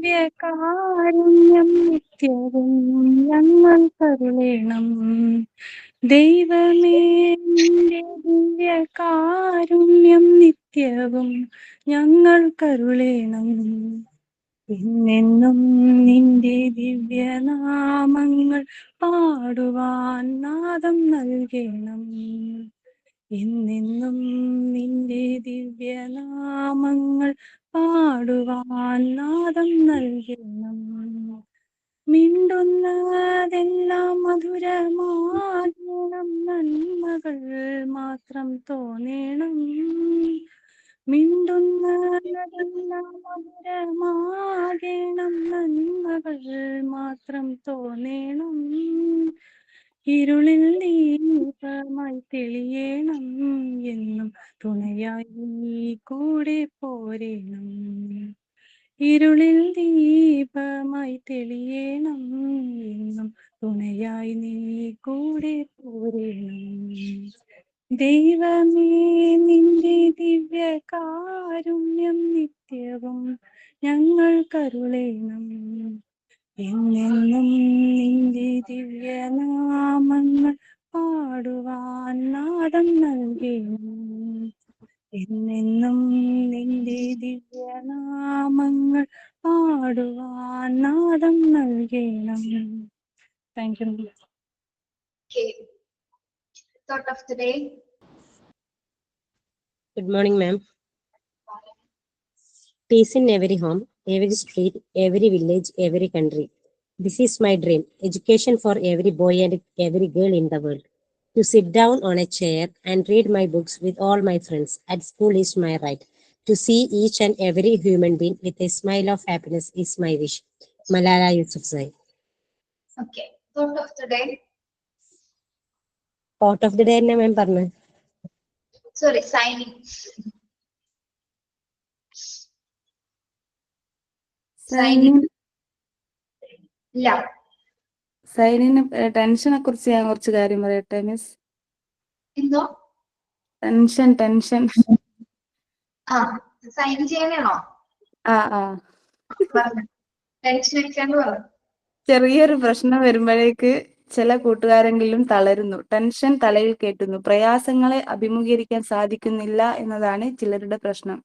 ദിവ്യകാരുണ്യം നിത്യവും ഞങ്ങൾ കരുളേണം. ദൈവമേ നിന്റെ ദിവ്യകാരുണ്യം നിത്യവും ഞങ്ങൾ കരുളേണം. എന്നെന്നും നിന്റെ ദിവ്യനാമങ്ങൾ പാടുവാൻ നാദം നൽകണം. എന്നെന്നും നിന്റെ ദിവ്യനാമങ്ങൾ പാടുവാൻ നാദം നൽകണം. മിണ്ടുന്നതെല്ലാം മധുരമാകണം, നന്മകൾ മാത്രം തോന്നേണം. മിണ്ടുന്നതെല്ലാം മധുരമാകണം, നന്മകൾ മാത്രം തോന്നേണം. ഇരുളിൽ ദീപമായി തെളിയണം, എന്നും തുണയായി നീ കൂടെ പോരേണം. ഇരുളിൽ ദീപമായി തെളിയണം, എന്നും തുണയായി നീ കൂടെ പോരേണം. ദൈവമേ നിന്റെ ദിവ്യകാരുണ്യം നിത്യവും ഞങ്ങൾ കരുളേണം. എന്നെന്നും നിന്റെ ദിവ്യനാമങ്ങൾ പാടുവാൻ നാദം നൽകണം. എന്നെന്നും നിന്റെ ദിവ്യനാമങ്ങൾ പാടുവാൻ നാദം നൽകണം. Thank you. Thought of the day. Good morning, ma'am. Peace in every home, every street, every village, every country. This is my dream. Education for every boy and every girl in the world. To sit down on a chair and read my books with all my friends at school is my right. To see each and every human being with a smile of happiness is my wish. Malala Yousafzai. Okay. Thought of the day. Thought of the day enna ma'am parna. Sorry, signing. ഇല്ല. സൈനിന് ടെൻഷനെ കുറിച്ച് ഞാൻ കുറച്ച് കാര്യം പറയട്ടെ miss. എന്തോ tension sign ചെയ്യാനാണോ? Tension അടിക്കാന്ന് പറഞ്ഞു. ചെറിയൊരു പ്രശ്നം വരുമ്പോഴേക്ക് ചില കൂട്ടുകാരെങ്കിലും തളരുന്നു, ടെൻഷൻ തലയിൽ കയറ്റുന്നു, പ്രയാസങ്ങളെ അഭിമുഖീകരിക്കാൻ സാധിക്കുന്നില്ല എന്നതാണ് ചിലരുടെ പ്രശ്നം.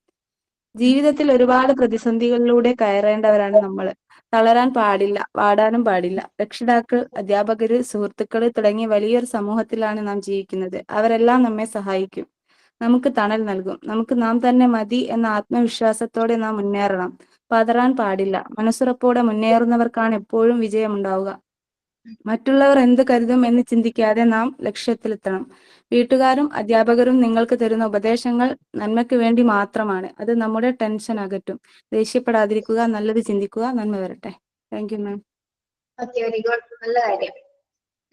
ജീവിതത്തിൽ ഒരുപാട് പ്രതിസന്ധികളിലൂടെ കയറേണ്ടവരാണ് നമ്മൾ. തളരാൻ പാടില്ല, വാടാനും പാടില്ല. രക്ഷിതാക്കൾ, അധ്യാപകര്, സുഹൃത്തുക്കള് തുടങ്ങിയ വലിയൊരു സമൂഹത്തിലാണ് നാം ജീവിക്കുന്നത്. അവരെല്ലാം നമ്മെ സഹായിക്കും, നമുക്ക് തണൽ നൽകും. നമുക്ക് നാം തന്നെ മതി എന്ന ആത്മവിശ്വാസത്തോടെ നാം മുന്നേറണം. പതറാൻ പാടില്ല. മനസ്സുറപ്പോടെ മുന്നേറുന്നവർക്കാണ് എപ്പോഴും വിജയമുണ്ടാവുക. മറ്റുള്ളവർ എന്ത് കരുതും എന്ന് ചിന്തിക്കാതെ നാം ലക്ഷ്യത്തിലെത്തണം. വീട്ടുകാരും അധ്യാപകരും നിങ്ങൾക്ക് തരുന്ന ഉപദേശങ്ങൾ നന്മയ്ക്ക് വേണ്ടി മാത്രമാണ്. അത് നമ്മുടെ ടെൻഷൻ അകറ്റും. ദേഷ്യപ്പെടാതിരിക്കുക, നല്ലത് ചിന്തിക്കുക. നന്മ വരട്ടെ. Thank you ma'am. Okay, very good. നല്ല കാര്യം.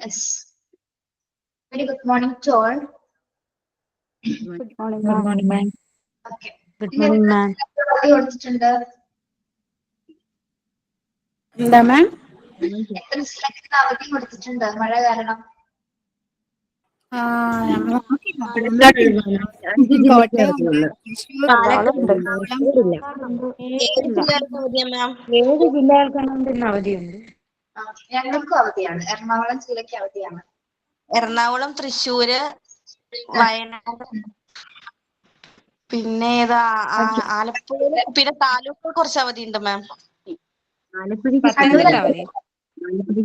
Yes, very good morning to all. Good morning good morning ma'am. Okay, good morning ma'am. കൊടുത്തിട്ടുണ്ട്. എന്താ മാം? എത്ര സ്ഥലത്തിന് അവധി കൊടുത്തിട്ടുണ്ട് മഴ കാരണം? കോട്ടയം, തൃശ്ശൂർ, ഏഴ് ജില്ലകൾക്കാണ് ഇന്ന് അവധിയുണ്ട്. ഞങ്ങൾക്കും അവധിയാണ്. എറണാകുളം ജില്ലയ്ക്ക് അവധിയാണ്. എറണാകുളം, തൃശ്ശൂര്, വയനാട്, പിന്നെ ഏതാ ആലപ്പുഴ, പിന്നെ താലൂക്ക് കുറച്ച് അവധി ഉണ്ട് മാം. ആലപ്പുഴയ്ക്ക്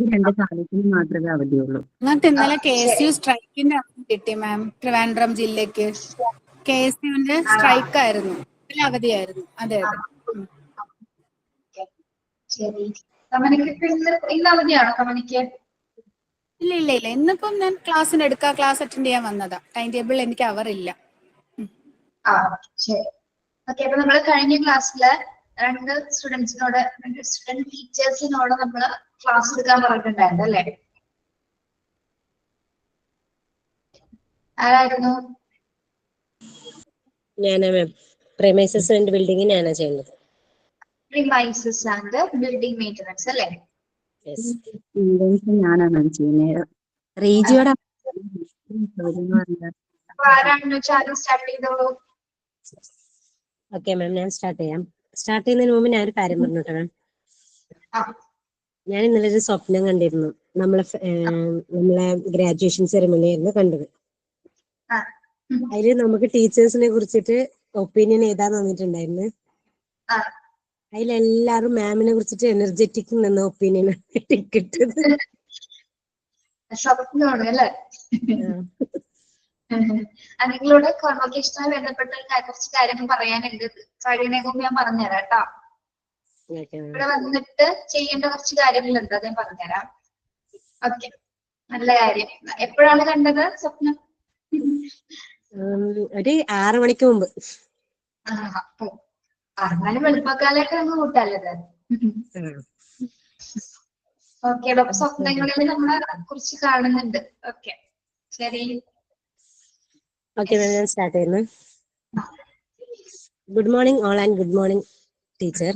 2 താലൂക്കിന് മാത്രമേ അവധിയുള്ളൂ. ഞങ്ങൾക്ക് ഇന്നലെ KSU സ്ട്രൈക്കിന്റെ അവധി കിട്ടി മാം. ട്രിവാൻഡ്രം ജില്ലക്ക് KSUവിന്റെ സ്ട്രൈക്ക് ആയിരുന്നു, അവധിയായിരുന്നു. അതെ അതെ. ശരി, കമനിക്ക് ഇന്ന് അവധിയാണോ? കമനിക്ക് ഇല്ല ഇല്ല ഇല്ല, ഇന്നിപ്പം ഞാൻ ക്ലാസ്സിന് എടുക്കാം, ക്ലാസ് അറ്റൻഡ് ചെയ്യാൻ വന്നതാ. ടൈം ടേബിൾ എനിക്ക് അവറില്ല. ശരി. ഓക്കെ, അപ്പൊ നമ്മള് കഴിഞ്ഞ ക്ലാസ്സില് രണ്ട് സ്റ്റുഡന്റ് ടീച്ചേഴ്സിനോട് നമ്മള് ക്ലാസ് എടുക്കാൻ പറഞ്ഞിട്ടുണ്ടായിരുന്നു അല്ലേ? ആരായിരുന്നു? ഞാനാ മാം. പ്രൈമൈസസ് ആൻഡ് ബിൽഡിംഗ് ഞാനാ ചെയ്യുന്നത്. പ്രിമൈസസ് ആൻഡ് ബിൽഡിംഗ് മെയിൻ്റനൻസ് അല്ലേ? ഞാനാണ് ചെയ്യുന്നത്. റീജിയോടെ ആരാണെന്ന് വെച്ചാൽ സ്റ്റാർട്ട് ചെയ്തോളൂ. ഓക്കെ മാം, ഞാൻ സ്റ്റാർട്ട് ചെയ്യാം. സ്റ്റാർട്ട് ചെയ്യുന്നതിന് മുമ്പ് ഞാനൊരു കാര്യം പറഞ്ഞോട്ടെ മാം. ആ. ഞാൻ ഇന്നലെ ഒരു സ്വപ്നം കണ്ടിരുന്നു. നമ്മളെ ഗ്രാജുവേഷൻ സെറമണി ആയിരുന്നു കണ്ടത്. ആ. അതില് നമുക്ക് ടീച്ചേഴ്സിനെ കുറിച്ചിട്ട് ഒപ്പീനിയൻ എഴുതാൻ തന്നിട്ടുണ്ടായിരുന്നു. ആ. അതിലെല്ലാരും മാമിനെ കുറിച്ചിട്ട് എനർജറ്റിക് എന്ന ഒപ്പീനിയൻ കിട്ടത്. സ്വപ്നമാണ് അല്ലേ? നിങ്ങളോട് കോൺവൊക്കേഷനുമായി ബന്ധപ്പെട്ട കുറച്ച് കാര്യങ്ങൾ പറയാനുണ്ട്. കഴിയണേക്കും ഞാൻ പറഞ്ഞുതരാം കേട്ടോ. ഇവിടെ വന്നിട്ട് ചെയ്യേണ്ട കുറച്ച് കാര്യങ്ങളുണ്ട്, അത് ഞാൻ പറഞ്ഞുതരാം. ഓക്കെ, നല്ല കാര്യം. എപ്പോഴാണ് കണ്ടത് സ്വപ്നം? ഒരു 6 മണിക്ക് മുമ്പ്. പറഞ്ഞാലും വെളുപ്പക്കാലൊക്കെ നമുക്ക് കൂട്ടാല്ലത്. ഓക്കെ, അപ്പൊ സ്വപ്നങ്ങളിൽ നമ്മളെ കുറിച്ച് കാണുന്നുണ്ട്. ഓക്കെ, ശരി. ഓക്കെ, ഞാൻ സ്റ്റാർട്ട് ചെയ്യുന്നു. Good morning all and good morning teacher.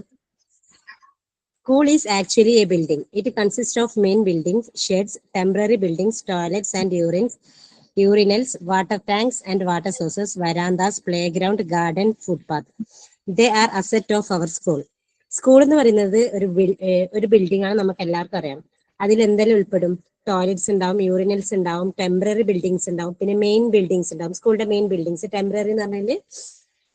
School is actually a building. It consists of main buildings, sheds, temporary buildings, toilets and urinals, water tanks and water sources, verandas, playground, garden, footpath. They are asset of our school. School എന്ന് പറയുന്നത് ഒരു building ആണ്, നമുക്ക് എല്ലാവർക്കും അറിയാം. അതിൽ എന്തെല്ലാം ഉൾപ്പെടും? ടോയ്ലറ്റ്സ് ഉണ്ടാവും, യൂറിനൽസ് ഉണ്ടാവും, ടെമ്പററി ബിൽഡിങ്സ് ഉണ്ടാവും, പിന്നെ മെയിൻ ബിൽഡിങ്സ് ഉണ്ടാവും. സ്കൂളിന്റെ മെയിൻ ബിൽഡിങ്സ് ടെമ്പററി എന്ന് പറഞ്ഞാൽ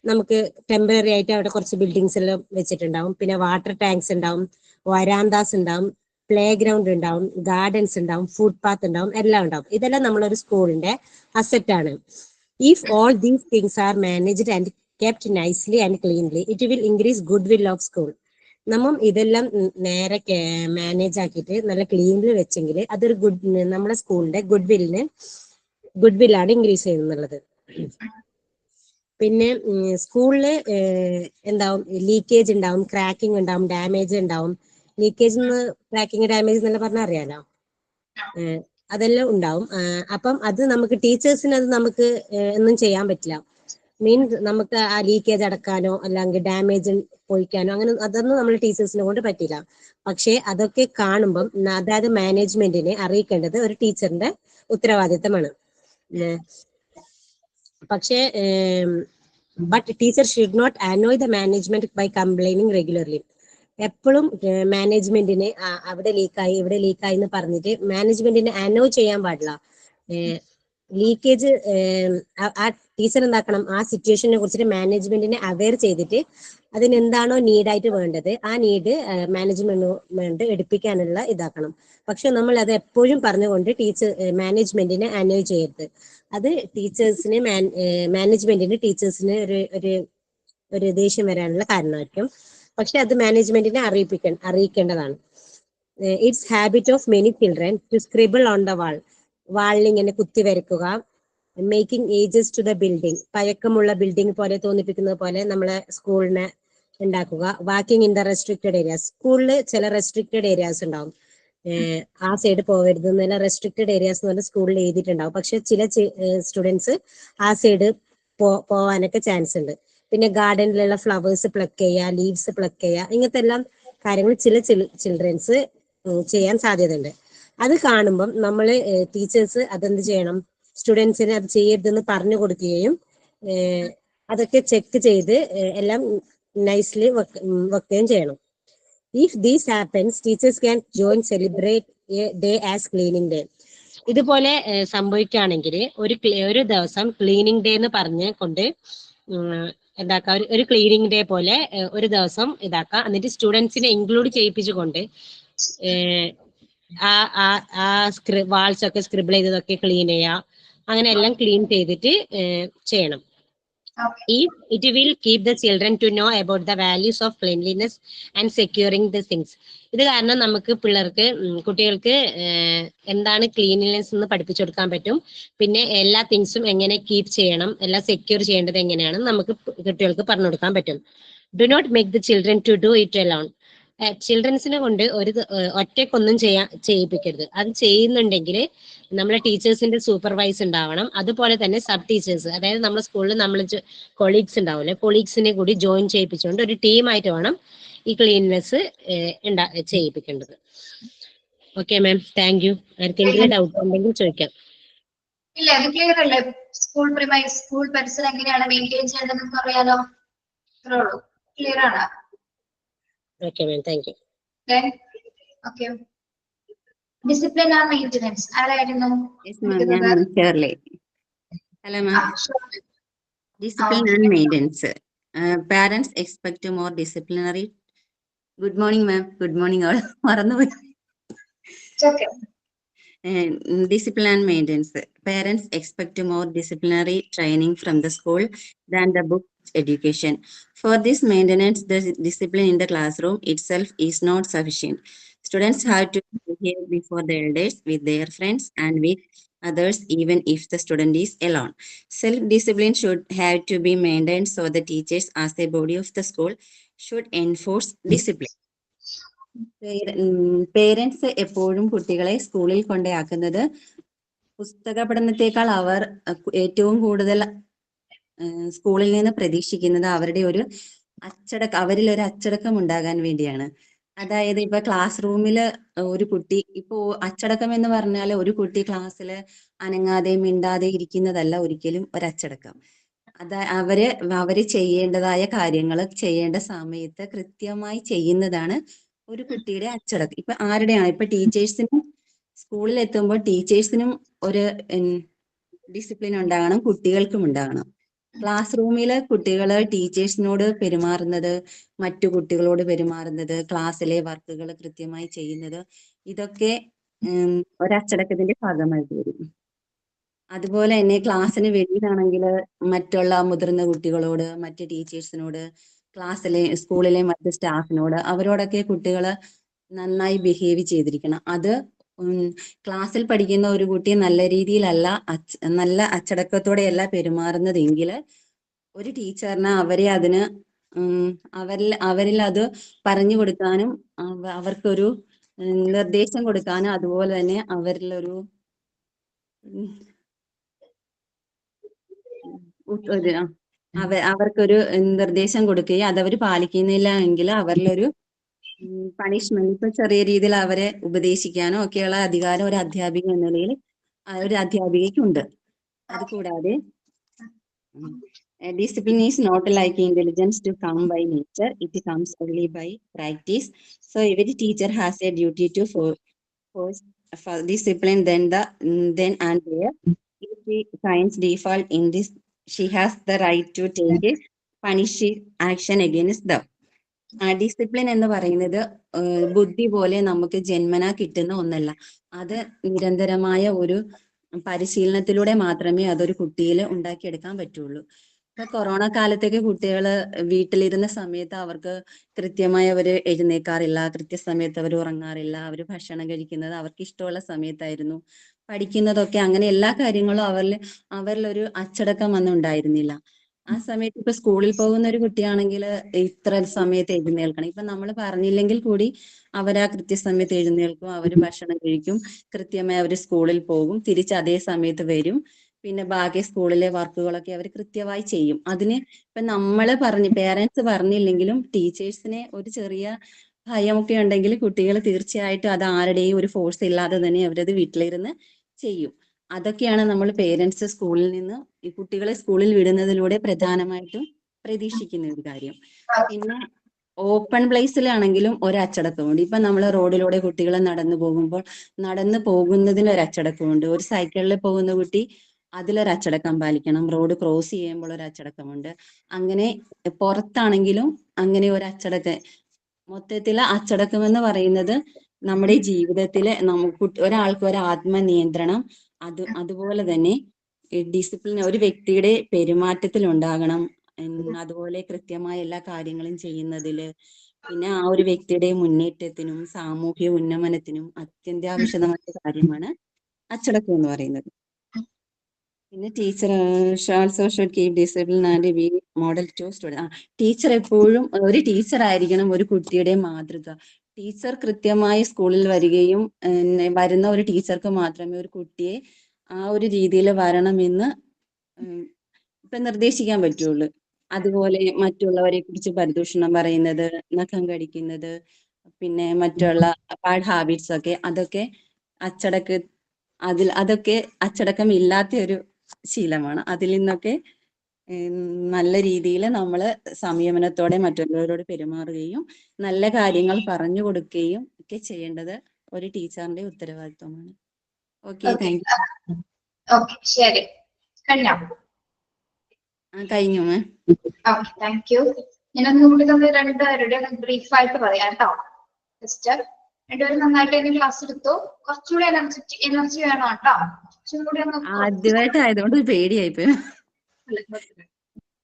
നമുക്ക് ടെമ്പററി ആയിട്ട് അവിടെ കുറച്ച് ബിൽഡിങ്സ് എല്ലാം വെച്ചിട്ടുണ്ടാവും. പിന്നെ വാട്ടർ ടാങ്ക്സ് ഉണ്ടാവും, വരാന്താസ് ഉണ്ടാവും, പ്ലേ ഗ്രൗണ്ട് ഉണ്ടാവും, ഗാർഡൻസ് ഉണ്ടാവും, ഫുട്പാത്ത് ഉണ്ടാവും, എല്ലാം ഉണ്ടാവും. ഇതെല്ലാം നമ്മളൊരു സ്കൂളിന്റെ അസറ്റ് ആണ്. If all these things are managed and kept nicely and cleanly, it will increase good will of school. നമ്മൾ ഇതെല്ലാം നേരെ മാനേജ് ആക്കിയിട്ട് നല്ല ക്ലീനിൽ വെച്ചെങ്കിൽ അതൊരു നമ്മുടെ സ്കൂളിന്റെ ഗുഡ് വില്ലാണ് ഇൻക്രീസ് ചെയ്യുന്നുള്ളത്. പിന്നെ സ്കൂളില് എന്താവും? ലീക്കേജ് ഉണ്ടാവും, ക്രാക്കിംഗ് ഉണ്ടാവും, ഡാമേജ് ഉണ്ടാവും. ലീക്കേജ് ക്രാക്കിംഗ് ഡാമേജ് എന്നെല്ലാം പറഞ്ഞാൽ അറിയാലോ, അതെല്ലാം ഉണ്ടാവും. അപ്പം അത് നമുക്ക് ടീച്ചേഴ്സിന് അത് നമുക്ക് ഒന്നും ചെയ്യാൻ പറ്റില്ല. മീൻസ് നമുക്ക് ആ ലീക്കേജ് അടക്കാനോ അല്ലെങ്കിൽ ഡാമേജ് പൊഴിക്കാനോ അങ്ങനെ അതൊന്നും നമ്മൾ ടീച്ചേഴ്സിനെ കൊണ്ട് പറ്റില്ല. പക്ഷെ അതൊക്കെ കാണുമ്പം അതായത് മാനേജ്മെന്റിനെ അറിയിക്കേണ്ടത് ഒരു ടീച്ചറിന്റെ ഉത്തരവാദിത്തമാണ്. പക്ഷേ but teacher should not annoy the management by complaining regularly. എപ്പോഴും മാനേജ്മെന്റിനെ അവിടെ ലീക്കായി ഇവിടെ ലീക്കായി എന്ന് പറഞ്ഞിട്ട് മാനേജ്മെന്റിനെ അനോയ് ചെയ്യാൻ പാടില്ല. ലീക്കേജ് ആ ടീച്ചർ എന്താക്കണം? ആ സിറ്റുവേഷനെ കുറിച്ചിട്ട് മാനേജ്മെന്റിനെ അവെയർ ചെയ്തിട്ട് അതിനെന്താണോ നീഡായിട്ട് വേണ്ടത് ആ നീഡ് മാനേജ്മെന്റ് എടുപ്പിക്കാനുള്ള ഇതാക്കണം. പക്ഷെ നമ്മൾ അത് എപ്പോഴും പറഞ്ഞുകൊണ്ട് മാനേജ്മെന്റിനെ അനോയ് ചെയ്യരുത്. അത് ടീച്ചേഴ്സിന് മാനേജ്മെന്റിന് ടീച്ചേഴ്സിന് ഒരു ദേഷ്യം വരാനുള്ള കാരണമായിരിക്കും. പക്ഷെ അത് മാനേജ്മെന്റിനെ അറിയിക്കേണ്ടതാണ്. It's habit of many children to scribble on the wall. വാളിൽ ഇങ്ങനെ കുത്തി വരയ്ക്കുക. Making ages to the building. പഴക്കമുള്ള ബിൽഡിംഗ് പോലെ തോന്നിപ്പിക്കുന്നത് പോലെ നമ്മളെ സ്കൂളിനെ ഉണ്ടാക്കുക. Walking in the restricted areas. സ്കൂളിൽ ചില റെസ്ട്രിക്റ്റഡ് ഏരിയാസ് ഉണ്ടാവും. ആ സൈഡ് പോകരുത് എന്നുള്ള റെസ്ട്രിക്റ്റഡ് ഏരിയാസ് എന്ന് പറഞ്ഞാൽ സ്കൂളിൽ എഴുതിയിട്ടുണ്ടാവും. പക്ഷെ ചില സ്റ്റുഡൻസ് ആ സൈഡ് പോവാനൊക്കെ ചാൻസ് ഉണ്ട്. പിന്നെ ഗാർഡനിലുള്ള ഫ്ലവേഴ്സ് പ്ലക്ക് ചെയ്യുക, ലീവ്സ് പ്ലക്ക് ചെയ്യുക, ഇങ്ങനത്തെ എല്ലാം കാര്യങ്ങൾ ചില ചിൽഡ്രൻസ് ചെയ്യാൻ സാധ്യതയുണ്ട്. അത് കാണുമ്പം നമ്മൾ ടീച്ചേഴ്സ് അതെന്ത് ചെയ്യണം? സ്റ്റുഡൻസിന് അത് ചെയ്യരുതെന്ന് പറഞ്ഞു കൊടുക്കുകയും അതൊക്കെ ചെക്ക് ചെയ്ത് എല്ലാം നൈസ്ലി വെക്കുകയും ചെയ്യണം. If these happens teachers can join celebrate A day as cleaning day. ഇതുപോലെ സംഭവിക്കുകയാണെങ്കിൽ ഒരു ദിവസം ക്ലീനിങ് ഡേ എന്ന് പറഞ്ഞ് കൊണ്ട് എന്താക്കുക, ഒരു ക്ലീനിങ് ഡേ പോലെ ഒരു ദിവസം ഇതാക്കുക. എന്നിട്ട് സ്റ്റുഡൻസിനെ ഇൻക്ലൂഡ് ചെയ്യിപ്പിച്ചുകൊണ്ട് വാൾസ് ഒക്കെ സ്ക്രിബിൾ ചെയ്തതൊക്കെ ക്ലീൻ ചെയ്യുക. അങ്ങനെ എല്ലാം ക്ലീൻ ചെയ്തിട്ട് ചെയ്യണം. It will keep the children to know about the values of cleanliness and securing the things. ഇത് കാരണം നമുക്ക് കുട്ടികൾക്ക് എന്താണ് ക്ലീൻലിനെസ് എന്ന് പഠിപ്പിച്ചു കൊടുക്കാൻ പറ്റും. പിന്നെ എല്ലാ തിങ്സും എങ്ങനെ കീപ്പ് ചെയ്യണം, എല്ലാം സെക്യൂർ ചെയ്യേണ്ടത് എങ്ങനെയാണെന്ന് നമുക്ക് കുട്ടികൾക്ക് പറഞ്ഞു കൊടുക്കാൻ പറ്റും. Do not make the children to do it alone. ചിൽഡ്രൻസിനെ കൊണ്ട് ഒറ്റയ്ക്കൊന്നും ചെയ്യിപ്പിക്കരുത്. അത് ചെയ്യുന്നുണ്ടെങ്കിൽ നമ്മളെ ടീച്ചേഴ്സിന്റെ സൂപ്പർവൈസ് ഉണ്ടാവണം. അതുപോലെ തന്നെ സബ് ടീച്ചേഴ്സ്, അതായത് നമ്മുടെ സ്കൂളിൽ നമ്മൾ കൊളീഗ്സ് ഉണ്ടാവില്ലേ, കൊളീഗ്സിനെ കൂടി ജോയിൻ ചെയ്യിപ്പിച്ചുകൊണ്ട് ഒരു ടീമായിട്ട് വേണം ഈ ക്ലീൻനെസ് ചെയ്യിപ്പിക്കേണ്ടത്. Okay ma'am, thank you. ആർക്കെങ്കിലും ഡൗട്ട് ഉണ്ടെങ്കിൽ ചോദിക്കാം. ഇല്ല, അത് ക്ലിയർ അല്ലേ? സ്കൂൾ പരിസരം എങ്ങനെയാണ് മെയിൻറ്റെയിൻ ചെയ്യേണ്ടതെന്ന് പറയാലോ. ക്ലിയർ ആണ്. Okay ma'am, thank you. Okay. Discipline and maintenance ആരായിരുന്നു? Yes, ma'am. ഞാൻ Shirley. Hello, ma'am. Discipline and maintenance. Parents expect more disciplinary. Good morning, ma'am. Good morning, all. മറന്നുപോയി. Okay. Discipline and maintenance. Parents expect more disciplinary training from the school than the book education. For this maintenance, the discipline in the classroom itself is not sufficient. Students have to behave before the elders, with their friends, and with others, even if the student is alone. Self-discipline should have to be maintained, so the teachers, as the body of the school, should enforce discipline. Parents എപ്പോഴും കുട്ടികളെ സ്കൂളിൽ കൊണ്ടാക്കുന്നത് പുസ്തക പഠനത്തെക്കാൾ അവർ ഏറ്റവും കൂടുതൽ സ്കൂളിൽ നിന്ന് പ്രതീക്ഷിക്കുന്നത് അവരുടെ ഒരു അവരിൽ ഒരു അച്ചടക്കം ഉണ്ടാകാൻ വേണ്ടിയാണ്. അതായത് ഇപ്പൊ ക്ലാസ് റൂമിൽ ഒരു കുട്ടി ഇപ്പോ അച്ചടക്കം എന്ന് പറഞ്ഞാൽ ഒരു കുട്ടി ക്ലാസ്സിൽ അനങ്ങാതെ മിണ്ടാതെ ഇരിക്കുന്നതല്ല ഒരിക്കലും ഒരച്ചടക്കം. അവര് ചെയ്യേണ്ടതായ കാര്യങ്ങൾ ചെയ്യേണ്ട സമയത്ത് കൃത്യമായി ചെയ്യുന്നതാണ് ഒരു കുട്ടിയുടെ അച്ചടക്കം. ഇപ്പൊ ആരുടെയാണ്, ഇപ്പൊ ടീച്ചേഴ്സിനും സ്കൂളിൽ എത്തുമ്പോൾ ടീച്ചേഴ്സിനും ഒരു ഡിസിപ്ലിൻ ഉണ്ടാകണം, കുട്ടികൾക്കും ഉണ്ടാകണം. ക്ലാസ് റൂമില് കുട്ടികള് ടീച്ചേഴ്സിനോട് പെരുമാറുന്നത്, മറ്റു കുട്ടികളോട് പെരുമാറുന്നത്, ക്ലാസ്സിലെ വർക്കുകൾ കൃത്യമായി ചെയ്യുന്നത്, ഇതൊക്കെ ഒരച്ചടക്കത്തിന്റെ ഭാഗമായിട്ട് വരും. അതുപോലെ തന്നെ ക്ലാസ്സിന് വെളിയിലാണെങ്കിൽ മറ്റുള്ള മുതിർന്ന കുട്ടികളോട്, മറ്റ് ടീച്ചേഴ്സിനോട്, സ്കൂളിലെ മറ്റ് സ്റ്റാഫിനോട്, അവരോടൊക്കെ കുട്ടികൾ നന്നായി ബിഹേവ് ചെയ്തിരിക്കണം. അത് ക്ലാസ്സിൽ പഠിക്കുന്ന ഒരു കുട്ടി നല്ല രീതിയിലല്ല, നല്ല അച്ചടക്കത്തോടെയല്ല പെരുമാറുന്നതെങ്കിൽ ഒരു ടീച്ചറിന് അവരിൽ അത് പറഞ്ഞു കൊടുക്കാനും അവർക്കൊരു നിർദ്ദേശം കൊടുക്കാനും അതുപോലെ തന്നെ അവരിലൊരു അവർക്കൊരു നിർദ്ദേശം കൊടുക്കുകയും അതവർ പാലിക്കുന്നില്ല എങ്കിൽ അവരിലൊരു പണിഷ്മെന്റ്, ഇപ്പൊ ചെറിയ രീതിയിൽ അവരെ ഉപദേശിക്കാനോ ഒക്കെയുള്ള അധികാരം ഒരു അധ്യാപിക എന്ന നിലയിൽ ഒരു അധ്യാപികയ്ക്കുണ്ട്. അതുകൂടാതെ discipline is not like intelligence to come by nature, it comes only by practice. So every teacher has a duty to force discipline then and there. If she finds default in this, she has the right to take a punishing action against them. Discipline എന്ന് പറയുന്നത് ബുദ്ധി പോലെ നമുക്ക് ജന്മനാ കിട്ടുന്ന ഒന്നല്ല. അത് നിരന്തരമായ ഒരു പരിശീലനത്തിലൂടെ മാത്രമേ അതൊരു കുട്ടിയിൽ ഉണ്ടാക്കിയെടുക്കാൻ പറ്റുള്ളൂ. ഇപ്പൊ കൊറോണ കാലത്തേക്ക് കുട്ടികൾ വീട്ടിലിരുന്ന സമയത്ത് അവർക്ക് കൃത്യമായി അവർ എഴുന്നേക്കാറില്ല, കൃത്യസമയത്ത് അവർ ഉറങ്ങാറില്ല, അവർ ഭക്ഷണം കഴിക്കുന്നത് അവർക്ക് ഇഷ്ടമുള്ള സമയത്തായിരുന്നു, പഠിക്കുന്നതൊക്കെ അങ്ങനെ എല്ലാ കാര്യങ്ങളും അവരിലൊരു അച്ചടക്കം ഒന്നും ഉണ്ടായിരുന്നില്ല. ആ സമയത്ത് ഇപ്പൊ സ്കൂളിൽ പോകുന്ന ഒരു കുട്ടിയാണെങ്കിൽ ഇത്ര സമയത്ത് എഴുന്നേൽക്കണം, ഇപ്പൊ നമ്മൾ പറഞ്ഞില്ലെങ്കിൽ കൂടി അവരാ കൃത്യസമയത്ത് എഴുന്നേൽക്കും, അവര് ഭക്ഷണം കഴിക്കും, കൃത്യമായി അവർ സ്കൂളിൽ പോകും, തിരിച്ച് അതേ സമയത്ത് വരും, പിന്നെ ബാക്കി സ്കൂളിലെ വർക്കുകളൊക്കെ അവർ കൃത്യമായി ചെയ്യും. അതിന് ഇപ്പൊ പേരൻസ് പറഞ്ഞില്ലെങ്കിലും ടീച്ചേഴ്സിനെ ഒരു ചെറിയ ഭയമൊക്കെ ഉണ്ടെങ്കിൽ കുട്ടികൾ തീർച്ചയായിട്ടും അത് ആരുടെയും ഒരു ഫോഴ്സ് ഇല്ലാതെ തന്നെ അവരത് വീട്ടിലിരുന്ന് ചെയ്യും. അതൊക്കെയാണ് നമ്മൾ പേരൻസ് സ്കൂളിൽ നിന്ന് ഈ കുട്ടികളെ സ്കൂളിൽ വിടുന്നതിലൂടെ പ്രധാനമായിട്ടും പ്രതീക്ഷിക്കുന്ന ഒരു കാര്യം. പിന്നെ ഓപ്പൺ പ്ലേസിലാണെങ്കിലും ഒരു അച്ചടക്കമുണ്ട്. ഇപ്പൊ നമ്മൾ റോഡിലൂടെ കുട്ടികൾ നടന്നു പോകുന്നതിന് ഒരു അച്ചടക്കമുണ്ട്. ഒരു സൈക്കിളിൽ പോകുന്ന കുട്ടി അതിലൊരു അച്ചടക്കം പാലിക്കണം. റോഡ് ക്രോസ് ചെയ്യുമ്പോൾ ഒരു അച്ചടക്കമുണ്ട്. അങ്ങനെ പുറത്താണെങ്കിലും അങ്ങനെ ഒരു അച്ചടക്കം. മൊത്തത്തില് അച്ചടക്കം എന്ന് പറയുന്നത് നമ്മുടെ ജീവിതത്തിലെ ഒരാൾക്ക് ഒരു ആത്മനിയന്ത്രണം, അതുപോലെ തന്നെ ഡിസിപ്ലിൻ ഒരു വ്യക്തിയുടെ പെരുമാറ്റത്തിൽ ഉണ്ടാകണം. അതുപോലെ കൃത്യമായ എല്ലാ കാര്യങ്ങളും ചെയ്യുന്നതില്, പിന്നെ ആ ഒരു വ്യക്തിയുടെ മുന്നേറ്റത്തിനും സാമൂഹ്യ ഉന്നമനത്തിനും അത്യന്താപേക്ഷിതമായ കാര്യമാണ് അച്ചടക്കം എന്ന് പറയുന്നത്. പിന്നെ teacher also should keep discipline and be model to student. Teacher എപ്പോഴും ഒരു ടീച്ചർ ആയിരിക്കണം ഒരു കുട്ടിയുടെ മാതൃക. ടീച്ചർ കൃത്യമായി സ്കൂളിൽ വരികയും വരുന്ന ഒരു ടീച്ചർക്ക് മാത്രമേ ഒരു കുട്ടിയെ ആ ഒരു രീതിയിൽ വരണമെന്ന് ഇപ്പൊ നിർദ്ദേശിക്കാൻ പറ്റുള്ളൂ. അതുപോലെ മറ്റുള്ളവരെ കുറിച്ച് പരിദൂഷണം പറയുന്നത്, നഖം കടിക്കുന്നത്, പിന്നെ മറ്റുള്ള ബാഡ് ഹാബിറ്റ്സ് ഒക്കെ അതൊക്കെ അച്ചടക്കം ഇല്ലാത്ത ഒരു ശീലമാണ്. അതിൽ നിന്നൊക്കെ നല്ല രീതിയിൽ നമ്മൾ സംയമനത്തോടെ മറ്റുള്ളവരോട് പെരുമാറുകയും നല്ല കാര്യങ്ങൾ പറഞ്ഞു കൊടുക്കുകയും ഒക്കെ ചെയ്യേണ്ടത് ഒരു ടീച്ചറിന്റെ ഉത്തരവാദിത്വമാണ്. Okay, Okay. Thank you. Okay, ശരി. കഴിഞ്ഞോ? കഴിഞ്ഞു മാം. Okay, thank you. ഞാനൊന്നുകൂടി നമ്മൾ രണ്ടുപേരുടെ ബ്രീഫായിട്ട് പറയാം കേട്ടോ. ജസ്റ്റ് രണ്ടുപേരും നന്നായിട്ട് തന്നെ ക്ലാസ് എടുത്തു. കുറച്ചുകൂടി എനർജി വേണം കേട്ടോ. കുറച്ചും കൂടി ആദ്യമായിട്ട് ആയതുകൊണ്ട് പേടിയായിപ്പോയി.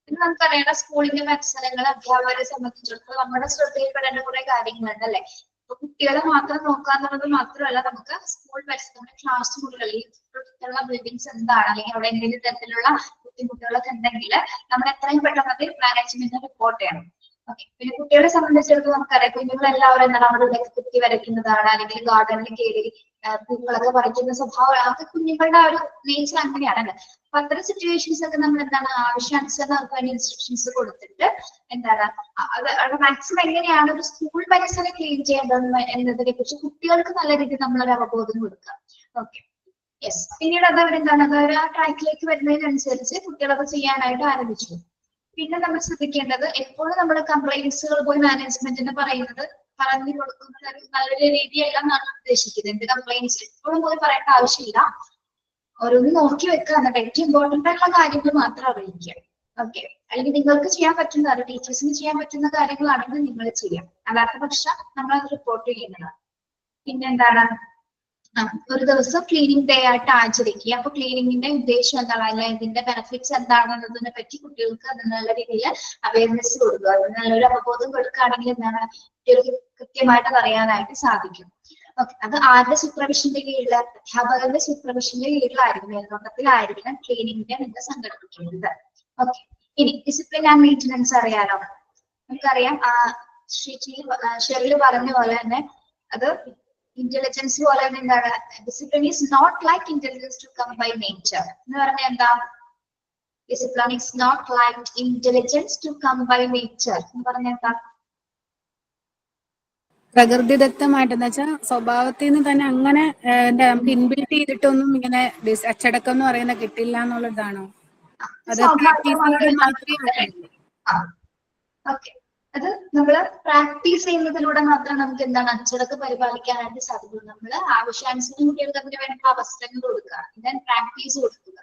പിന്നെ നമുക്കറിയാം സ്കൂളിന്റെ മത്സരങ്ങൾ അധ്യാപകരെ സംബന്ധിച്ചിടത്തോളം നമ്മുടെ ശ്രദ്ധയിൽപ്പെടേണ്ട കുറെ കാര്യങ്ങളുണ്ട് അല്ലെ. ഇപ്പൊ കുട്ടികളെ മാത്രം നോക്കാന്നുള്ളത് മാത്രമല്ല, നമുക്ക് സ്കൂൾ പരിസരങ്ങളുടെ ക്ലാസ് മുറികളിൽ ുള്ള ബിൽഡിങ്സ് എന്താണ്, അല്ലെങ്കിൽ അവിടെ എന്തെങ്കിലും തരത്തിലുള്ള ബുദ്ധിമുട്ടുകളൊക്കെ ഉണ്ടെങ്കിൽ നമ്മൾ എത്രയും പെട്ടെന്ന് അത് മാനേജ്മെന്റിന് റിപ്പോർട്ട് ചെയ്യണം. ഓക്കെ, പിന്നെ കുട്ടികളെ സംബന്ധിച്ചിടത്തോളം നമുക്കറിയാം കുഞ്ഞുങ്ങളെല്ലാവരും എന്താണ് അവിടെ കുത്തി വരയ്ക്കുന്നതാണ്, അല്ലെങ്കിൽ ഗാർഡനിൽ കയറി പൂക്കളൊക്കെ പറിക്കുന്ന സ്വഭാവം, അതൊക്കെ കുഞ്ഞുങ്ങളുടെ ആ ഒരു നേച്ചർ അങ്ങനെയാണല്ലോ. അപ്പൊ അത്തരം സിറ്റുവേഷൻസ് ഒക്കെ നമ്മൾ എന്താണ് ആവശ്യാനുസരണം നമുക്ക് അതിന് ഇൻസ്ട്രക്ഷൻസ് കൊടുത്തിട്ട് എന്താണ് അത് മാക്സിമം എങ്ങനെയാണ് ഒരു സ്കൂൾ പരിസരം ക്ലീൻ ചെയ്യേണ്ടത് എന്നതിനെ കുറിച്ച് കുട്ടികൾക്ക് നല്ല രീതിയിൽ നമ്മളൊരു അവബോധം കൊടുക്കുക. Okay, yes. പിന്നീട് അത് അവരെന്താണ് അതൊരു ആ ട്രാക്കിലേക്ക് വരുന്നതിനനുസരിച്ച് കുട്ടികളത് ചെയ്യാനായിട്ട് ആരംഭിച്ചു. പിന്നെ നമ്മൾ ശ്രദ്ധിക്കേണ്ടത് എപ്പോഴും നമ്മൾ കംപ്ലൈന്റ്സുകൾ പോയി മാനേജ്മെന്റിന് പറഞ്ഞു കൊടുക്കുന്നത് ഒരു നല്ലൊരു രീതിയല്ല എന്നാണ് ഉദ്ദേശിക്കുന്നത്. എന്ത് കംപ്ലൈന്റ്സ് എപ്പോഴും പോയി പറയേണ്ട ആവശ്യമില്ല, ഓരോന്ന് നോക്കി വെക്കുക എന്നിട്ട് ഏറ്റവും ഇമ്പോർട്ടന്റ് ആയിട്ടുള്ള കാര്യങ്ങൾ മാത്രം അറിയിക്കുക. ഓക്കെ, അല്ലെങ്കിൽ നിങ്ങൾക്ക് ചെയ്യാൻ പറ്റുന്ന ടീച്ചേഴ്സിന് ചെയ്യാൻ പറ്റുന്ന കാര്യങ്ങളാണെങ്കിൽ നിങ്ങൾ ചെയ്യാം, അല്ലാത്ത പക്ഷം നമ്മൾ അത് റിപ്പോർട്ട് ചെയ്യുന്നതാണ്. പിന്നെന്താണ് ഒരു ദിവസം ക്ലീനിങ് ഡേ ആയിട്ട് ആചരിക്കുക. അപ്പൊ ക്ലീനിങ്ങിന്റെ ഉദ്ദേശം എന്താണ്, അല്ലെങ്കിൽ ഇതിന്റെ ബെനിഫിറ്റ്സ് എന്താണെന്നതിനെ പറ്റി കുട്ടികൾക്ക് നല്ല രീതിയിൽ അവയർനെസ് കൊടുക്കുക. നല്ലൊരു അവബോധം കൊടുക്കുകയാണെങ്കിൽ എന്താണ് കുട്ടികൾക്ക് കൃത്യമായിട്ട് അറിയാനായിട്ട് സാധിക്കും. ഓക്കെ, അത് ആരുടെ സൂപ്പർവിഷന്റെ കീഴിൽ, അധ്യാപകരുടെ സൂപ്പർവിഷന്റെ കീഴിലായിരിക്കും, മേൽനോട്ടത്തിലായിരിക്കണം ക്ലീനിങ്ങിന്റെ നിങ്ങൾ സംഘടിപ്പിക്കുന്നത്. ഓക്കെ, ഇനി ഡിസിപ്ലിൻ ആൻഡ് മെയിൻ്റനൻസ് അറിയാലോ. നമുക്കറിയാം ഷെറിൽ പറഞ്ഞ പോലെ തന്നെ അത് ഇന്റലിജൻസ് പോലെ തന്നെ എന്താണ്, discipline is not like intelligence to come by nature എന്ന് പറഞ്ഞാൽ എന്താ, discipline is not like intelligence to come by nature എന്ന് പറഞ്ഞാൽ എന്താ, പ്രകൃതിദത്തമായിട്ടെന്ന് വെച്ചാൽ സ്വഭാവത്തിൽ നിന്ന് തന്നെ അങ്ങനെ എന്താ നമുക്ക് ഇൻബിൽറ്റ് ചെയ്തിട്ടൊന്നും ഇങ്ങനെ അച്ചടക്കം എന്ന് പറയുന്നത് കിട്ടില്ല എന്നുള്ളതാണോ? അത് പ്രാക്ടീസിലൂടെ മാത്രമേ ഓക്കെ, അത് നമ്മൾ പ്രാക്ടീസ് ചെയ്യുന്നതിലൂടെ മാത്രം നമുക്ക് എന്താണ് അച്ചടക്കം പരിപാലിക്കാനായിട്ട് സാധിക്കും. നമ്മൾ ആവശ്യാനുസരണം കുട്ടികൾക്ക് അതിന് വേണ്ട അവസരങ്ങൾ കൊടുക്കുക, then പ്രാക്ടീസ് കൊടുക്കുക.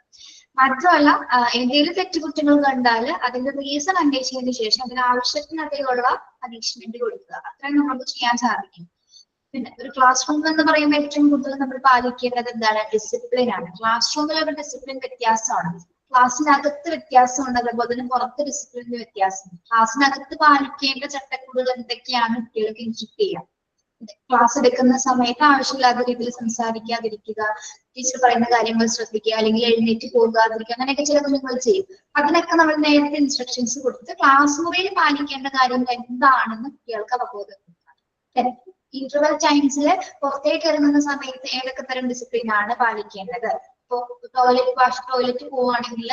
മാത്രമല്ല എന്തെങ്കിലും തെറ്റുകുറ്റങ്ങൾ കണ്ടാൽ അതിന്റെ റീസൺ അന്വേഷിച്ചതിന് ശേഷം അതിന് ആവശ്യത്തിനധികമുള്ള പണിഷ്മെന്റ് കൊടുക്കുക. അത്രയും നമുക്ക് ചെയ്യാൻ സാധിക്കും. പിന്നെ ഒരു ക്ലാസ് റൂം എന്ന് പറയുമ്പോൾ ഏറ്റവും കൂടുതൽ നമ്മൾ പാലിക്കേണ്ടത് എന്താണ്, ഡിസിപ്ലിൻ ആണ്. ക്ലാസ് റൂമിൽ ഒരു ഡിസിപ്ലിൻ വ്യത്യാസമാണ്, ക്ലാസ്സിനകത്ത് വ്യത്യാസമുണ്ട്, അതുപോലെ തന്നെ പുറത്ത് ഡിസിപ്ലിന്റെ വ്യത്യാസമുണ്ട്. ക്ലാസ്സിനകത്ത് പാലിക്കേണ്ട ചട്ടക്കൂടുകൾ എന്തൊക്കെയാണ് കുട്ടികൾക്ക് ഇൻസ്ട്രക്ട് ചെയ്യാം. ക്ലാസ് എടുക്കുന്ന സമയത്ത് ആവശ്യമില്ലാത്ത രീതിയിൽ സംസാരിക്കാതിരിക്കുക, ടീച്ചർ പറയുന്ന കാര്യങ്ങൾ ശ്രദ്ധിക്കുക, അല്ലെങ്കിൽ എഴുന്നേറ്റ് പോകാതിരിക്കുക, അങ്ങനെയൊക്കെ ചില കുഞ്ഞുങ്ങൾ ചെയ്യും. അതിനൊക്കെ നമ്മൾ നേരത്തെ ഇൻസ്ട്രക്ഷൻസ് കൊടുത്ത് ക്ലാസ് മുറിയിൽ പാലിക്കേണ്ട കാര്യങ്ങൾ എന്താണെന്ന് കുട്ടികൾക്ക് അവബോധം കൊടുക്കുക. ഇന്റർവെൽ ടൈംസിൽ പുറത്തേക്ക് ഇറങ്ങുന്ന സമയത്ത് ഏതൊക്കെ തരം ഡിസിപ്ലിൻ ആണ് പാലിക്കേണ്ടത്. ഇപ്പൊ ടോയ്ലറ്റ് പോവുകയാണെങ്കിൽ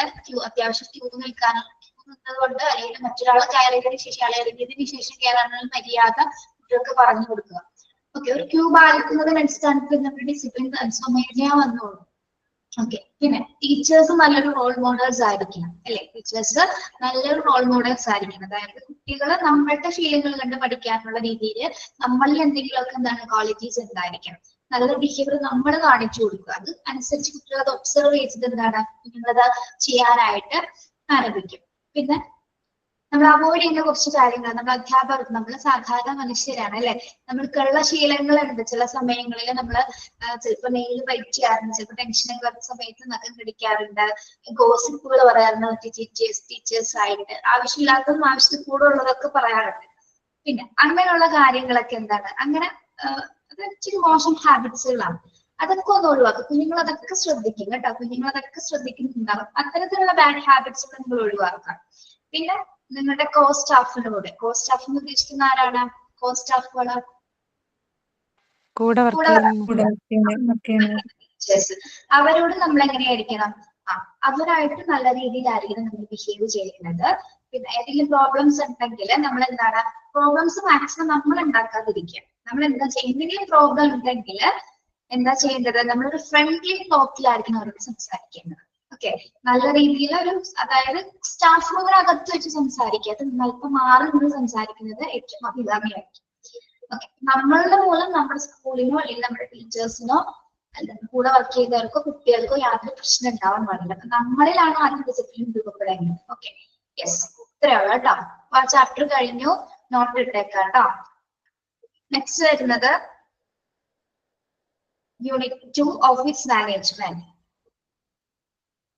അത്യാവശ്യം ക്യൂ നിൽക്കാനുള്ളത് അല്ലെങ്കിൽ മറ്റൊരാൾ കയറിയതിനു ശേഷം അയാൾ ഇറങ്ങിയതിനു ശേഷം കയറാനുള്ള മര്യാദ കുട്ടികൾക്ക് പറഞ്ഞു കൊടുക്കുക. ഓക്കെ, ഒരു ക്യൂ പാലിക്കുന്നതിന് അടിസ്ഥാനത്തിൽ നമ്മുടെ ഡിസിപ്ലിൻ സ്വമേധയാ വന്നോളൂ. ഓക്കെ, പിന്നെ ടീച്ചേഴ്സ് നല്ലൊരു റോൾ മോഡൽസ് ആയിരിക്കണം അല്ലെ. ടീച്ചേഴ്സ് നല്ലൊരു റോൾ മോഡൽസ് ആയിരിക്കണം. അതായത് കുട്ടികൾ നമ്മളുടെ ശീലങ്ങൾ കണ്ട് പഠിക്കാനുള്ള രീതിയിൽ നമ്മളിൽ എന്തെങ്കിലുമൊക്കെ എന്താണ് ക്വാളിറ്റീസ് ഉണ്ടായിരിക്കണം. നല്ല ബിഹേവിയർ നമ്മൾ കാണിച്ചു കൊടുക്കുക. അത് അനുസരിച്ച് കുട്ടികൾ അത് ഒബ്സർവ് ചെയ്തിട്ട് എന്താണ് കുഞ്ഞുങ്ങളത് ചെയ്യാനായിട്ട് ആരംഭിക്കും. പിന്നെ നമ്മൾ അവോയ്ഡ് ചെയ്യുന്ന കുറച്ച് കാര്യങ്ങൾ, നമ്മൾ അധ്യാപകർ, നമ്മൾ സാധാരണ മനുഷ്യരാണ് അല്ലെ. നമ്മൾക്കുള്ള ശീലങ്ങളുണ്ട്. ചില സമയങ്ങളിൽ നമ്മൾ ചിലപ്പോൾ നെയിൽ ബൈറ്റ് ചെയ്യാറുണ്ട്, ചിലപ്പോൾ ടെൻഷനൊക്കെ വരുന്ന സമയത്ത് നഖം കടിക്കാറുണ്ട്, ഗോസിപ്പുകൾ പറയാറുണ്ട് ടീച്ചേഴ്സ് ആയിട്ട്, ആവശ്യമില്ലാത്തതും ആവശ്യത്തിൽ കൂടെ ഉള്ളതൊക്കെ പറയാറുണ്ട്. പിന്നെ അങ്ങനെയുള്ള കാര്യങ്ങളൊക്കെ എന്താണ് അങ്ങനെ അത് ഇച്ചിരി മോശം ഹാബിറ്റ്സുകളാണ്. അതൊക്കെ ഒന്ന് ഒഴിവാക്കുക. കുഞ്ഞുങ്ങൾ അതൊക്കെ ശ്രദ്ധിക്കും കേട്ടോ, കുഞ്ഞുങ്ങൾ അതൊക്കെ ശ്രദ്ധിക്കുന്നുണ്ടാവും. അത്തരത്തിലുള്ള ബാഡ് ഹാബിറ്റ്സുകൾ നിങ്ങൾ ഒഴിവാക്കാം. പിന്നെ നിങ്ങളുടെ കോ സ്റ്റാഫിനോട്, കോ സ്റ്റാഫ് എന്ന് ഉദ്ദേശിക്കുന്ന ആരാണ്? കോ സ്റ്റാഫുകൾ അവരോട് നമ്മൾ എങ്ങനെയായിരിക്കണം, അവരായിട്ട് നല്ല രീതിയിലായിരിക്കണം നമ്മൾ ബിഹേവ് ചെയ്യുന്നത്. പിന്നെ ഏതെങ്കിലും പ്രോബ്ലംസ് ഉണ്ടെങ്കിൽ നമ്മൾ എന്താണ് പ്രോബ്ലംസ് മാക്സിമം നമ്മൾ ഉണ്ടാക്കാതിരിക്കുക. നമ്മൾ എന്താ എന്തെങ്കിലും പ്രോബ്ലം ഉണ്ടെങ്കിൽ എന്താ ചെയ്യേണ്ടത്, നമ്മളൊരു ഫ്രണ്ട്ലി ടോക്കിലായിരിക്കണം അവരോട് സംസാരിക്കേണ്ടത്. ഓക്കെ, നല്ല രീതിയിൽ ഒരു അതായത് സ്റ്റാഫ് റൂമിനകത്ത് വെച്ച് സംസാരിക്കുക. അത് അല്പം മാറി നിന്ന് സംസാരിക്കുന്നത് ഏറ്റവും അഭികാമ്യമായിരിക്കും. ഓക്കെ, നമ്മളുടെ മൂലം നമ്മുടെ സ്കൂളിനോ അല്ലെങ്കിൽ നമ്മുടെ ടീച്ചേഴ്സിനോ അല്ലെങ്കിൽ കൂടെ വർക്ക് ചെയ്തവർക്കോ കുട്ടികൾക്കോ യാതൊരു പ്രശ്നം ഉണ്ടാവാൻ പാടില്ല. അപ്പൊ നമ്മളിലാണ് ആദ്യം ഡിസിപ്ലിൻ രൂപപ്പെടേണ്ടത്. ഓക്കെ, യെസ്, ഇത്രയുള്ള കേട്ടോ. അപ്പൊ ആ ചാപ്റ്റർ കഴിഞ്ഞു, നോട്ട് ഇട്ടേക്കാം കേട്ടോ. നെക്സ്റ്റ് വരുന്നത് unit 2, office management.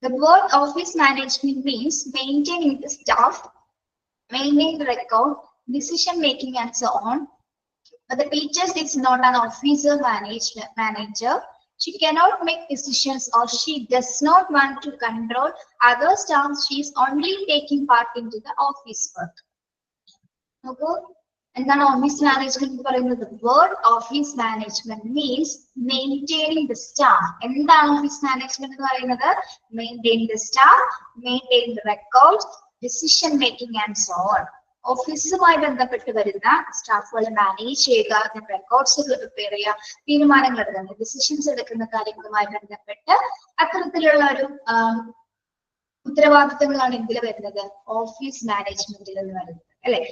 The word office management means maintaining the staff, maintaining the record, decision making and so on. But the teacher is not an officer manager. She cannot make decisions or she does not want to control other staff. She is only taking part into the office work. Okay? എന്താണ് office management എന്ന് പറയുന്നത്? Word office management means maintaining the staff. എന്താണ് office management എന്ന് പറയുന്നത്? Maintain the staff, maintain the records, decision making and so on. ഓഫീസുമായി ബന്ധപ്പെട്ട് വരുന്ന സ്റ്റാഫുകളെ manage ചെയ്യുക, റെക്കോർഡ്സുകൾ പ്രിപ്പയർ ചെയ്യുക, തീരുമാനങ്ങൾ എടുക്കുക, ഡിസിഷൻസ് എടുക്കുന്ന കാര്യങ്ങളുമായി ബന്ധപ്പെട്ട് അത്തരത്തിലുള്ള ഒരു ഉത്തരവാദിത്തങ്ങളാണ് ഇതിൽ വരുന്നത്, ഓഫീസ് മാനേജ്മെന്റിൽ എന്ന് പറയുന്നത്, അല്ലെ?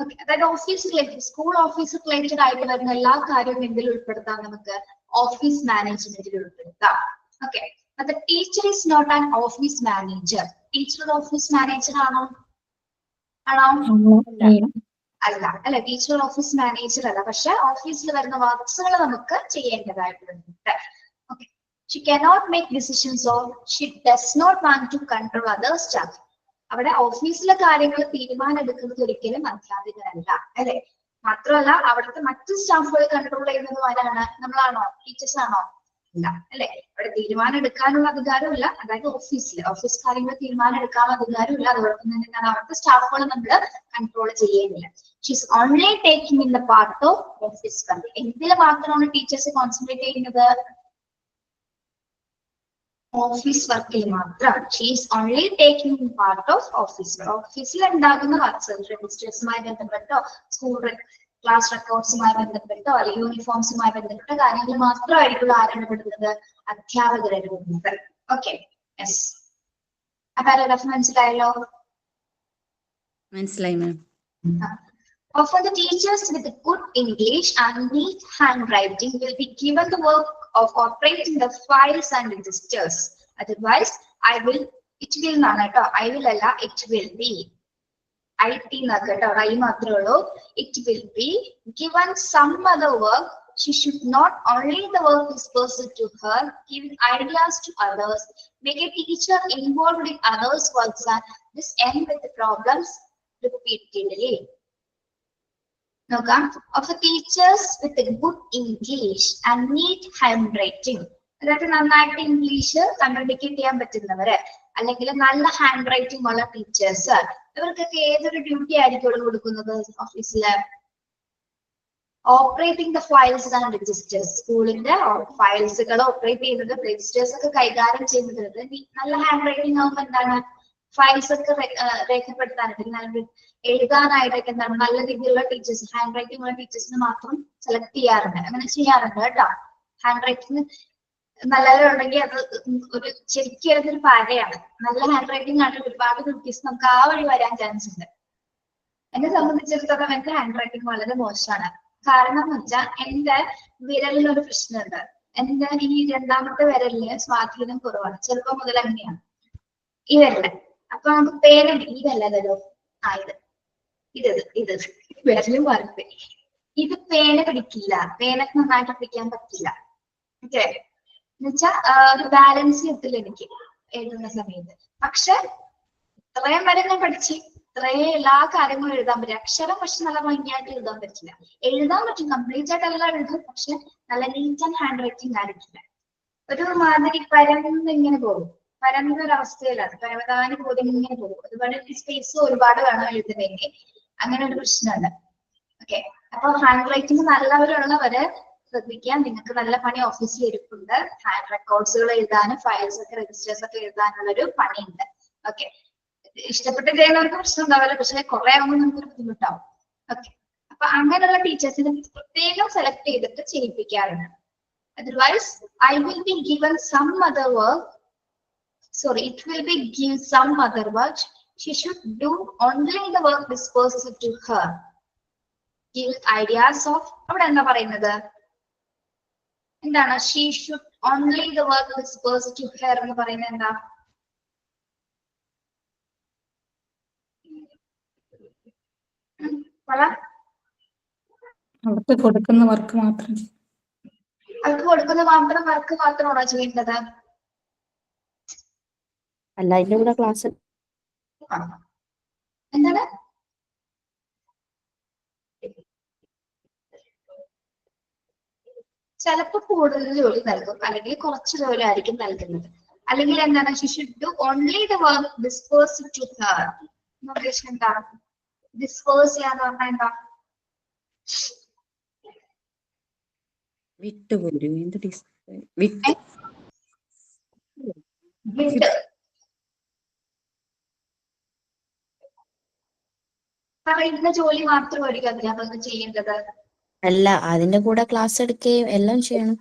ഓക്കെ, അതായത് office related, school office related ആയിട്ട് വരുന്ന എല്ലാ കാര്യവും എന്തിൽ ഉൾപ്പെടുത്താം? നമുക്ക് ഓഫീസ് മാനേജ്മെന്റിൽ ഉൾപ്പെടുത്താം. ഓക്കെ, അത് teacher is not an office manager. Teacher office manager ആണോ? അല്ല, അല്ലെ? ടീച്ചർ ഓഫീസ് മാനേജർ അല്ല. പക്ഷെ ഓഫീസിൽ വരുന്ന വർക്ക്സുകൾ നമുക്ക് ചെയ്യേണ്ടതായിട്ടുണ്ട്. Okay, she cannot make decisions or she does not want to control other staff. അവിടെ ഓഫീസിലെ കാര്യങ്ങൾ തീരുമാനം എടുക്കുന്നത് ഒരിക്കലും അധ്യാപകരല്ല, അല്ലെ? മാത്രമല്ല അവിടുത്തെ മറ്റു സ്റ്റാഫുകൾ കൺട്രോൾ ചെയ്യുന്നത് ആരാണ്? നമ്മളാണോ? ടീച്ചേഴ്സ് ആണോ? ഇല്ല, അല്ലെ? അവിടെ തീരുമാനം എടുക്കാനുള്ള അധികാരമില്ല. അതായത് ഓഫീസ് കാര്യങ്ങൾ തീരുമാനം എടുക്കാനുള്ള അധികാരമില്ല. അതോടൊപ്പം തന്നെ എന്താണ്, അവിടുത്തെ സ്റ്റാഫുകൾ നമ്മൾ കൺട്രോൾ ചെയ്യുന്നില്ല. She's only taking in the part of office work. എന്തിൽ മാത്രമാണ് ടീച്ചേഴ്സ് കോൺസെൻട്രേറ്റ് ചെയ്യുന്നത്? ഓഫീസ് വർക്കിൽ മാത്രം. She's only taking in part of office. ഓഫീസിൽ ഉണ്ടാകുന്ന വർക്ക്സ്, രജിസ്റ്റേഴ്സുമായി ബന്ധപ്പെട്ടോ സ്കൂൾ ക്ലാസ് റെക്കോർഡ്സുമായി ബന്ധപ്പെട്ടോ അല്ലെങ്കിൽ യൂണിഫോംസുമായി ബന്ധപ്പെട്ട കാര്യങ്ങൾ മാത്രമായിരിക്കും ആരംഭിക്കുന്നത്? അധ്യാപകർ ഇടപെടുന്നത്. Okay, yes. ആ പാരഗ്രാഫ് മനസ്സിലായല്ലോ? മനസ്സിലായി മാം. Often the teachers with good English and neat handwriting will be given the work of operating the files and registers. Otherwise, it will alla, it will be. IT nagata, I matrolo, it will be given some other work. She should not only the work dispersed to her, giving ideas to others, make a teacher involved in others' works, and this end with the problems repeatedly. Of the teachers with a good English and neat handwriting. അതായത് നന്നായിട്ട് English communicate ചെയ്യാൻ പറ്റുന്നവര് അല്ലെങ്കിൽ നല്ല hand writing ഉള്ള teachers, ഇവർക്കൊക്കെ ഏതൊരു duty ആയിരിക്കും കൊടുക്കുന്നത് ഓഫീസില്? Operating the files and registers. സ്കൂളിന്റെ ഫയൽസുകൾ ഓപ്പറേറ്റ് ചെയ്യുന്നത്, രജിസ്റ്റേഴ്സ് ഒക്കെ കൈകാര്യം ചെയ്യുന്നത്. നല്ല ഹാൻഡ് റൈറ്റിംഗ് ആകുമ്പോൾ എന്താണ്, ഫയൽസ് ഒക്കെ രേഖപ്പെടുത്താനായിട്ട് എഴുതാനായിട്ടൊക്കെ എന്താണ് നല്ല രീതിയിലുള്ള ടീച്ചേഴ്സ്, ഹാൻഡ് റൈറ്റിംഗ് ഉള്ള ടീച്ചേഴ്സിന് മാത്രം സെലക്ട് ചെയ്യാറുണ്ട്. അങ്ങനെ ചെയ്യാറുണ്ട് കേട്ടോ. ഹാൻഡ് റൈറ്റിംഗ് നല്ലവരുണ്ടെങ്കിൽ അത് ഒരു ശരിക്കും അതൊരു പാരയാണ്. നല്ല ഹാൻഡ് റൈറ്റിംഗ് ആണെങ്കിൽ ഒരുപാട് കുട്ടീസ് നമുക്ക് ആ വഴി വരാൻ ചാൻസ് ഉണ്ട്. എന്നെ സംബന്ധിച്ചിടത്തോളം എന്റെ ഹാൻഡ് റൈറ്റിംഗ് വളരെ മോശമാണ്. കാരണം എന്ന് വെച്ചാൽ എന്റെ വിരലിനൊരു പ്രശ്നമുണ്ട്. എന്റെ ഈ രണ്ടാമത്തെ വിരലിന് സ്വാധീനം കുറവാണ്. ചെറുപ്പം മുതൽ അങ്ങനെയാണ് ഈ വിരല്. അപ്പൊ നമുക്ക് പേന ഇതല്ലല്ലോ, ഇത് വിരല് മാറിപ്പോയി. ഇത് പേന പിടിക്കില്ല, പേനക്ക് നന്നായിട്ട് പിടിക്കാൻ പറ്റില്ല. ഓക്കെ, എന്നുവെച്ചാ ഒരു ബാലൻസ് കിട്ടില്ല എനിക്ക് എഴുതുന്ന സമയത്ത്. പക്ഷെ ഇത്രയും വരെ ഞാൻ പഠിച്ച് ഇത്രയും എല്ലാ കാര്യങ്ങളും എഴുതാൻ പറ്റും. അക്ഷരം പക്ഷെ നല്ല ഭംഗിയായിട്ട് എഴുതാൻ പറ്റില്ല. എഴുതാൻ പറ്റും, കംപ്ലീറ്റ് ആയിട്ട് എല്ലാം എഴുതും. പക്ഷെ നല്ല നീറ്റ് ആൻഡ് ഹാൻഡ് റൈറ്റിംഗ് ആയിരിക്കില്ല. ഒരു മാതിരി പരന്നിങ്ങനെ പോകും. പരന്നൊരവസ്ഥയിലാണ്, പരവതാനി പോലെ ഇങ്ങനെ പോകും. ഒരുപാട് സ്പേസ് ഒരുപാട് വേണം എഴുതുന്നെങ്കിൽ. അങ്ങനെ ഒരു പ്രശ്നമുണ്ട്. ഓക്കെ, അപ്പൊ ഹാൻഡ് റൈറ്റിംഗ് നല്ലവരുള്ളവര് ശ്രദ്ധിക്കാം. നിങ്ങൾക്ക് നല്ല പണി ഓഫീസിൽ ഇരിപ്പുണ്ട്. ഹാൻഡ് റെക്കോർഡ്സുകൾ എഴുതാനും ഫയൽസ് ഒക്കെ രജിസ്റ്റേഴ്സ് ഒക്കെ എഴുതാനുള്ള ഒരു പണിയുണ്ട്. ഓക്കെ, ഇഷ്ടപ്പെട്ട് ചെയ്യുന്നവർക്ക് പ്രശ്നം ഉണ്ടാവില്ല. പക്ഷെ കുറെ ആകുമ്പോൾ നമുക്കൊരു ബുദ്ധിമുട്ടാവും. ഓക്കെ, അപ്പൊ അങ്ങനെയുള്ള ടീച്ചേഴ്സിനെ പ്രത്യേകം സെലക്ട് ചെയ്തിട്ട് ചെയ്യിപ്പിക്കാറുണ്ട്. Otherwise, I will be given some other work. Sorry, it will be give some other work. She should do only the work dispersed to her. give ideas of, അവിടെ എന്താ പറയുന്നത്, എന്താണ്, she should only the work dispersed to her എന്ന് പറയുന്നത് എന്താ? അവർക്ക് കൊടുക്കുന്ന work മാത്രം അവർക്ക് കൊടുക്കുന്ന വർക്ക് മാത്രമാണോ ചെയ്യേണ്ടത്? അല്ല, അതിന്റെ കൂടെ ക്ലാസ് എന്താണ്? ചിലപ്പോൾ കൂടുതൽ ജോലി നൽകും, അല്ലെങ്കിൽ കുറച്ച് ജോലി ആയിരിക്കും നൽകുന്നത്. അല്ലെങ്കിൽ എന്താണ്, she should do only the work dispersed to her. ഉദ്ദേശം എന്താ? ഡിസ്പേഴ്സ് ചെയ്യാന്ന് പറഞ്ഞാൽ എന്താ? വിട്ടുപോരും. എന്ത് വിട്ട് വിട്ട് പറയുന്ന ജോലി മാത്രമായിരിക്കും അധ്യാപകർ ചെയ്യേണ്ടത്. അല്ല, അതിന്റെ കൂടെ ക്ലാസ് എടുക്കുകയും എല്ലാം ചെയ്യണം.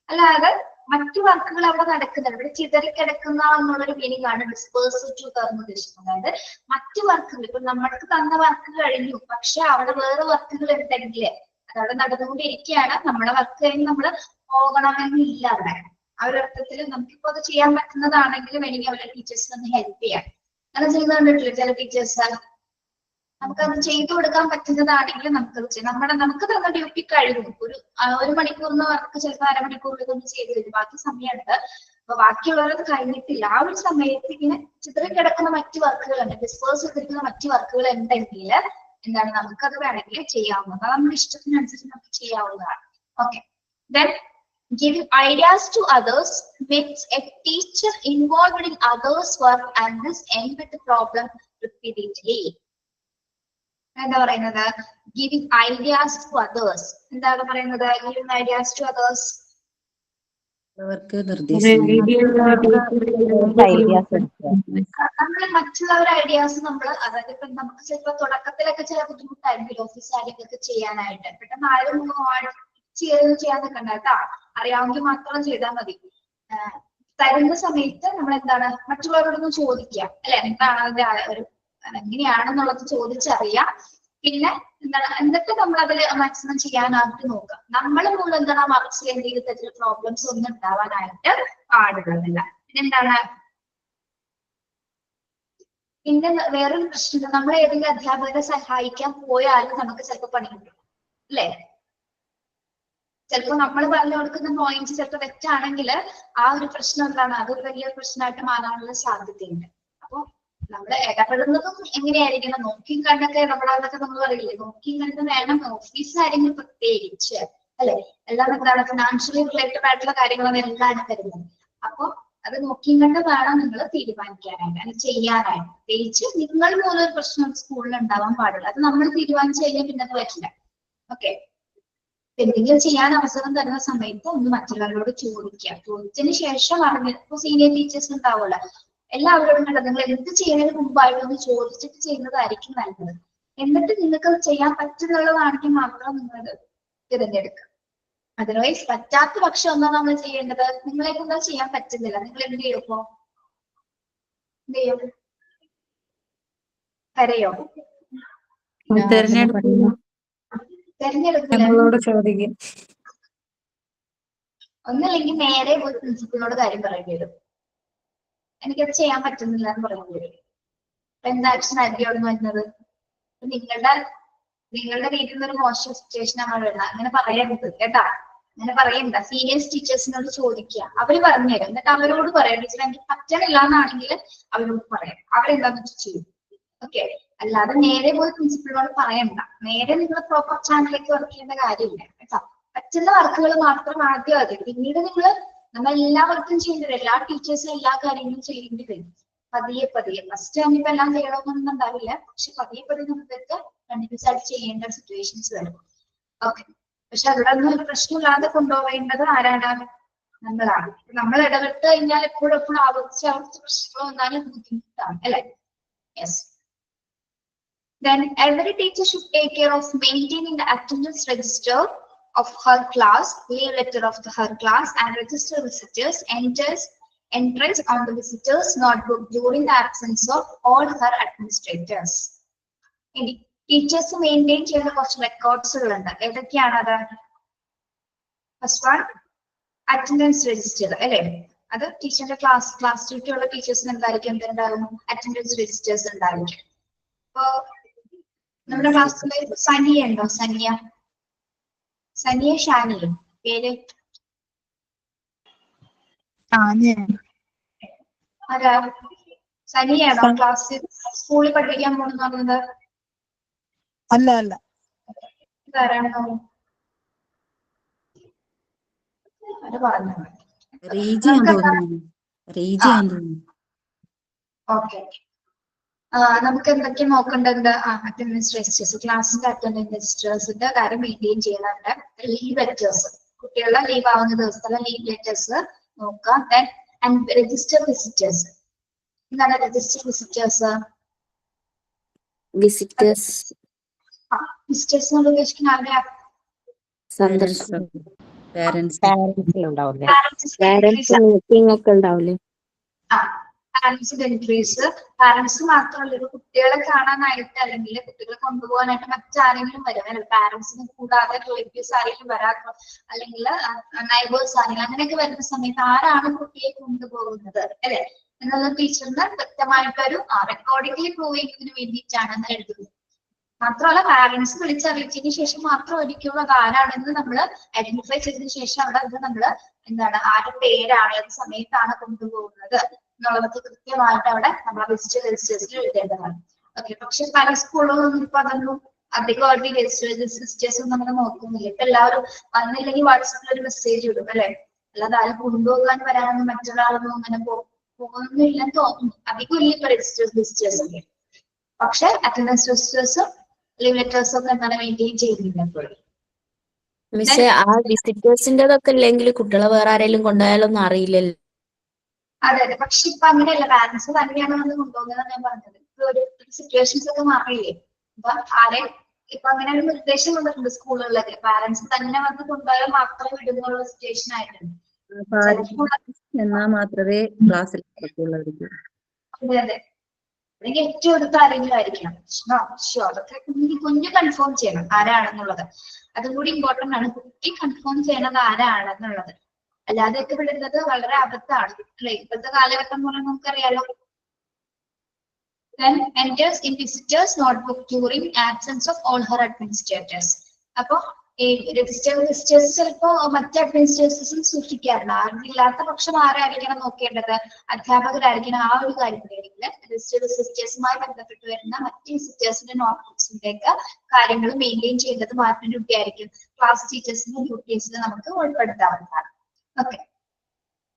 അല്ലാതെ മറ്റു വർക്കുകൾ അവിടെ നടക്കുന്നുണ്ട്. ഇവിടെ ചിതറിക്കിടക്കുന്ന എന്നുള്ളൊരു മീനിങ് ആണ് ഡിസ്പേഴ്സ് ടു എന്ന് ഉദ്ദേശിക്കുന്നത്. അതായത് മറ്റു വർക്കുകൾ, ഇപ്പൊ നമ്മൾക്ക് തന്ന വർക്ക് കഴിഞ്ഞു, പക്ഷെ അവിടെ വേറെ വർക്കുകൾ ഉണ്ടെങ്കിൽ അതവിടെ നടന്നുകൊണ്ടിരിക്കുകയാണ്. നമ്മുടെ വർക്ക് കഴിഞ്ഞ് നമ്മൾ പോകണമെന്നില്ല അവിടെ. ആ ഒരു അർത്ഥത്തിൽ നമുക്കിപ്പോ അത് ചെയ്യാൻ പറ്റുന്നതാണെങ്കിൽ വേണമെങ്കിൽ അവരുടെ ടീച്ചേഴ്സിന് ഒന്ന് ഹെൽപ്പ് ചെയ്യാം. അങ്ങനെ ചെയ്യുന്ന കണ്ടിട്ടില്ല ചില ടീച്ചേഴ്സ്. നമുക്കത് ചെയ്തു കൊടുക്കാൻ പറ്റുന്നതാണെങ്കിൽ നമുക്കത് ചെയ്യാം. നമുക്ക് തന്ന ഡ്യൂട്ടി കഴിഞ്ഞു, ഒരു മണിക്കൂറിന് വർക്ക് ചിലപ്പോൾ അരമണിക്കൂറിൽ ഒന്ന് ചെയ്ത് തരും, ബാക്കി സമയമുണ്ട്. അപ്പൊ ബാക്കിയുള്ളവരത് കഴിഞ്ഞിട്ടില്ല. ആ ഒരു സമയത്ത് ഇങ്ങനെ ചിതറിക്കിടക്കുന്ന മറ്റു വർക്കുകളുണ്ട്, ഡിസ്പേഴ്സ് ചെയ്തിരിക്കുന്ന മറ്റു വർക്കുകൾ ഉണ്ടെങ്കിൽ എന്താണ്, നമുക്കത് വേണമെങ്കിൽ ചെയ്യാവുന്നതാണ്. നമ്മുടെ ഇഷ്ടത്തിനനുസരിച്ച് നമുക്ക് ചെയ്യാവുന്നതാണ്. Okay. Then giving ideas to others makes a teacher involved in others' work and this end with the problem repeatedly. എന്താ പറയുന്നത്? giving ideas to others. എന്താണ് പറയുന്നത്? giving ideas to others. അവർക്ക് നിർദ്ദേശം നമ്മൾ മറ്റുള്ളവരുടെ ഐഡിയാസ് അതായത് ഇപ്പൊ നമുക്ക് ചിലപ്പോൾ തുടക്കത്തിലൊക്കെ ചില ബുദ്ധിമുട്ടായിരിക്കും ഓഫീസ് കാര്യങ്ങളൊക്കെ ചെയ്യാനായിട്ട്. പെട്ടെന്ന് ആരും ചെയ്യാനൊക്കെ ഉണ്ടായിട്ടാ, അറിയാമെങ്കിൽ മാത്രം ചെയ്താൽ മതി. തരുന്ന സമയത്ത് നമ്മൾ എന്താണ്, മറ്റുള്ളവരോടൊന്ന് ചോദിക്കുക, അല്ലെ, എന്താണ് അതിന്റെ ഒരു എങ്ങനെയാണെന്നുള്ളത് ചോദിച്ചറിയാം. പിന്നെ എന്താണ്, എന്നിട്ട് നമ്മൾ അതിൽ മാക്സിമം ചെയ്യാനായിട്ട് നോക്കുക. നമ്മൾ മൂലം എന്താണ് മാർക്സിൽ എന്തെങ്കിലും തരത്തിലുള്ള പ്രോബ്ലംസ് ഒന്നും ഉണ്ടാവാനായിട്ട് പാടുള്ളതല്ല. പിന്നെന്താണ്, പിന്നെ വേറൊരു പ്രശ്നം, നമ്മൾ ഏതെങ്കിലും അധ്യാപകരെ സഹായിക്കാൻ പോയാലും നമുക്ക് ചിലപ്പോൾ പണി കിട്ടും, അല്ലേ? ചിലപ്പോൾ നമ്മൾ പറഞ്ഞു കൊടുക്കുന്ന പോയിന്റ്സ് ചിലപ്പോൾ തെറ്റാണെങ്കിൽ ആ ഒരു പ്രശ്നം എന്താണ്, അതൊരു വലിയ പ്രശ്നമായിട്ട് മാറാനുള്ള സാധ്യതയുണ്ട്. അപ്പൊ നമ്മൾ ഇടപെടുന്നതും എങ്ങനെയായിരിക്കണം, നോക്കിയും കണ്ടൊക്കെ ഇടപെടാനൊക്കെ നമ്മൾ പറയില്ലേ, നോക്കിയും കണ്ട് വേണം ഓഫീസ് കാര്യങ്ങൾ പ്രത്യേകിച്ച്, അല്ലെ? എല്ലാം എന്താണ് ഫിനാൻഷ്യലി റിലേറ്റഡ് ആയിട്ടുള്ള കാര്യങ്ങളാണ് എല്ലാം വരുന്നത്. അപ്പൊ അത് നോക്കിയും കണ്ട് വേണം നിങ്ങൾ തീരുമാനിക്കാനായിട്ട്, അത് ചെയ്യാനായിട്ട്. പ്രത്യേകിച്ച് നിങ്ങൾ മൂലം ഒരു പ്രശ്നം സ്കൂളിൽ ഉണ്ടാവാൻ പാടില്ല. അത് നമ്മൾ തീരുമാനിച്ചു കഴിഞ്ഞാൽ പിന്നെ അത് പറ്റില്ല. ഓക്കെ. എന്തെങ്കിലും ചെയ്യാൻ അവസരം തരുന്ന സമയത്ത് ഒന്ന് മറ്റുള്ളവരോട് ചോദിക്കുക. ചോദിച്ചതിന് ശേഷം ഇപ്പൊ സീനിയർ ടീച്ചേഴ്സ് ഉണ്ടാവുമല്ലോ, എല്ലാവരോടും കണ്ടത് നിങ്ങൾ എന്ത് ചെയ്യുന്നതിന് മുമ്പായിട്ടൊന്ന് ചോദിച്ചിട്ട് ചെയ്യുന്നതായിരിക്കും നല്ലത്. എന്നിട്ട് നിങ്ങൾക്ക് അത് ചെയ്യാൻ പറ്റുന്നുള്ളതാണെങ്കിൽ മാത്രം നിങ്ങൾ തിരഞ്ഞെടുക്കുക. അതർവൈസ് പറ്റാത്ത പക്ഷം ഒന്നാ നമ്മൾ ചെയ്യേണ്ടത്, നിങ്ങളെ കൊണ്ട് ചെയ്യാൻ പറ്റുന്നില്ല, നിങ്ങൾ എന്ത് ചെയ്യും? ഇപ്പോ എന്ത് ചെയ്യും? കരയോ? തെരഞ്ഞെടുപ്പ് ചോദിക്കും. ഒന്നല്ലെങ്കിൽ നേരെ പോയി പ്രിൻസിപ്പളിനോട് കാര്യം പറയേണ്ടി വരും, എനിക്കത് ചെയ്യാൻ പറ്റുന്നില്ല എന്ന് പറയേണ്ടി വരും. എന്ത് ആക്ഷൻ ആയിരിക്കും അവിടെ വരുന്നത്? നിങ്ങളുടെ വീട്ടിൽ നിന്നൊരു മോശം സിറ്റുവേഷൻ ആണ് വരുന്നത്, അങ്ങനെ പറയരുത് കേട്ടാ. അങ്ങനെ പറയണ്ട. സീനിയേഴ്സ് ടീച്ചേഴ്സിനോട് ചോദിക്കുക, അവര് പറഞ്ഞുതരും. എന്നിട്ട് അവരോട് പറയാം, ടീച്ചർ എനിക്ക് പറ്റണില്ല എന്നാണെങ്കിൽ അവരോട് പറയാം, അവരെന്താന്ന് വെച്ചാൽ ചെയ്യും. ഓക്കെ. അല്ലാതെ നേരെ പോയി പ്രിൻസിപ്പളിനോട് പറയണ്ട. നേരെ നിങ്ങൾ പ്രോപ്പർ ചാനലിലേക്ക് വർക്ക് ചെയ്യേണ്ട കാര്യമില്ല കേട്ടോ. പറ്റുന്ന വർക്കുകൾ മാത്രം ആദ്യം അതെ, പിന്നീട് നമ്മൾ എല്ലാ വർക്കും ചെയ്യേണ്ടി വരും. എല്ലാ ടീച്ചേഴ്സും എല്ലാ കാര്യങ്ങളും ചെയ്യേണ്ടി വരും. പതിയെ ഫസ്റ്റ് ടൈമിപ്പോ എല്ലാം ചെയ്യണമെന്നൊന്നും ഉണ്ടാവില്ല, പക്ഷെ പതിയെ നമുക്കൊക്കെ കണ്ടിന്യൂസ് ആയിട്ട് ചെയ്യേണ്ട സിറ്റുവേഷൻസ് വരും. ഓക്കെ. പക്ഷെ അവിടെ ഒന്നും ഒരു പ്രശ്നമില്ലാതെ കൊണ്ടുപോകേണ്ടത് ആരാണ്? നമ്മളാണ്. നമ്മൾ ഇടപെട്ട് കഴിഞ്ഞാൽ എപ്പോഴും ആവർത്തിച്ച് പ്രശ്നങ്ങൾ വന്നാലും ബുദ്ധിമുട്ടാണ്, അല്ലെ? Yes. Then every teacher should take care of maintaining the attendance register of her class, leave letter of her class, and register visitors, entries on the visitors notebook during the absence of all her administrators. Teachers maintain ചെയ്യുന്ന കുറച്ച് റെക്കോർഡ്സുകളുണ്ട്. ഏതൊക്കെയാണ് അത്? First one attendance register അല്ലേ? അത് ടീച്ചറിന്റെ class duty ഉള്ള ടീച്ചേഴ്സിന് എന്തായിരിക്കും? എന്തുണ്ടാകും? അറ്റൻഡൻസ് രജിസ്റ്റേഴ്സ് ഉണ്ടായിരിക്കും. ഇപ്പോ നമ്മുടെ ക്ലാസ്സിൽ സനിയ ഉണ്ടോ? സനിയ ഷാനിയ പേര് ആരാ? സനിയാണോ ക്ലാസ്സിൽ സ്കൂളിൽ പഠിപ്പിക്കാൻ പോണെന്ന് പറഞ്ഞത്? അല്ല ഇതാരാണോ? അത് പറഞ്ഞു. ഓക്കെ, നമുക്ക് എന്തൊക്കെ നോക്കേണ്ടത്? അറ്റൻഡൻസ് രജിസ്റ്റേഴ്സ്, ക്ലാസ്സിന്റെ അറ്റൻഡൻസ് രജിസ്റ്റേഴ്സിന്റെ കാര്യം മെയിൻറ്റെയിൻ ചെയ്യുന്നുണ്ട്. ലീവ് ലെറ്റേഴ്സ്, കുട്ടികളുടെ ലീവ് ആവുന്ന ദിവസത്തുള്ള ലീവ് ലെറ്റേഴ്സ് നോക്കാം. Register visitors. എന്താണ് രജിസ്റ്റർ വിസിറ്റേഴ്സ്? വിസിറ്റേഴ്സ് നമ്മൾ ഉദ്ദേശിക്കുന്ന ആരുടെ? പാരന്റ്സിന്റെ എൻട്രീസ്. പാരന്റ്സ് മാത്രമല്ല, ഒരു കുട്ടികളെ കാണാനായിട്ട് അല്ലെങ്കിൽ കുട്ടികളെ കൊണ്ടുപോകാനായിട്ട് മറ്റാരെങ്കിലും വരും അല്ലെ? പാരന്റ്സിന് കൂടാതെ റിലേറ്റീവ്സ് ആരെങ്കിലും വരാത്ത അല്ലെങ്കിൽ നൈബേഴ്സ് ആരെങ്കിലും അങ്ങനെയൊക്കെ വരുന്ന സമയത്ത് ആരാണ് കുട്ടിയെ കൊണ്ടുപോകുന്നത് അല്ലെ എന്നുള്ള ടീച്ചറിന് വ്യക്തമായിട്ടൊരു റെക്കോർഡിംഗിൽ പ്രൂവ് ചെയ്യുന്നതിന് വേണ്ടിയിട്ടാണ് എഴുതുന്നത്. മാത്രമല്ല പാരന്റ്സ് വിളിച്ചറിയിച്ചതിന് ശേഷം മാത്രമായിരിക്കും അത് ആരാണെന്ന് നമ്മൾ ഐഡന്റിഫൈ ചെയ്തതിനു ശേഷം അവിടെ അത് നമ്മൾ എന്താണ് ആരുടെ പേരാണ് ഏത് സമയത്താണ് കൊണ്ടുപോകുന്നത് എന്നുള്ളത് കൃത്യമായിട്ട് അവിടെ നമ്മൾ വിസിറ്റർ രജിസ്റ്റേഴ്സിൽ എഴുതേണ്ടതാണ്. ഓക്കെ, പക്ഷെ പല സ്കൂളുകളൊന്നും ഇപ്പൊ അതൊന്നും അധികമായിട്ട് രജിസ്റ്റേഴ്സ് ഒന്നും നമ്മൾ നോക്കുന്നില്ല. ഇപ്പൊ എല്ലാവരും വന്നില്ലെങ്കിൽ വാട്സാപ്പിൽ ഒരു മെസ്സേജ് ഇടും അല്ലെ? അല്ലാതെ ആരും കൊണ്ടുപോകാൻ വരാനൊന്നും മറ്റൊരാളൊന്നും അങ്ങനെ പോകുന്നില്ലെന്ന് തോന്നുന്നു. അധികം ഇല്ല ഇപ്പൊ രജിസ്റ്റേഴ്സ് ഒക്കെ. പക്ഷെ അറ്റൻഡൻസ് രജിസ്റ്റേഴ്സും ലീവ് ലെറ്റേഴ്സും ഒക്കെ എന്താണ് മെയിൻറ്റെയിൻ ചെയ്യുന്നില്ല എപ്പോഴും. മിസ്സേ, ആ വിസിറ്റേഴ്സിന്റെതൊക്കെ ഇല്ലെങ്കിൽ കുട്ടികളെ വേറെ ആരെങ്കിലും കൊണ്ടുപോയാലൊന്നും അറിയില്ലല്ലോ. അതെ, പക്ഷെ ഇപ്പൊ അങ്ങനെയല്ല, പാരന്റ്സ് തന്നെയാണ് വന്ന് കൊണ്ടുപോകുന്നത് ഞാൻ പറഞ്ഞത്. ഇപ്പൊ ഒരു സിറ്റുവേഷൻസ് ഒക്കെ മാറിയില്ലേ? അപ്പൊ ആരെ ഇപ്പൊ അങ്ങനെ ഒരു നിർദ്ദേശം വന്നിട്ടുണ്ട് സ്കൂളുകളിലൊക്കെ, പാരന്റ്സ് തന്നെ വന്ന് കൊണ്ടുപോയാൽ മാത്രമേ വിടുന്നുള്ള സിറ്റുവേഷൻ ആയിട്ടുണ്ട്. എന്നാ മാത്രമേ ക്ലാസ്സിൽ അതെ അതെ, അല്ലെങ്കിൽ ഏറ്റവും അടുത്ത ആരെങ്കിലും ആയിരിക്കണം. അതൊക്കെ കുഞ്ഞ് കൺഫേം ചെയ്യണം ആരാണെന്നുള്ളത്. അതും കൂടി ഇമ്പോർട്ടന്റ് ആണ്, കുട്ടി കൺഫേം ചെയ്യണത് ആരാണെന്നുള്ളത്. അല്ലാതെയൊക്കെ വിടുന്നത് വളരെ അബദ്ധമാണ് അല്ലെ? ഇപ്പോഴത്തെ കാലഘട്ടം എന്ന് പറഞ്ഞാൽ നമുക്കറിയാലോ. Then enters in visitors notebook during absence of all her administrators. അപ്പൊ ഈ വിസിറ്റേഴ്സ് ചിലപ്പോ മറ്റ് അഡ്മിനിസ്ട്രേറ്റേഴ്സും സൂക്ഷിക്കാറുണ്ട്. ആരില്ലാത്ത പക്ഷം ആരായിരിക്കണം നോക്കേണ്ടത്? അധ്യാപകരായിരിക്കണം. ആ ഒരു കാര്യത്തിലായിരിക്കില്ല വിസിറ്റേഴ്സുമായി ബന്ധപ്പെട്ട് വരുന്ന മറ്റ് വിസിറ്റേഴ്സിന്റെ നോട്ട്ബുക്സിന്റെ ഒക്കെ കാര്യങ്ങൾ മെയിൻറ്റെയിൻ ചെയ്യേണ്ടത് മാറ്റിന്റെ ഡ്യൂട്ടി ആയിരിക്കും. ക്ലാസ് ടീച്ചേഴ്സിന്റെ ഡ്യൂട്ടീസിൽ നമുക്ക് ഉൾപ്പെടുത്താവുന്നതാണ്. Okay.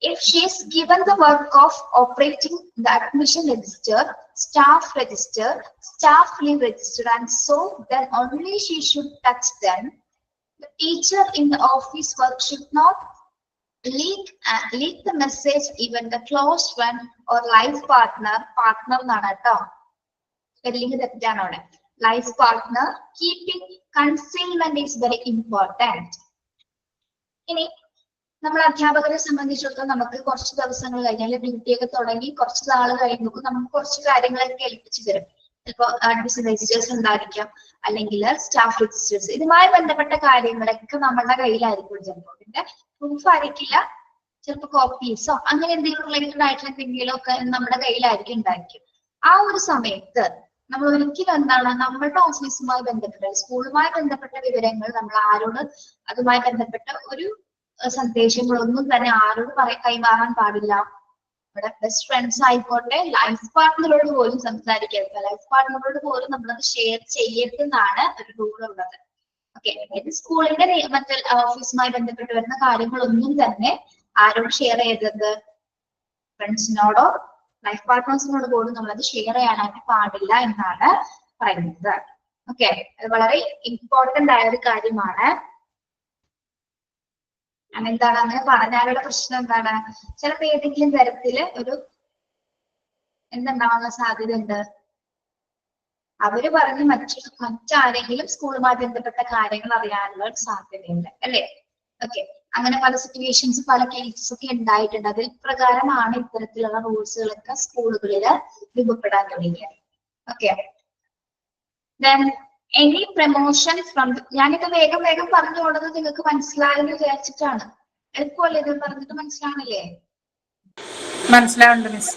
If she is given the work of operating the admission register, staff register, staff leave register, and so then only she should touch them. The teacher in the office work should not leak the message even the close one or life partner എന്നാണ് കേട്ടോ. Spelling തെറ്റാണ് അവിടെ. Life partner keeping concealment is very important. ഇനി നമ്മൾ അധ്യാപകരെ സംബന്ധിച്ചിടത്തോളം നമുക്ക് കുറച്ച് ദിവസങ്ങൾ കഴിഞ്ഞാൽ ഡ്യൂട്ടിയൊക്കെ തുടങ്ങി കുറച്ച് നാൾ കഴിയുമ്പോൾ നമുക്ക് കുറച്ച് കാര്യങ്ങളൊക്കെ ഏൽപ്പിച്ചു തരും. ചിലപ്പോൾ അഡ്മിഷൻ രജിസ്റ്റേഴ്സ് ഉണ്ടായിരിക്കാം, അല്ലെങ്കിൽ സ്റ്റാഫ് രജിസ്റ്റേഴ്സ്. ഇതുമായി ബന്ധപ്പെട്ട കാര്യങ്ങളൊക്കെ നമ്മുടെ കയ്യിലായിരിക്കും. ചിലപ്പോൾ ഇതിന്റെ പ്രൂഫ് ആയിരിക്കില്ല, ചിലപ്പോൾ കോപ്പീസോ അങ്ങനെ എന്തെങ്കിലും റിലേറ്റഡ് ആയിട്ടുള്ള എന്തെങ്കിലും ഒക്കെ നമ്മുടെ കയ്യിലായിരിക്കും ഉണ്ടായിരിക്കും. ആ ഒരു സമയത്ത് നമ്മൾ ഒരിക്കലും എന്താണ് നമ്മളുടെ ഓഫീസുമായി ബന്ധപ്പെട്ട സ്കൂളുമായി ബന്ധപ്പെട്ട വിവരങ്ങൾ നമ്മൾ ആരോട് അതുമായി ബന്ധപ്പെട്ട ഒരു സന്ദേശങ്ങളൊന്നും തന്നെ ആരോട് കൈമാറാൻ പാടില്ല. നമ്മുടെ ബെസ്റ്റ് ഫ്രണ്ട്സ് ആയിക്കോട്ടെ, ലൈഫ് പാർട്ട്ണറോട് പോലും സംസാരിക്കരുത്. ലൈഫ് പാർട്ട്ണറോട് പോലും നമ്മളത് ഷെയർ ചെയ്യരുതെന്നാണ് ഒരു റൂൾ ഉള്ളത്. ഓക്കെ, സ്കൂളിന്റെ മറ്റേ ഓഫീസുമായി ബന്ധപ്പെട്ട് വരുന്ന കാര്യങ്ങളൊന്നും തന്നെ ആരോട് ഷെയർ ചെയ്യരുത്? ഫ്രണ്ട്സിനോടോ ലൈഫ് പാർട്ട്നേഴ്സിനോട് പോലും നമ്മളത് ഷെയർ ചെയ്യാനായിട്ട് പാടില്ല എന്നാണ് പറയുന്നത്. ഓക്കെ, അത് വളരെ ഇമ്പോർട്ടന്റ് ആയ ഒരു കാര്യമാണ്. എന്താണ് അങ്ങനെ പറഞ്ഞാലുള്ള പ്രശ്നം എന്താണ്? ചിലപ്പോ ഏതെങ്കിലും തരത്തില് ഒരു എന്തുണ്ടാവാനുള്ള സാധ്യത ഉണ്ട്? അവര് പറഞ്ഞ് മറ്റാരെങ്കിലും സ്കൂളുമായി ബന്ധപ്പെട്ട കാര്യങ്ങൾ അറിയാനുള്ള ഒരു സാധ്യതയുണ്ട് അല്ലെ? ഓക്കെ, അങ്ങനെ പല സിറ്റുവേഷൻസ് പല കേസസ് ഒക്കെ ഉണ്ടായിട്ടുണ്ട്. അതിൽ പ്രകാരമാണ് ഇത്തരത്തിലുള്ള റൂൾസുകളൊക്കെ സ്കൂളുകളിൽ രൂപപ്പെടാൻ തുടങ്ങിയത്. ഓക്കെ, എനി പ്രൊമോഷൻ ഫ്രം ഞാനിത് വേഗം വേഗം പറഞ്ഞു കൊടുക്കുന്നത് നിങ്ങൾക്ക് മനസ്സിലായെന്ന് വിചാരിച്ചിട്ടാണ്. എളുപ്പമല്ലേ ഇത് പറഞ്ഞിട്ട് മനസ്സിലാണില്ലേ? മനസ്സിലാവുന്നുണ്ട് miss.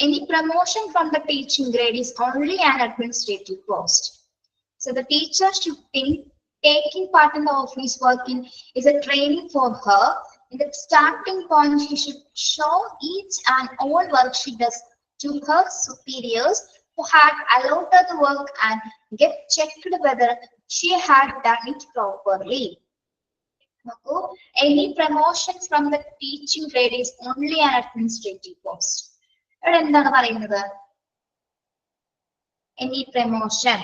Any promotion from the teaching grade is only an administrative post. So the teacher should think taking part in the office working is a training for her. In the starting point, she should show each and all work she does to her superiors who had allotted the work and get checked whether she had done it properly. Any promotion from the teaching grade is only an administrative post. ഇവിടെ എന്താണ് പറയുന്നത്? Any promotion.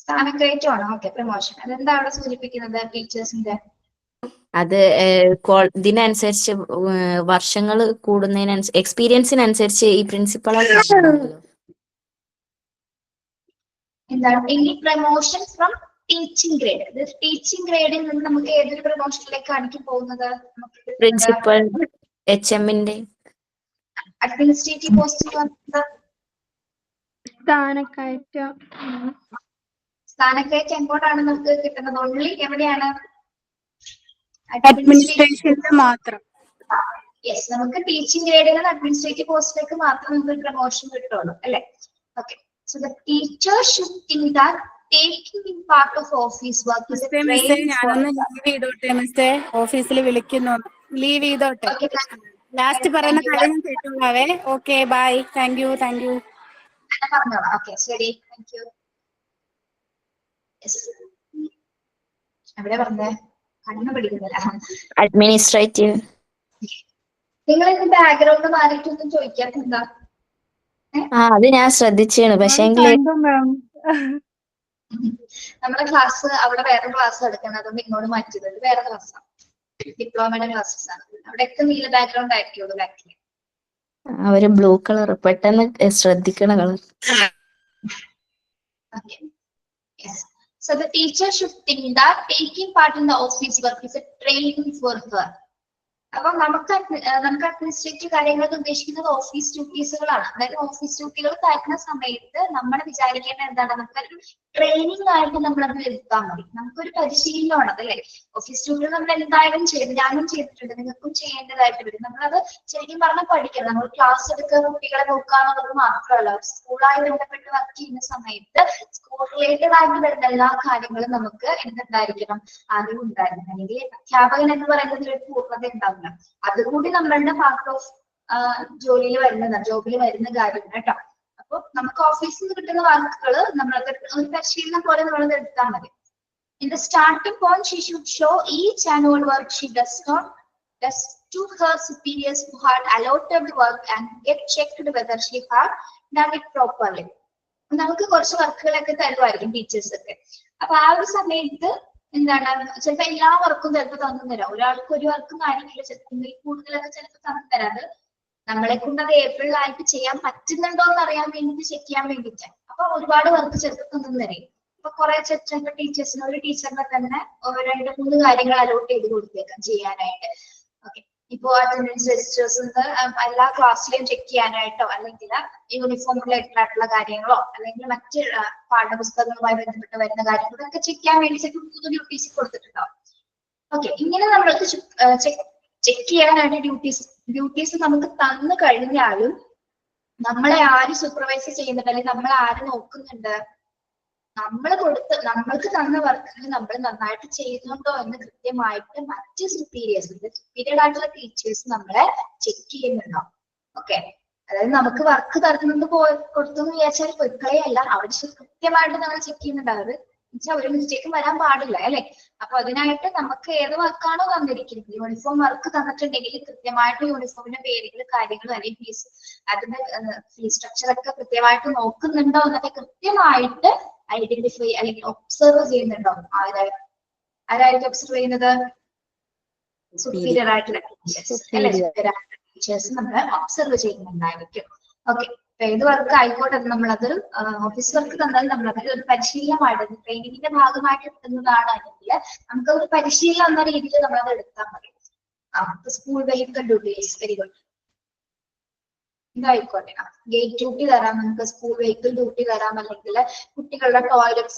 സ്ഥാനക്കയറ്റമാണ്. Okay, promotion. അതെന്താ അവിടെ സൂചിപ്പിക്കുന്നത് ടീച്ചേഴ്സിന്റെ? അത് ഇതിനനുസരിച്ച് വർഷങ്ങൾ കൂടുന്നതിനനുസരിച്ച് എക്സ്പീരിയൻസിനനുസരിച്ച് ഈ പ്രിൻസിപ്പൾ എന്താണ് any promotion from teaching grade? Teaching ഗ്രേഡിൽ നിന്ന് നമുക്ക് ഏതൊരു പ്രൊമോഷനിലേക്കാണ് പോകുന്നത്? പ്രിൻസിപ്പൽ HMന്റെ അഡ്മിനിസ്ട്രേറ്റീവ് പോസ്റ്റ് സ്ഥാനക്കയറ്റം എങ്ങോട്ടാണ് നമുക്ക് കിട്ടുന്നത്? ഓൺലി എവിടെയാണ്? അഡ്മിനിസ്ട്രേഷനിൽ മാത്രം. യെസ്, നമുക്ക് ടീച്ചിങ് ഗ്രേഡിൽ നിന്ന് അഡ്മിനിസ്ട്രേറ്റീവ് പോസ്റ്റിലേക്ക് മാത്രം നമുക്ക് പ്രൊമോഷൻ കിട്ടുള്ളൂ അല്ലെ? Okay, so the teacher should think that taking in part of office work is a training for ഞാനൊന്ന് ലീവ് ചെയ്തോട്ടെ മിസ്സേ, ഓഫീസിൽ വിളിക്കുന്നു. ലീവ് ചെയ്തോട്ടെ. ലാസ്റ്റ് പറയുന്ന കാര്യം കേട്ടോളാവേ. Okay, bye. Thank you. പറഞ്ഞോളാം. ഓക്കെ, ശരി, താങ്ക് യു. എവിടെ പറഞ്ഞേ? കണ്ണു പിടിക്കുന്നില്ല. അഡ്മിനിസ്ട്രേറ്റീവ്. നിങ്ങൾ ഇന്ന് ബാക്ക്ഗ്രൗണ്ട് മാറിയിട്ടൊന്നും ചോദിക്കാത്ത എന്താ? അത് ഞാൻ ശ്രദ്ധിച്ചാണ്. പക്ഷേ നമ്മുടെ ക്ലാസ് അവിടെ വേറെ ക്ലാസ് എടുക്കണം, അതുകൊണ്ട് ഇങ്ങോട്ട് മാറ്റിയത് വേറെ ക്ലാസ്സാണ്. ഡിപ്ലോമയുടെ ക്ലാസ്സസ് ആണ്. അവിടെയൊക്കെ നീല ബാക്ക്ഗ്രൗണ്ട് ആയിരിക്കുള്ളൂ ബാക്കിൽ. അവര് ബ്ലൂ കളർ പെട്ടെന്ന് ശ്രദ്ധിക്കണ colour. So the teacher should think that taking part in the office work is a training for her. അപ്പൊ നമുക്ക് അഡ്മിനിസ്ട്രേറ്റീവ് കാര്യങ്ങളൊക്കെ ഉദ്ദേശിക്കുന്നത് ഓഫീസ് ഡ്യൂട്ടീസുകളാണ്. അതായത് ഓഫീസ് ഡ്യൂട്ടികൾ തരുന്ന സമയത്ത് നമ്മൾ വിചാരിക്കേണ്ടത് എന്താണ്? നമുക്കൊരു ട്രെയിനിങ് ആയിട്ട് നമ്മളത് എടുത്താൽ മതി. നമുക്കൊരു പരിശീലനമാണ് അതല്ലേ? ഓഫീസ് ഡ്യൂട്ടികൾ നമ്മൾ എന്തായാലും ചെയ്ത്, ഞാനും ചെയ്തിട്ടുണ്ട്, നിങ്ങൾക്കും ചെയ്യേണ്ടതായിട്ട് വരും. നമ്മളത് ശരിക്കും പറഞ്ഞാൽ പഠിക്കണം. നമ്മൾ ക്ലാസ് എടുക്കുക, കുട്ടികളെ നോക്കുക എന്നുള്ളത് മാത്രമല്ല, സ്കൂളായി ബന്ധപ്പെട്ട് വർക്ക് ചെയ്യുന്ന സമയത്ത് സ്കൂൾ റിലേറ്റഡ് ആയിട്ട് വരുന്ന എല്ലാ കാര്യങ്ങളും നമുക്ക് എന്തുണ്ടായിരിക്കണം? അറിവുണ്ടായിരിക്കണം. അല്ലെങ്കിൽ അധ്യാപകൻ എന്ന് പറയുന്നതിൽ ഒരു പൂർണ്ണത ഉണ്ടാവില്ല. അതുകൂടി നമ്മളുടെ പാർട്ട് ഓഫ് ജോബിൽ വരുന്ന കാര്യമാണ് കേട്ടോ. അപ്പൊ നമുക്ക് ഓഫീസിൽ നിന്ന് കിട്ടുന്ന വർക്കുകൾ നമ്മളത് ഒരു പരിശീലനം പോലെ നമ്മളത് എടുത്താൽ മതി. In the starting point, she should show each and all work she does to her superiors who had allotted the work and get checked whether she had done it properly. നമുക്ക് കുറച്ച് വർക്കുകളൊക്കെ തരുമായിരിക്കും ടീച്ചേഴ്സ് ഒക്കെ. അപ്പൊ ആ ഒരു സമയത്ത് എന്താണ്, ചിലപ്പോ എല്ലാ വർക്കും ചിലപ്പോൾ തന്നു തരാം. ഒരാൾക്ക് ഒരു വർക്കും കാര്യമില്ല, ചിലപ്പോൾ കൂടുതലൊക്കെ ചിലപ്പോൾ തന്നു തരാം. അത് നമ്മളെ കൊണ്ട് അത് ഏപ്രിലായിട്ട് ചെയ്യാൻ പറ്റുന്നുണ്ടോ എന്ന് അറിയാൻ വേണ്ടിട്ട് ചെക്ക് ചെയ്യാൻ വേണ്ടിട്ട്. അപ്പൊ ഒരുപാട് വർക്ക് ചിലപ്പോൾ തന്നു തരും. അപ്പൊ കുറെ ചിലപ്പോൾ ടീച്ചേഴ്സിന് ഒരു ടീച്ചറിനെ തന്നെ 2-3 കാര്യങ്ങൾ അലോട്ട് ചെയ്ത് കൊടുത്തേക്കാം ചെയ്യാനായിട്ട്. ഓക്കെ, ഇപ്പോ അറ്റൻഡൻസ് രജിസ്റ്റേഴ്സ് എല്ലാ ക്ലാസ്സിലെയും ചെക്ക് ചെയ്യാനായിട്ടോ, അല്ലെങ്കിൽ യൂണിഫോം റിലേറ്റഡ് ആയിട്ടുള്ള കാര്യങ്ങളോ, അല്ലെങ്കിൽ മറ്റ് പാഠപുസ്തകങ്ങളുമായി ബന്ധപ്പെട്ട് വരുന്ന കാര്യങ്ങളൊക്കെ ചെക്ക് ചെയ്യാൻ വേണ്ടി ചിലപ്പോൾ 3 ഡ്യൂട്ടീസ് കൊടുത്തിട്ടുണ്ടാവും. ഓക്കെ, ഇങ്ങനെ നമ്മൾക്ക് ചെക്ക് ചെയ്യാനായിട്ട് ഡ്യൂട്ടീസ് നമുക്ക് തന്നു കഴിഞ്ഞാലും നമ്മളെ ആര് സൂപ്പർവൈസ് ചെയ്യുന്നുണ്ട്, അല്ലെങ്കിൽ നമ്മളെ ആര് നോക്കുന്നുണ്ട്? നമ്മൾക്ക് തന്ന വർക്കുകൾ നമ്മൾ നന്നായിട്ട് ചെയ്യുന്നുണ്ടോ എന്ന് കൃത്യമായിട്ട് മറ്റ് സുപ്പീരിയർ ആയിട്ടുള്ള ടീച്ചേഴ്സ് നമ്മളെ ചെക്ക് ചെയ്യുന്നുണ്ടാവും. ഓക്കെ, അതായത് നമുക്ക് വർക്ക് തരുന്നത് കൊടുത്തു എന്ന് വിചാരിച്ചാൽ പൊരുക്കളെയല്ല, അവിടെ കൃത്യമായിട്ട് നമ്മൾ ചെക്ക് ചെയ്യുന്നുണ്ടാവും. എന്നുവെച്ചാൽ ഒരു മിസ്റ്റേക്കും വരാൻ പാടില്ല അല്ലെ? അപ്പൊ അതിനായിട്ട് നമുക്ക് ഏത് വർക്കാണോ തന്നിരിക്കുന്നത്, യൂണിഫോം വർക്ക് തന്നിട്ടുണ്ടെങ്കിൽ കൃത്യമായിട്ട് യൂണിഫോമിന്റെ പേരുകൾ, കാര്യങ്ങൾ, അല്ലെങ്കിൽ അതിന്റെ ഫീസ് സ്ട്രക്ചർ ഒക്കെ കൃത്യമായിട്ട് നോക്കുന്നുണ്ടോ എന്നൊക്കെ കൃത്യമായിട്ട് ഐഡന്റിഫൈ അല്ലെങ്കിൽ ഒബ്സർവ് ചെയ്യുന്നുണ്ടാവും. ആരായിരിക്കും ഒബ്സർവ് ചെയ്യുന്നത്? സുപ്പീരിയർ ആയിട്ടുള്ള ടീച്ചേഴ്സ് നമ്മളെ ഒബ്സർവ് ചെയ്യുന്നുണ്ടായിരിക്കും. ഓക്കെ, ഏത് വർക്ക് ആയിക്കോട്ടെ, നമ്മളത് ഓഫീസ് വർക്ക് തന്നാൽ നമ്മളത് ഒരു പരിശീലനമായിട്ട് ട്രെയിനിങ്ങിന്റെ ഭാഗമായിട്ട് കിട്ടുന്നതാണ്. അല്ലെങ്കിൽ നമുക്ക് ഒരു പരിശീലനം എന്ന രീതിയിൽ നമ്മളത് എടുത്താൽ മതി. School vehicle duties. Very good. ഇതായിക്കോട്ടെ. ഗേറ്റ് ഡ്യൂട്ടി തരാം, നമുക്ക് സ്കൂൾ വെഹിക്കിൾ ഡ്യൂട്ടി തരാം, അല്ലെങ്കിൽ കുട്ടികളുടെ ടോയ്ലറ്റ്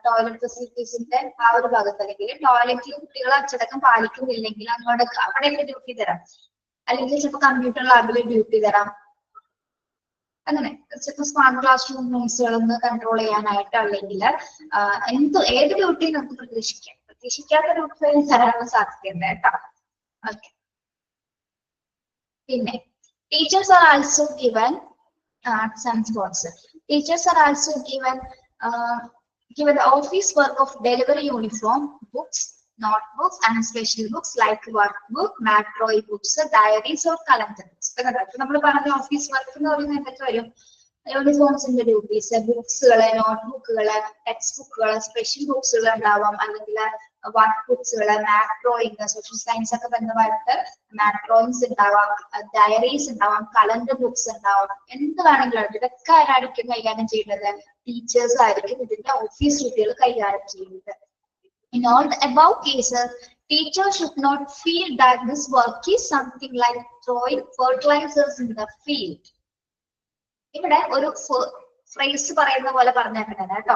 ടോയ്ലറ്റ് ഫെസിലിറ്റീസിന്റെ ആ ഒരു ഭാഗത്ത്, അല്ലെങ്കിൽ ടോയ്ലറ്റിൽ കുട്ടികൾ അച്ചടക്കം പാലിക്കുന്നില്ലെങ്കിൽ അങ്ങോട്ട് അവിടെയൊക്കെ ഡ്യൂട്ടി തരാം. അല്ലെങ്കിൽ ചിലപ്പോൾ കമ്പ്യൂട്ടർ ലാബിൽ ഡ്യൂട്ടി തരാം. അങ്ങനെ ചിലപ്പോൾ സ്മാർട്ട് ക്ലാസ് റൂംസുകളൊന്ന് കൺട്രോൾ ചെയ്യാനായിട്ട്, അല്ലെങ്കിൽ ഏത് ഡ്യൂട്ടി നമുക്ക് പ്രതീക്ഷിക്കാത്ത ഡ്യൂട്ടി തരാനുള്ള സാധ്യതയുണ്ട് കേട്ടോ. ഓക്കെ. പിന്നെ teachers are also given some spots. Teachers are also given the office work of delivery uniform, books, notebooks, and special books like workbook, macroy books, diaries or calendar books. നമ്മൾ പറഞ്ഞ office work എന്ന് പറയുന്നത് എന്തൊക്കെ വരും? യൂണിഫോംസിന്റെ duties, ബുക്സുകള്, നോട്ട്ബുക്കുകള്, text ബുക്കുകള്, special ബുക്സുകൾ ഉണ്ടാവാം, അല്ലെങ്കിൽ work ബുക്സുകള്, മാക്രോയിങ്, social science ഒക്കെ ബന്ധമായിട്ട് മാക്രോയിങ്സ് ഉണ്ടാവാം, ഡയറീസ് ഉണ്ടാവാം, കലണ്ടർ ബുക്സ് ഉണ്ടാവാം, എന്ത് വേണമെങ്കിലും. ഇതൊക്കെ ആരായിരിക്കും കൈകാര്യം ചെയ്യുന്നത്? ടീച്ചേഴ്സ് ആയിരിക്കും ഇതിന്റെ ഓഫീസ് ഡ്യൂട്ടികൾ കൈകാര്യം ചെയ്യുന്നത്. In all the above cases, teachers should not feel that this work is something like throwing fertilizers in the field. ഇവിടെ ഒരു ഫ്രേസ് പറയുന്ന പോലെ പറഞ്ഞേക്കുന്നത് കേട്ടോ.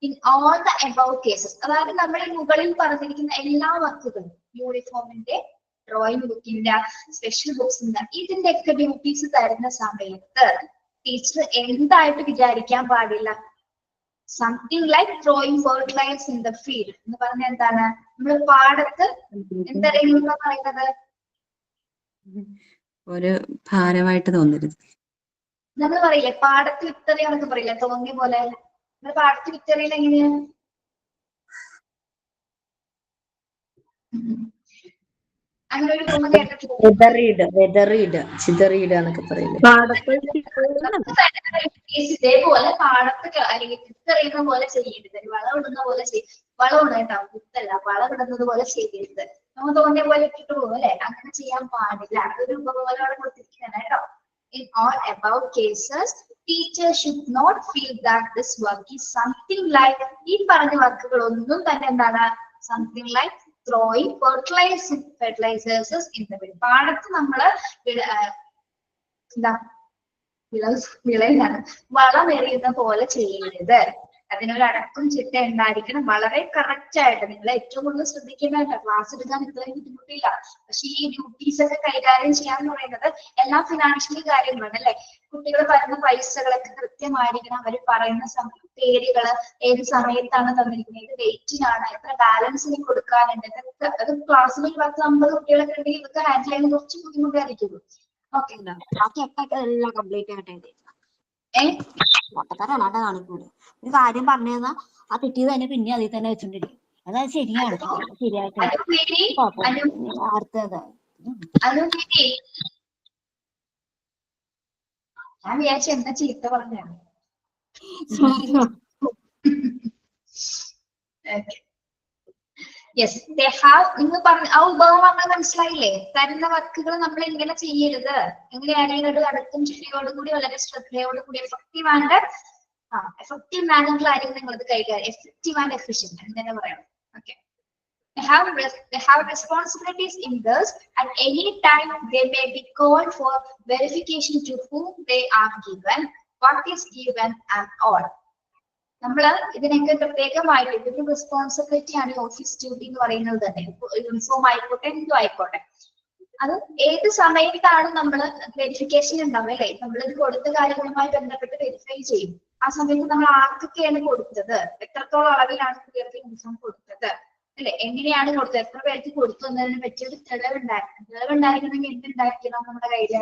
In all the above cases, അതായത് നമ്മൾ മുകളിൽ പറഞ്ഞിരിക്കുന്ന എല്ലാ വർക്കുകളും, യൂണിഫോമിന്റെ, ഡ്രോയിങ് ബുക്കിന്റെ, സ്പെഷ്യൽ ബുക്സിന്റെ, ഇതിന്റെ ഒക്കെ ഡ്യൂട്ടീസ് തരുന്ന സമയത്ത് ടീച്ചർ എന്തായിട്ട് വിചാരിക്കാൻ പാടില്ല? Something like throwing fertilisers in the field എന്ന് പറഞ്ഞ എന്താണ്? നമ്മൾ പാടത്ത് എന്തെങ്കിലും പറയുന്നത് ഒരു ഭാരമായിട്ട് തോന്നരുത്. നമ്മൾ പറയില്ലേ പാടത്ത് വിത്തെറിയാന്നൊക്കെ പറയില്ലേ, തോന്നിയ പോലെ. നമ്മൾ പാടത്ത് വിത്തെറിയൽ എങ്ങനെയാ? അങ്ങനെ ഒരു ഉപമ കേട്ടിട്ടില്ല? ഇതേപോലെ പാടത്ത് അല്ലെങ്കിൽ വിത്തെറിയുന്ന പോലെ ചെയ്യരുത്, വളമിടുന്ന പോലെ വളമിട കേട്ടോ, വിത്തല്ല, വളമിടുന്നത് പോലെ ചെയ്യരുത്. നമ്മൾ തോന്നിയ പോലെ ഇട്ടിട്ട് പോകും അല്ലെ, അങ്ങനെ ചെയ്യാൻ പാടില്ല. അതൊരു ഉപമ പോലെ അവിടെ കൊടുത്തിരിക്കുകയാണ് കേട്ടോ. In all above cases, teachers should not feel that this work is something like, ഈ പറഞ്ഞ വർക്കുകളൊന്നും തന്നെ എന്താണ്? Something like throwing fertilizers in the field. പാടത്ത് നമ്മള് എന്താ വിളയിലാണ് വളമെറിയുന്ന പോലെ ചെയ്യരുത്. അതിനൊരു അടക്കം ചിട്ട ഉണ്ടായിരിക്കണം, വളരെ കറക്റ്റ് ആയിട്ട്. നിങ്ങൾ ഏറ്റവും കൂടുതൽ ശ്രദ്ധിക്കേണ്ട, ക്ലാസ് എടുക്കാൻ ഇത്രയും ബുദ്ധിമുട്ടില്ല, പക്ഷെ ഈ ഡ്യൂട്ടീസ് ഒക്കെ കൈകാര്യം ചെയ്യാന്ന് പറയുന്നത് എല്ലാ ഫിനാൻഷ്യൽ കാര്യങ്ങളാണ് അല്ലെ. കുട്ടികൾ പറയുന്ന പൈസകളൊക്കെ കൃത്യമായിരിക്കണം, അവർ പറയുന്ന പേരുകള് ഏത് സമയത്താണ് തന്നിരിക്കുന്നത്, ഏത് ഡേറ്റിനാണ്, എത്ര ബാലൻസിന് കൊടുക്കാനുണ്ട്, ഇതൊക്കെ അത് ക്ലാസ്സിൽ 50 കുട്ടികളൊക്കെ ഉണ്ടെങ്കിൽ ഇതൊക്കെ ഹാൻഡിൽ ചെയ്യാൻ കുറച്ച് ബുദ്ധിമുട്ടായിരിക്കും. ഓക്കെ, എല്ലാം കംപ്ലീറ്റ് ആയിട്ട് മൊട്ടക്കാരാണ് കാണിക്കൂടെ. ഒരു കാര്യം പറഞ്ഞു തന്നാ ആ കിട്ടിയത് തന്നെ പിന്നെ അതിൽ തന്നെ വെച്ചോണ്ടിരിക്കും. അതായത് ശരിയാണ്, ശരിയായിട്ട് അടുത്തത് ഞാൻ വിചാരിച്ചു എന്താ ചീത്ത പറഞ്ഞാണ്. Yes, they have. നിങ്ങൾ പറഞ്ഞ ആ ഉപമ നമ്മൾ മനസ്സിലായില്ലേ? തരുന്ന വർക്കുകൾ നമ്മൾ എങ്ങനെ ചെയ്യരുത്, എങ്ങനെയാണെങ്കിൽ ഒരു അടക്കം ചിട്ടയോടുകൂടി, വളരെ ശ്രദ്ധയോടുകൂടി, എഫക്റ്റീവ് മാനറിലായിരിക്കും നിങ്ങൾ ഇത് കൈകാര്യം. എഫക്റ്റീവ് ആൻഡ് എഫിഷ്യന്റ് എന്ന് തന്നെ പറയണം. Okay. They have responsibilities in this. At any time they may be called for verification to whom they are given, what is given and all. നമ്മള് ഇതിനൊക്കെ പ്രത്യേകമായിട്ട് ഇതൊരു റെസ്പോൺസിബിലിറ്റി ആണ് ഓഫീസ് ഡ്യൂട്ടി എന്ന് പറയുന്നത് തന്നെ. യൂണിഫോം ആയിക്കോട്ടെ, എന്തും ആയിക്കോട്ടെ, അത് ഏത് സമയത്താണ് നമ്മൾ വെരിഫിക്കേഷൻ ഉണ്ടാവുക അല്ലെ. നമ്മളിത് കൊടുത്ത കാര്യങ്ങളുമായി ബന്ധപ്പെട്ട് വെരിഫൈ ചെയ്യും. ആ സമയത്ത് നമ്മൾ ആർക്കൊക്കെയാണ് കൊടുത്തത്, എത്രത്തോളം അളവിലാണ് കുട്ടികൾക്ക് യൂണിഫോം കൊടുത്തത് അല്ലെ, എങ്ങനെയാണ് കൊടുത്തത്, എത്ര പേർക്ക് കൊടുത്തു എന്നതിനെ പറ്റിയൊരു തെളിവുണ്ടായിരിക്കണമെങ്കിൽ എന്തുണ്ടായിരിക്കണം നമ്മുടെ കയ്യില്?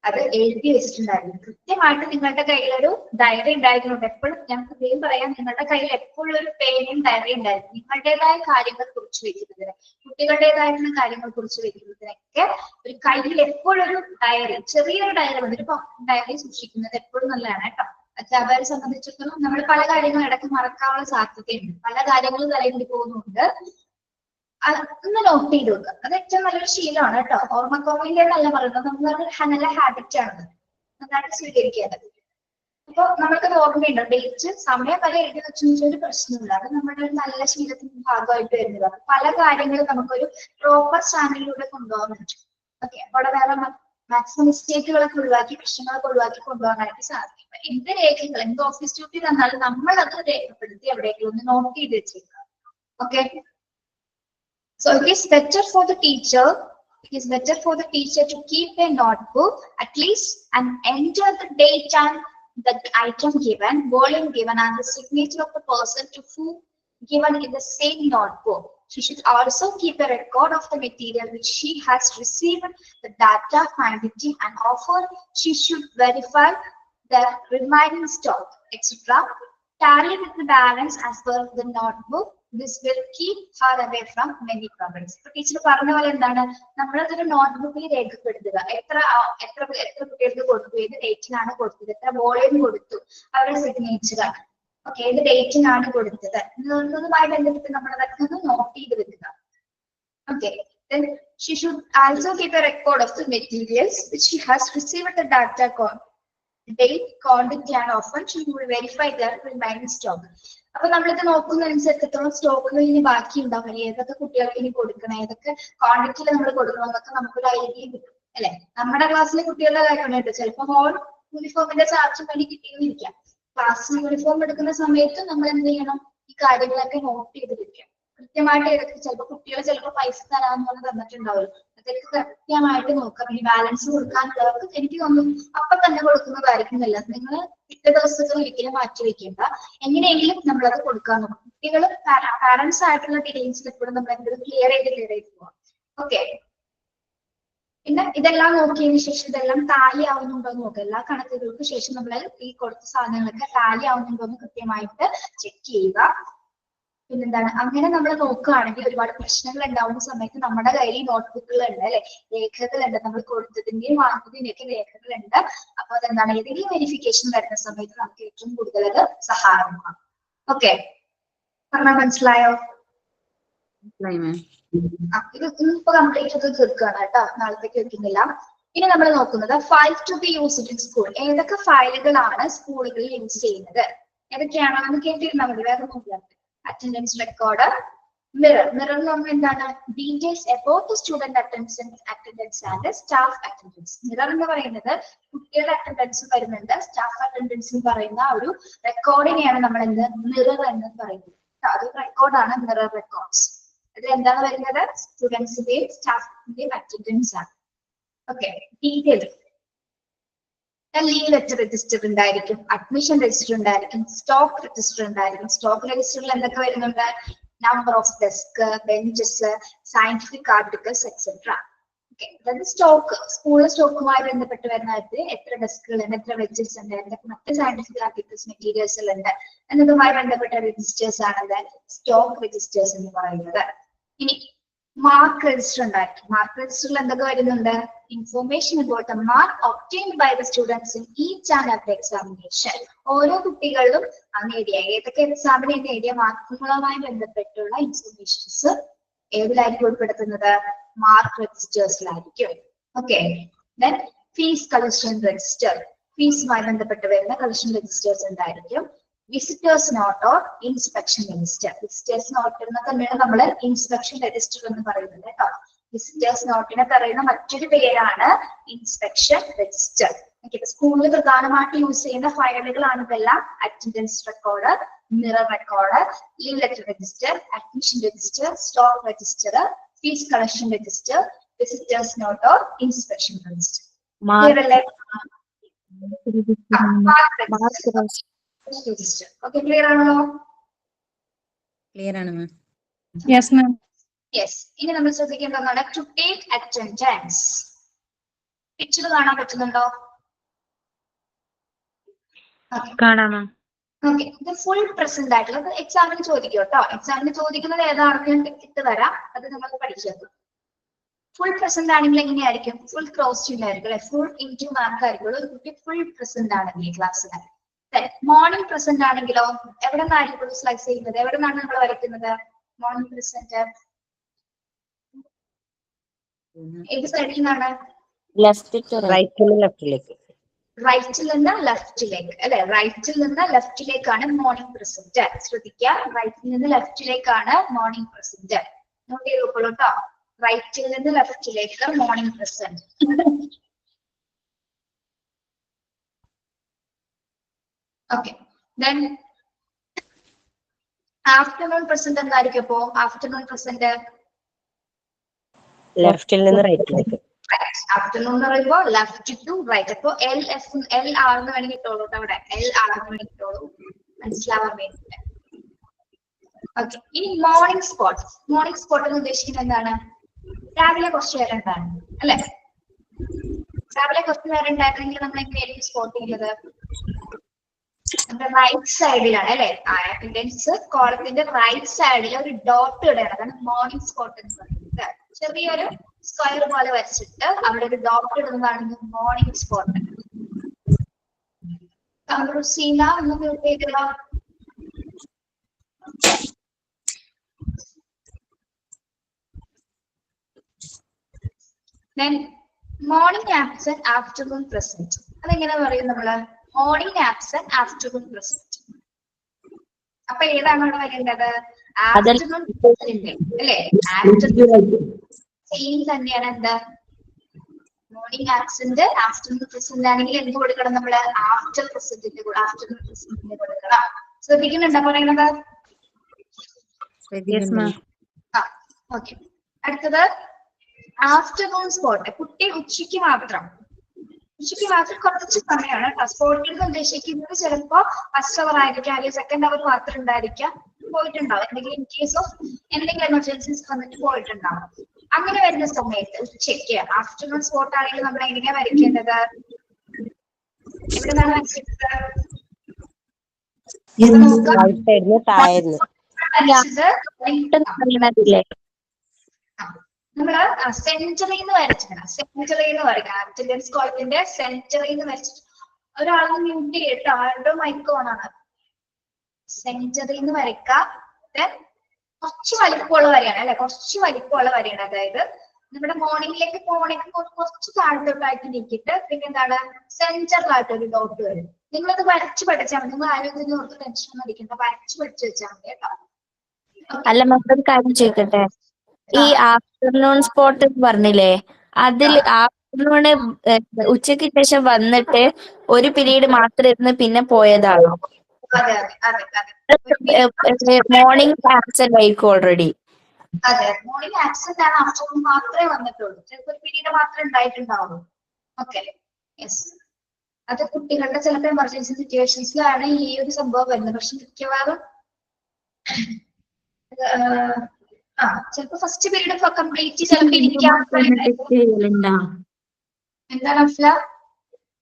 അത് എഴുതി വെച്ചിട്ടുണ്ടായിരുന്നു. കൃത്യമായിട്ട് നിങ്ങളുടെ കയ്യിലൊരു ഡയറി ഉണ്ടായിരുന്നു. എപ്പോഴും ഞാൻ ഇതേം പറയാം, നിങ്ങളുടെ കയ്യിൽ എപ്പോഴും ഒരു പേനയും ഡയറി ഉണ്ടായിരുന്നു. നിങ്ങളുടേതായ കാര്യങ്ങൾ കുറിച്ച് വെക്കുന്നതിന്, കുട്ടികളുടേതായിട്ടുള്ള കാര്യങ്ങൾ കുറിച്ച് വെക്കുന്നതിനൊക്കെ ഒരു കയ്യിൽ എപ്പോഴും ഒരു ഡയറി, ചെറിയൊരു ഡയറി ഉണ്ട്, ഒരു ഡയറി സൂക്ഷിക്കുന്നത് എപ്പോഴും നല്ലതാണ് കേട്ടോ. അധ്യാപകരെ സംബന്ധിച്ചിടത്തോളം നമ്മൾ പല കാര്യങ്ങളും ഇടയ്ക്ക് മറക്കാനുള്ള സാധ്യതയുണ്ട്, പല കാര്യങ്ങളും തലയിൽ പോകുന്നുണ്ട്. ഒന്ന് നോട്ട് ചെയ്ത് വെക്കുക, അത് ഏറ്റവും നല്ലൊരു ശീലമാണ് കേട്ടോ. ഓർമ്മക്കോവിന്റെ നല്ല പറയുന്നത്, നമ്മൾ നല്ല ഹാബിറ്റ് ആണ്, നന്നായിട്ട് സ്വീകരിക്കേണ്ടത്. അപ്പൊ നമ്മൾക്കത് ഓർമ്മയുണ്ടോ? ഡേറ്റ് സമയം വരെ എഴുതി വെച്ചു ഒരു പ്രശ്നമില്ല. അത് നമ്മുടെ ഒരു നല്ല ശീലത്തിന്റെ ഭാഗമായിട്ട് വരുന്നതാണ്. പല കാര്യങ്ങളും നമുക്കൊരു പ്രോപ്പർ സ്റ്റാൻഡിലൂടെ കൊണ്ടുപോകാൻ പറ്റും. ഓക്കെ, അവിടെ വേറെ മാക്സിമം മിസ്റ്റേക്കുകളൊക്കെ ഒഴിവാക്കി പ്രശ്നങ്ങളൊക്കെ ഒഴിവാക്കി കൊണ്ടുപോകാനായിട്ട് സാധിക്കും. എന്ത് രേഖകൾ, എന്ത് ഓഫീസ് ഡ്യൂട്ടി തന്നാലും നമ്മൾ അത് രേഖപ്പെടുത്തി എവിടെയെങ്കിലും ഒന്ന് നോട്ട് ചെയ്ത് വെച്ചേക്കുക. Okay, so it is better for the teacher to keep a notebook at least and enter the date and the item given, volume given, and the signature of the person to whom given in the same notebook. She should also keep a record of the material which she has received, the data, quantity, and offer. She should verify the remaining stock, etc. Tally with the balance as per the notebook. This will keep her away from many problems. ഇപ്പൊ teacher പറഞ്ഞ പോലെ എന്താണ്, നമ്മളതൊരു നോട്ട്ബുക്കിൽ രേഖപ്പെടുത്തുക. എത്ര കുട്ടികൾക്ക് കൊടുത്തു, ഏത് ഡേറ്റിനാണ് കൊടുത്തത്, എത്ര വോളിയം കൊടുത്തു, അവരുടെ സിഗ്നേച്ചർ, ഓക്കെ, ഏത് ഡേറ്റിനാണ് കൊടുത്തത് എന്നതുമായി ബന്ധപ്പെട്ട് നമ്മൾ അതൊക്കെ ഒന്ന് നോട്ട് ചെയ്ത് വെക്കുക. Okay, then she should also keep a record of the materials which she has received, the data, date, quantity, and offer. She will verify the remaining stock. അപ്പൊ നമ്മളിത് നോക്കുന്നതനുസരിച്ച് എത്രത്തോളം സ്റ്റോക്കുകൾ ഇനി ബാക്കി ഉണ്ടാവും, ഏതൊക്കെ കുട്ടികൾക്ക് ഇനി കൊടുക്കണം, ഏതൊക്കെ ക്വാണ്ടിറ്റിയിൽ നമ്മൾ കൊടുക്കണം എന്നൊക്കെ നമുക്കൊരു ഐഡിയ കിട്ടും അല്ലെ. നമ്മുടെ ക്ലാസ്സിലെ കുട്ടികളുടെ കാര്യമാണ് കേട്ടോ. ചിലപ്പോൾ ഹോൾ യൂണിഫോമിന്റെ ചാർജ് പണി കിട്ടിയെന്നിരിക്കാം. ക്ലാസ്സിൽ യൂണിഫോം എടുക്കുന്ന സമയത്ത് നമ്മൾ എന്ത് ചെയ്യണം, ഈ കാര്യങ്ങളൊക്കെ നോട്ട് ചെയ്ത് വെക്കാം. കൃത്യമായിട്ട് ഏതൊക്കെ, ചിലപ്പോൾ കുട്ടികൾ ചിലപ്പോൾ പൈസ തരാമെന്ന് പറഞ്ഞ് തന്നിട്ടുണ്ടാവും. അതൊക്കെ കൃത്യമായിട്ട് നോക്കാം. ഈ ബാലൻസ് കൊടുക്കാനുള്ളവർക്ക് എനിക്ക് തോന്നുന്നു അപ്പൊ തന്നെ കൊടുക്കുന്നതായിരിക്കും നല്ലത്. നിങ്ങൾ പിറ്റേ ദിവസത്തിൽ ഒരിക്കലും മാറ്റി വെക്കേണ്ട, എങ്ങനെയെങ്കിലും നമ്മളത് കൊടുക്കാൻ നോക്കും. കുട്ടികൾ പാരന്റ്സ് ആയിട്ടുള്ള ഡീറ്റെയിൽസ് എപ്പോഴും നമ്മൾ എന്തെങ്കിലും ക്ലിയർ ചെയ്ത് പോവാം. ഓക്കെ, പിന്നെ ഇതെല്ലാം നോക്കിയതിനു ശേഷം ഇതെല്ലാം ടാലി ആവുന്നുണ്ടോ എന്ന് നോക്കുക. എല്ലാ കണക്കുകൾക്ക് ശേഷം നമ്മൾ ഈ കൊടുത്ത സാധനങ്ങളൊക്കെ ടാലി ആവുന്നുണ്ടോ എന്ന് കൃത്യമായിട്ട് ചെക്ക് ചെയ്യുക. പിന്നെന്താണ്, അങ്ങനെ നമ്മൾ നോക്കുകയാണെങ്കിൽ ഒരുപാട് പ്രശ്നങ്ങൾ ഉണ്ടാവുന്ന സമയത്ത് നമ്മുടെ കയ്യിൽ നോട്ട്ബുക്കുകളുണ്ട് അല്ലെ, രേഖകളുണ്ട്, നമ്മൾ കൊടുത്തതിന്റെയും വാങ്ങിയതിന്റെയും ഒക്കെ രേഖകളുണ്ട്. അപ്പൊ അതെന്താണ്, ഏതെങ്കിലും വെരിഫിക്കേഷൻ വരുന്ന സമയത്ത് നമുക്ക് ഏറ്റവും കൂടുതൽ അത് സഹായകമാണ്. ഓക്കെ, പറഞ്ഞാൽ മനസ്സിലായോ? ഇത് ഇപ്പൊ കംപ്ലീറ്റ് ചെയ്ത് തീർക്കുകയാണ് കേട്ടോ, നാളത്തേക്ക് വെക്കുന്നില്ല. ഇനി നമ്മൾ നോക്കുന്നത് file to be used in school. ഏതൊക്കെ ഫയലുകളാണ് സ്കൂളുകളിൽ യൂസ് ചെയ്യുന്നത്, ഏതൊക്കെയാണോ എന്ന് കേട്ടിരുന്നാൽ മതി, വേറെ നോക്കിയാൽ. Attendance record, mirror. മിറർ എന്ന് പറഞ്ഞാൽ എന്താണ്, details about the student attendance and staff attendance. Mirror എന്ന് പറയുന്നത് കുട്ടികളുടെ അറ്റൻഡൻസും വരുന്നുണ്ട്, സ്റ്റാഫ് അറ്റൻഡൻസും പറയുന്ന ഒരു റെക്കോർഡിനെയാണ് നമ്മൾ എന്ത് മിറർ എന്ന് പറയുന്നത്. അത് റെക്കോർഡാണ്, മിറർ റെക്കോർഡ്സ്. അതിൽ എന്താണ് വരുന്നത്, സ്റ്റുഡൻസിന്റെയും സ്റ്റാഫിന്റെയും അറ്റൻഡൻസ് ആണ്. Okay, detail leave letter register ഉണ്ടായിരിക്കും, അഡ്മിഷൻ രജിസ്റ്റർ ഉണ്ടായിരിക്കും, സ്റ്റോക്ക് രജിസ്റ്റർ ഉണ്ടായിരിക്കും. സ്റ്റോക്ക് രജിസ്റ്ററിൽ എന്തൊക്കെ വരുന്നുണ്ട്, number of desk, benches, scientific articles etcetera. Okay, അതായത് സ്റ്റോക്ക്, സ്കൂളിലെ സ്റ്റോക്കുമായി ബന്ധപ്പെട്ട് വരുന്നത് എത്ര ഡെസ്കുകൾ ഉണ്ട്, എത്ര ബെഞ്ചസ് ഉണ്ട്, എന്തൊക്കെ മറ്റ് സയന്റിഫിക് ആർട്ടിക്കിൾസ് മെറ്റീരിയൽസ് ഉണ്ട് എന്നതുമായി ബന്ധപ്പെട്ട രജിസ്റ്റേഴ്സ് ആണ് സ്റ്റോക്ക് രജിസ്റ്റേഴ്സ് എന്ന് പറയുന്നത്. ഇനി മാർക്ക് രജിസ്റ്റർ ഉണ്ടായിരിക്കും. മാർക്ക് രജിസ്റ്ററിൽ എന്തൊക്കെ വരുന്നുണ്ട്, information about the mark obtained by the students in each and every examination. ഓരോ കുട്ടികളിലും നേടിയ, ഏതൊക്കെ എക്സാമിനെ നേടിയ മാർക്കുകളുമായി ബന്ധപ്പെട്ടുള്ള ഇൻഫോർമേഷൻസ് ഏതിലായിരിക്കും ഉൾപ്പെടുത്തുന്നത്, മാർക്ക് രജിസ്റ്റേഴ്സിലായിരിക്കും. Okay, then fees collection register. ഫീസുമായി ബന്ധപ്പെട്ട് വരുന്ന കളക്ഷൻ രജിസ്റ്റേഴ്സ് ഉണ്ടായിരിക്കും. Visitors note or inspection register. Visitors note എന്ന് തന്നെയാണ് നമ്മൾ ഇൻസ്പെക്ഷൻ രജിസ്റ്റർ എന്ന് പറയുന്നത് കേട്ടോ. വിസിറ്റേഴ്സ് നോട്ടിനെ പറയുന്ന മറ്റൊരു പേരാണ് ഇൻസ്പെക്ഷൻ രജിസ്റ്റർ. സ്കൂളിൽ പ്രധാനമായിട്ട് യൂസ് ചെയ്യുന്ന ഫയലുകളാണ് ഇതെല്ലാം. Attendance record, mirror record, leave letter register, admission register, stock register, fees collection register, visitors note or inspection register. Register. Okay, clear ആണല്ലോ? ക്ലിയർ ആണ് മാം. Yes ma'am. യെസ്. ഇനി നമ്മൾ ശ്രദ്ധിക്കേണ്ട ഒന്നാണ് ടു ടേക്ക് അറ്റൻഡൻസ്. പിക്ചർ കാണാൻ പറ്റുന്നുണ്ടോ? കാണാം. Okay, ഇത് ഫുൾ പ്രസന്റ് ആയിട്ടുള്ള എക്സാമിന് ചോദിക്കും കേട്ടോ. എക്സാമിന് ചോദിക്കുന്നത് ഏതാണെന്ന് ഇട്ട് തരാം, അത് നമ്മൾ പഠിച്ചേക്കും. ഫുൾ പ്രസന്റ് ആണെങ്കിൽ എങ്ങനെയായിരിക്കും, ഫുൾ ക്രോസ് ആയിരിക്കും അല്ലെ, ഫുൾ ഇൻറ്റു മാർക്ക് ആയിരിക്കും. ഒരു കുട്ടി ഫുൾ പ്രസന്റ് ആണെങ്കിൽ ക്ലാസ്സിൽ. മോർണിംഗ് പ്രസന്റ് ആണെങ്കിലോ എവിടെ നിന്നായിരിക്കും സ്ലൈസ് ചെയ്യുന്നത്, എവിടെ നിന്നാണ് നമ്മൾ വരയ്ക്കുന്നത്? മോർണിംഗ് പ്രസന്റ് ഏത് സൈഡിൽ നിന്നാണ്? Left to right. റൈറ്റ് ലെഫ്റ്റിലേക്ക്. റൈറ്റിൽ നിന്ന് ലെഫ്റ്റിലേക്ക് അല്ലെ, റൈറ്റിൽ നിന്ന് ലെഫ്റ്റിലേക്കാണ് മോർണിംഗ് പ്രസന്റ്. ശ്രദ്ധിക്കുക, റൈറ്റിൽ നിന്ന് ലെഫ്റ്റിലേക്കാണ് മോർണിംഗ് പ്രസന്റ്. നോട്ട് ചെയ്തോളൂ കേട്ടോ, റൈറ്റിൽ നിന്ന് ലെഫ്റ്റിലേക്ക് morning present. Okay, then afternoon present എന്തായിരിക്കും? അപ്പോ ആഫ്റ്റർനൂൺ പ്രസന്റ് ലെഫ്റ്റിൽ നിന്ന് റൈറ്റിലേക്ക്. ആഫ്റ്റർനൂൺ എന്ന് പറയുമ്പോ ലെഫ്റ്റ് ടു റൈറ്റ്. അപ്പൊ എൽ ആർ എന്ന് വേണമെങ്കിൽ ഇട്ടോളൂ കേട്ടോ, അവിടെ എൽ ആർ എന്ന് വേണമെങ്കിൽ ഇട്ടോളൂ, മനസ്സിലാവാൻ വേണ്ടിട്ട്. ഓക്കെ, ഇനി മോർണിംഗ് സ്പോട്ട്. മോർണിംഗ് സ്പോട്ട് എന്ന് ഉദ്ദേശിക്കുന്നത് എന്താണ്? രാവിലെ കുറച്ചു നേരം എന്താണ് അല്ലെ, രാവിലെ കുറച്ചു നേരം ഉണ്ടായിരുന്നെങ്കിൽ നമ്മൾ എങ്ങനെയായിരിക്കും സ്പോട്ട് ചെയ്യുന്നത്? നമ്മുടെ റൈറ്റ് സൈഡിലാണ് അല്ലെ, അറ്റൻഡൻസ് കോളത്തിന്റെ റൈറ്റ് സൈഡിൽ ഒരു ഡോട്ട് ഇടണം. അതാണ് മോർണിംഗ് സ്പോട്ട് എന്ന് പറയുന്നത്. ചെറിയൊരു സ്ക്വയർ പോലെ വരച്ചിട്ട് അവിടെ ഒരു ഡോട്ട് ഇടുന്നതാണ് മോർണിംഗ് സ്പോട്ട്. സീന ഒന്ന് മ്യൂട്ട് ചെയ്തോ. Morning absent afternoon present. അതെങ്ങനെ പറയും നമ്മള്? Morning absent afternoon present. അപ്പൊ ഏതാണ് അവിടെ വരേണ്ടത്? ആഫ്റ്റർനൂൺ പ്രസന്റ് അല്ലെ, ആഫ്റ്റർനൂൺ സെയിം തന്നെയാണ്. എന്താ മോർണിംഗ് ആബ്സെന്റ് ആഫ്റ്റർനൂൺ പ്രസന്റ് ആണെങ്കിൽ എന്ത് കൊടുക്കണം നമ്മള്? ആഫ്റ്റർ പ്രസന്റിന്റെ കൂടെ ആഫ്റ്റർനൂൺ പ്രസന്റിന്റെ കൊടുക്കണം. ശ്രദ്ധിക്കുന്നുണ്ടോ പറയുന്നത്? ഓക്കെ, അടുത്തത് ആഫ്റ്റർനൂൺ സ്പോട്ട്. കുട്ടി ഉച്ചയ്ക്ക് മാത്രം കുറച്ച് സമയമാണ് കേട്ടോ. സ്പോട്ടിൽ നിന്ന് ഉദ്ദേശിക്കുന്നത് ചിലപ്പോ ഫസ്റ്റ് അവർ ആയിരിക്കാം, അല്ലെങ്കിൽ സെക്കൻഡ് അവർ മാത്രം ഉണ്ടായിരിക്കാം, പോയിട്ടുണ്ടാവും. എന്തെങ്കിലും ഇൻ കേസ് ഓഫ് എന്തെങ്കിലും എമർജൻസീസ് വന്നിട്ട് പോയിട്ടുണ്ടാവും. അങ്ങനെ വരുന്ന സമയത്ത് ഉച്ചയ്ക്ക് ആഫ്റ്റർനൂൺ സ്പോട്ട് ആണെങ്കിൽ നമ്മൾ എങ്ങനെയാ വരയ്ക്കേണ്ടത്? എവിടെ നിന്നാണ് വരയ്ക്കേണ്ടത്? നമ്മള് സെഞ്ചുറിന്ന് വരച്ചിടണം. സെഞ്ചുറിന്ന് വരയ്ക്കണം. അറ്റൻഡൻസ് കോളത്തിന്റെ സെഞ്ചുറിന്ന് വരച്ചിട്ട് ഒരാളെ മ്യൂട്ട് ചെയ്യട്ടോ, ആളുടെ മൈക്ക് ഓൺ ആണ്. സെഞ്ചുറിന്ന് വരയ്ക്കാം. കുറച്ച് വലിപ്പമുള്ള വരയാണ് അല്ലെ, കുറച്ച് വലിപ്പമുള്ള വരയാണ്. അതായത് നമ്മുടെ മോർണിംഗിലേക്ക് പോകണമെങ്കിൽ കുറച്ച് താഴത്തോട്ടായിട്ട് നീക്കിയിട്ട് പിന്നെ എന്താണ് സെഞ്ചറിലായിട്ട് ഒരു ഡോട്ട് വരും. നിങ്ങളത് വരച്ച് പഠിച്ചാൽ മതി. നിങ്ങൾ ആരോഗ്യത്തിന് ഓർത്ത് ടെൻഷൻ അടിക്കേണ്ട, വരച്ച് പഠിച്ചു വെച്ചാൽ മതി കേട്ടോ. അല്ല മറ്റൊരു കാര്യം ചോദിക്കട്ടെ, ഈ ആഫ്റ്റർനൂൺ സ്പോട്ട് പറഞ്ഞില്ലേ, അതിൽ ആഫ്റ്റർനൂണ് ഉച്ചയ്ക്ക് ശേഷം വന്നിട്ട് ഒരു പീരീഡ് മാത്രം ഇരുന്ന് പിന്നെ പോയതാണോ? മോർണിംഗ് ആബ്സെന്റ് ആയിരിക്കും ഓൾറെഡി. അതെ, മോർണിംഗ് ആബ്സെന്റ് ആണ്, ആഫ്റ്റർനൂൺ മാത്രമേ വന്നിട്ടുള്ളൂ. ചിലപ്പോൾ ഒരു പീരീഡ് മാത്രമേ ഉണ്ടായിട്ടുണ്ടാവുള്ളൂ. Okay, yes. അത് കുട്ടികളുടെ ചിലപ്പോൾ എമർജൻസി സിറ്റുവേഷൻസിലാണ് ഈ ഒരു സംഭവം വരുന്നത്. പക്ഷെ മിക്കവാറും ചിലപ്പോ ഫസ്റ്റ് പീരീഡ് കംപ്ലീറ്റ് ചിലപ്പോൾ എന്താണ് അഫ്ല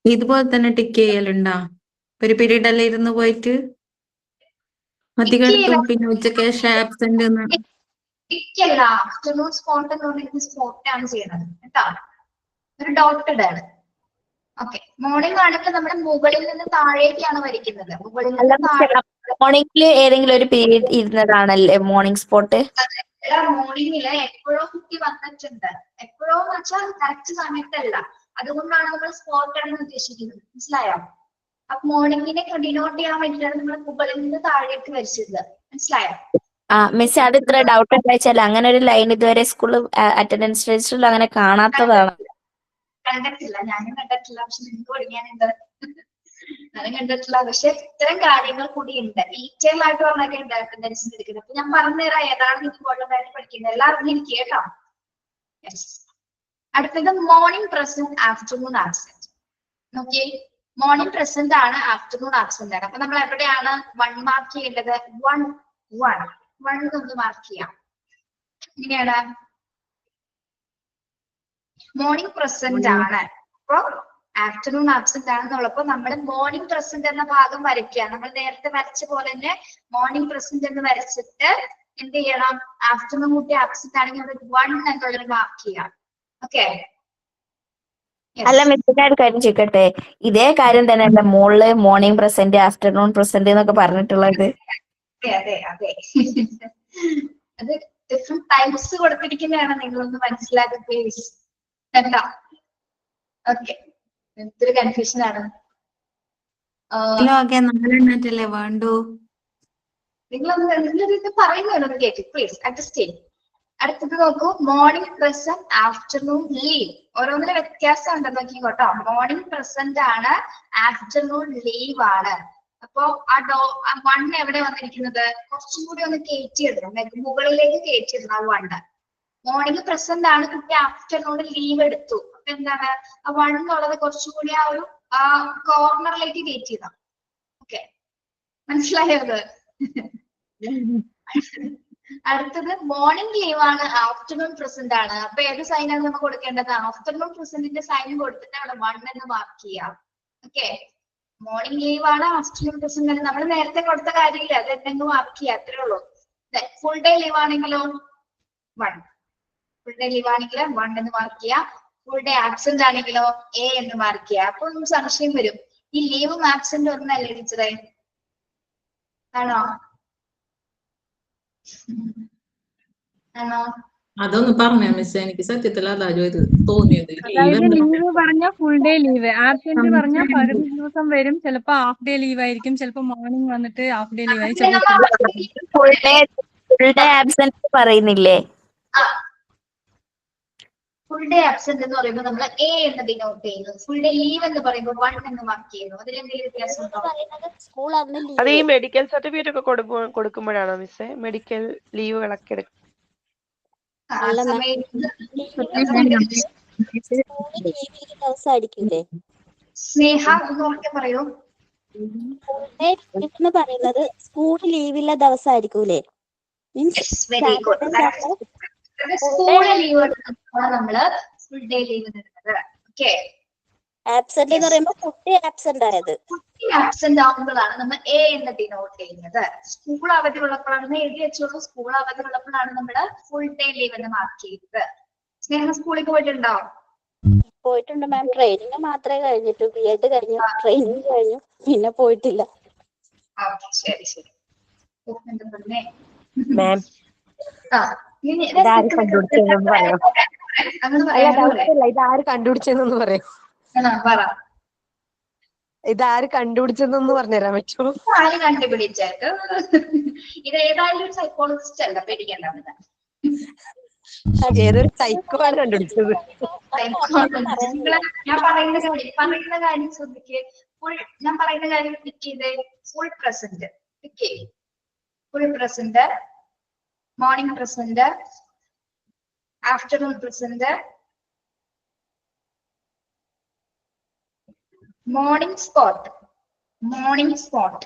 ഇതുപോലെ തന്നെ ടിക്ക് ചെയ്യലുണ്ടാ? ഒരു പീരീഡ് അല്ലേ ഇരുന്ന് പോയിട്ട് അധികം പിന്നെ ഉച്ചക്ക് ശേഷം ആബ്സെന്റ് ടിക്കല്ല, ആഫ്റ്റർനൂൺ സ്പോട്ട് എന്ന് പറയുന്നത് സ്പോട്ടാണ് ചെയ്യുന്നത് കേട്ടോ. ഒരു ഡോട്ടഡ് ആണ്. ഓക്കെ, മോർണിംഗ് ആണെങ്കിൽ നമ്മുടെ മുകളിൽ നിന്ന് താഴേക്കാണ് വരയ്ക്കുന്നത്. മുകളിൽ നിന്ന് താഴെ മോർണിംഗില് ഏതെങ്കിലും ഒരു പീരീഡ് ഇരുന്നതാണല്ലേ മോർണിംഗ് സ്പോട്ട്? മോർണിംഗില് എപ്പോഴോ കുട്ടി വന്നിട്ടുണ്ട്. എപ്പോഴോ എന്ന് വെച്ചാൽ കറക്റ്റ് സമയത്തല്ല. അതുകൊണ്ടാണ് നമ്മൾ സ്പോട്ട് ആണ് ഉദ്ദേശിക്കുന്നത്. മനസ്സിലായോ? അപ്പൊ മോർണിംഗിനെ ഡിനോട്ട് ചെയ്യാൻ വേണ്ടിയിട്ടാണ് നമ്മൾ മുകളിൽ നിന്ന് താഴേക്ക് വരച്ചത്. മനസ്സിലായോ? മിസ് അത് ഇത്ര ഡൗട്ട് ഉണ്ടായിച്ചാൽ അങ്ങനെ ഒരു ലൈൻ ഇതുവരെ സ്കൂളിൽ അറ്റൻഡൻസ് രജിസ്റ്ററിൽ അങ്ങനെ കാണാത്തതാണ്. കണ്ടിട്ടില്ല, ഞാനും കണ്ടിട്ടില്ല. പക്ഷെ നിങ്ങൾക്ക് പഠിക്കാനുണ്ട്. ഞാനും കണ്ടിട്ടില്ല. പക്ഷെ ഇത്തരം കാര്യങ്ങൾ കൂടി ഉണ്ട്. ഡീറ്റെയിൽ ആയിട്ട് പറഞ്ഞൊക്കെ ഉണ്ട് അറ്റൻഡൻസ് എടുക്കുന്നത്. അപ്പൊ ഞാൻ പറഞ്ഞുതരാം ഏതാണ് ഇമ്പോർട്ടന്റ് ആയിട്ട് പഠിക്കുന്നത്. എല്ലാവർക്കും എനിക്ക് കേട്ടോ. അടുത്തത് മോർണിംഗ് പ്രസന്റ് ആഫ്റ്റർനൂൺ ആബ്സെന്റ്. നോക്കിയേ, മോർണിംഗ് പ്രസന്റ് ആണ്, ആഫ്റ്റർനൂൺ ആബ്സെന്റ് ആണ്. അപ്പൊ നമ്മൾ എവിടെയാണ് 1 മാർക്ക് ചെയ്യേണ്ടത്? 1 ഒന്ന് മാർക്ക് ചെയ്യാം. ഇങ്ങനെയാണ് മോർണിംഗ് പ്രസന്റ് ആണ്. അപ്പൊ ആഫ്റ്റർനൂൺ ആബ്സെന്റ് ആണെന്നുള്ളപ്പോ നമ്മൾ മോർണിംഗ് പ്രസന്റ് എന്ന ഭാഗം വരയ്ക്കുക. നമ്മൾ നേരത്തെ വരച്ച പോലെ തന്നെ മോർണിംഗ് പ്രസന്റ് എന്ന് വരച്ചിട്ട് എന്ത് ചെയ്യണം? ആഫ്റ്റർനൂൺ കൂട്ടി ആബ്സെന്റ് ആണെങ്കിൽ 1 എന്നുള്ളൊരു മാർക്ക് ചെയ്യാം. ഓക്കെ, അല്ല മിസ്സിന്റെ ഒരു കാര്യം ചോദിക്കട്ടെ, ഇതേ കാര്യം തന്നെ അല്ല മോളില് മോർണിംഗ് പ്രസന്റ് ആഫ്റ്റർനൂൺ പ്രസന്റ് എന്നൊക്കെ പറഞ്ഞിട്ടുള്ളത്? അതെ അതെ, അത് ഡിഫറെന്റ് ടൈപ്സ് കൊടുത്തിരിക്കുന്നതാണ്. നിങ്ങളൊന്ന് മനസ്സിലാക്കുക പ്ലീസ് കേട്ടോ. ഓക്കെ, എന്തൊരു കൺഫ്യൂഷൻ ആണ്. ഓക്കെ 4 വേണ്ടു. നിങ്ങളിത് പറയുന്നതൊന്ന് കേൾക്ക് പ്ലീസ് അഡ്ജസ്റ്റ് ചെയ്യും. അടുത്തത് നോക്കൂ, മോർണിംഗ് പ്രസന്റ് ആഫ്റ്റർനൂൺ ലീവ്. ഓരോന്നിന് വ്യത്യാസം ഉണ്ടെന്ന് നോക്കിക്കോട്ടോ. മോർണിംഗ് പ്രസന്റ് ആണ്, ആഫ്റ്റർനൂൺ ലീവ് ആണ്. അപ്പോ ആ 1 എവിടെ വന്നിരിക്കുന്നത്? കുറച്ചും കൂടി ഒന്ന് കയറ്റിയിടണം, മുകളിലേക്ക് കയറ്റിയിടണം ആ 1. മോർണിംഗ് പ്രസന്റ് ആണ്, കുട്ടി ആഫ്റ്റർനൂൺ ലീവ് എടുത്തു. അപ്പൊ എന്താണ് ആ 1 എന്നുള്ളത് കുറച്ചും കൂടി ആ കോർണറിലേക്ക് കയറ്റിയിടാം. ഓക്കെ, മനസ്സിലായോ അത്? അടുത്തത് മോർണിംഗ് ലീവ് ആണ്, ആഫ്റ്റർനൂൺ പ്രസന്റ് ആണ്. അപ്പൊ ഏത് സൈനാണ് നമ്മൾ കൊടുക്കേണ്ടത്? ആഫ്റ്റർനൂൺ പ്രസന്റിന്റെ സൈൻ കൊടുത്തിട്ട് അവിടെ 1 എന്ന് മാർക്ക് ചെയ്യാം. ഓക്കെ, മോർണിംഗ് ലീവ് ആണ്, ആഫ്റ്റർനൂൺ പ്രസന്റ് ആണ്. നമ്മൾ നേരത്തെ കൊടുത്ത കാര്യമില്ല, അത് എന്തെങ്കിലും മാർക്ക് ചെയ്യാം, അത്രേ ഉള്ളൂ. ഫുൾ ഡേ ലീവ് ആണെങ്കിലോ 1. ഫുൾ ഡേ ലീവ് ആണെങ്കിൽ 1 എന്ന് മാർക്ക് ചെയ്യാം. ഫുൾ ഡേ ആബ്സെന്റ് ആണെങ്കിലോ A എന്ന് മാർക്ക് ചെയ്യാം. അപ്പൊ നമുക്ക് സംശയം വരും, ഈ ലീവും ആബ്സെന്റ് ഒന്നല്ലേ ടീച്ചറെ? ആണോ? ആണോ? അതൊന്ന് പറഞ്ഞ മിസ്, എനിക്ക് സത്യത്തിൽ അതാ തോന്നിയത്. അതായത് ലീവ് പറഞ്ഞ ഫുൾ ഡേ ലീവ്, ആബ്സെന്റ് പറഞ്ഞ 15 ദിവസം വരും. ചിലപ്പോ ഹാഫ് ഡേ ലീവ് ആയിരിക്കും, ചിലപ്പോ മോർണിംഗ് വന്നിട്ട് ഹാഫ് ഡേ ലീവ് ആയിരിക്കും. ഫുൾ ഡേ ആബ്സെന്റ് പറയുന്നില്ലേ? ഫുൾ ഡേ ആബ്സെന്റ് എന്ന് പറയുമ്പോൾ നമ്മൾ A എന്ന് ഡിനോട്ട് ചെയ്യുന്നു. ഫുൾ ഡേ ലീവ് എന്ന് പറയുമ്പോൾ 1 എന്ന് മാർക്ക് ചെയ്യുന്നു. അതിലെന്തെങ്കിലും വ്യത്യാസം ഉണ്ടോ? അത് ഈ മെഡിക്കൽ സർട്ടിഫിക്കറ്റ് ഒക്കെ കൊടുക്കുമ്പോഴാണോ മിസ്സേ മെഡിക്കൽ ലീവുകളൊക്കെ എടുക്കും? സ്നേഹ എന്നൊക്കെ പറയൂ. എന്ന് പറയുന്നത് സ്കൂൾ ലീവില്ല ദിവസമായിരിക്കൂലേ? Very good. സ്കൂൾ ലീവ് നമ്മള് ഫുൾ ഡേ ലീവ് തരുന്നത്. ഓക്കെ, ആബ്സെന്റ് എന്ന് പറയുമ്പോൾ കുട്ടി ആബ്സെന്റ് ആയത്. കുട്ടി ആബ്സെന്റ് ആകുമ്പോഴാണ് നമ്മൾ A എന്ന് ഡിനോട്ട് ചെയ്യുന്നത്. സ്കൂൾ അവധി ഉള്ളപ്പോഴാണ് എഴുതി വെച്ചോളൂ. സ്കൂൾ അവധി ഉള്ളപ്പോഴാണ് നമ്മള് ഫുൾ ഡേ ലീവ് എന്ന് മാർക്ക് ചെയ്തത്. സ്നേഹ സ്കൂളിൽ പോയിട്ടുണ്ടോ? പോയിട്ടുണ്ട് മാം. ട്രെയിനിങ് മാത്രമേ കഴിഞ്ഞിട്ടു. B.Ed കഴിഞ്ഞു, ട്രെയിനിങ് കഴിഞ്ഞു, പിന്നെ പോയിട്ടില്ല. ശരി ശരി. മാം അങ്ങനെ ഇതാര് കണ്ടുപിടിച്ചെന്നൊന്ന് പറയോ? പറയോ? പറ. ഇതാര് കണ്ടുപിടിച്ചെന്നൊന്ന് പറഞ്ഞുതരാൻ പറ്റുമോ? ആര് കണ്ടുപിടിച്ചത്? ഇത് ഏതായാലും സൈക്കോളജിസ്റ്റ് അല്ല, പേടിക്കേണ്ടത്. ഏതൊരു സൈക്കോ ആണ് കണ്ടുപിടിച്ചത്. ഞാൻ പറയുന്ന കാര്യം ശ്രദ്ധിക്ക്. ഞാൻ പറയുന്ന കാര്യം പിക്ക് ചെയ്തേ. ഫുൾ പ്രസന്റ് പിക്ക് ചെയ്യും. Full present, morning present, afternoon present, morning spot, morning spot,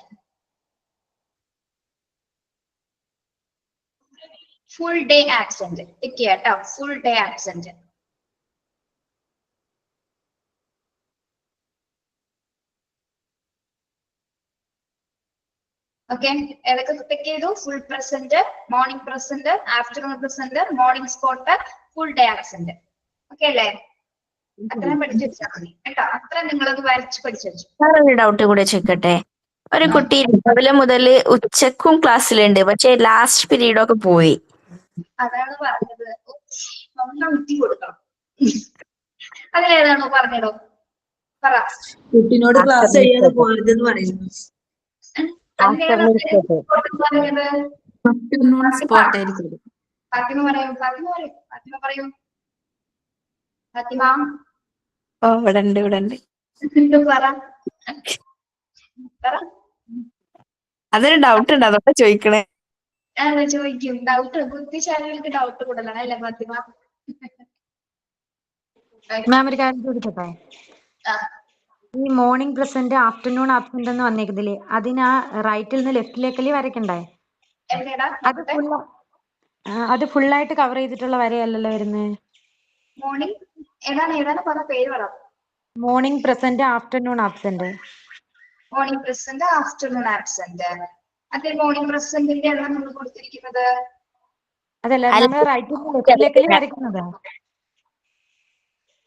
full day absent. Pick ചെയ്യാട്ടോ, ഫുൾ ഡേ ആബ്സെന്റ്. ഓക്കെ, ഏതൊക്കെ പിക്ക് ചെയ്തു? Full present, morning present, afternoon present, morning spot, full day absent. Okay അല്ലേ? അത്രയും പഠിച്ചു വെച്ചാൽ മതി കേട്ടോ. അത്ര നിങ്ങളത് വരച്ച് പഠിച്ചു വെച്ചു. വേറൊരു ഡൗട്ട് കൂടെ ചോദിക്കട്ടെ. ഒരു കുട്ടി രാവിലെ മുതൽ ഉച്ചക്കും ക്ലാസ്സിലുണ്ട്, പക്ഷെ ലാസ്റ്റ് പീരീഡ് ഒക്കെ പോയി. അതാണ് പറഞ്ഞത്, ഒന്ന് ഊറ്റി കൊടുക്കണം. അതിലേതാണോ പറഞ്ഞതോ? പറ. കുട്ടിനോട് ക്ലാസ് ചെയ്യാതെ പോകരുതെന്ന് പറയുന്നു. ഫാത്തിമ പറയൂ, ഫാത്തിമ പറയൂ, ഫാത്തിമ പറയൂ. ഫാത്തിമ ഇവിടെ ഉണ്ട്. പറ പറ. അതൊരു ഡൗട്ട് ഉണ്ട്, അതൊക്കെ ചോദിക്കണേ. ചോദിക്കും. ഡൗട്ട് ബുദ്ധിശാലികൾക്ക് ഡൗട്ട് കൂടുതലാണ് അല്ലേ ഫാത്തിമ? മാം ഒരു കാര്യം ചോദിക്കട്ടെ? ഈ മോർണിംഗ് പ്രസന്റ് ആഫ്റ്റർനൂൺ ആബ്സെന്റ് എന്ന് വന്നേക്കുന്നില്ലേ, അതിന് ആ റൈറ്റിൽ നിന്ന് ലെഫ്റ്റിലേക്കല്ലേ വരയ്ക്കണ്ടേ? അത് ഫുള്ളായിട്ട് കവർ ചെയ്തിട്ടുള്ള വരയല്ലല്ലോ വരുന്നത്. മോർണിംഗ് ഏതാണ് പറഞ്ഞ പേര് പറ. Morning present afternoon absent. Morning present afternoon absent. അതെ, മോർണിംഗ് പ്രസന്റിന്റെ എണ്ണം നമ്മൾ കൊടുത്തിരിക്കുന്നത്. അതല്ല, നമ്മൾ റൈറ്റിൽ നിന്ന് ലെഫ്റ്റിലേക്കല്ലേ വരയ്ക്കുന്നത്.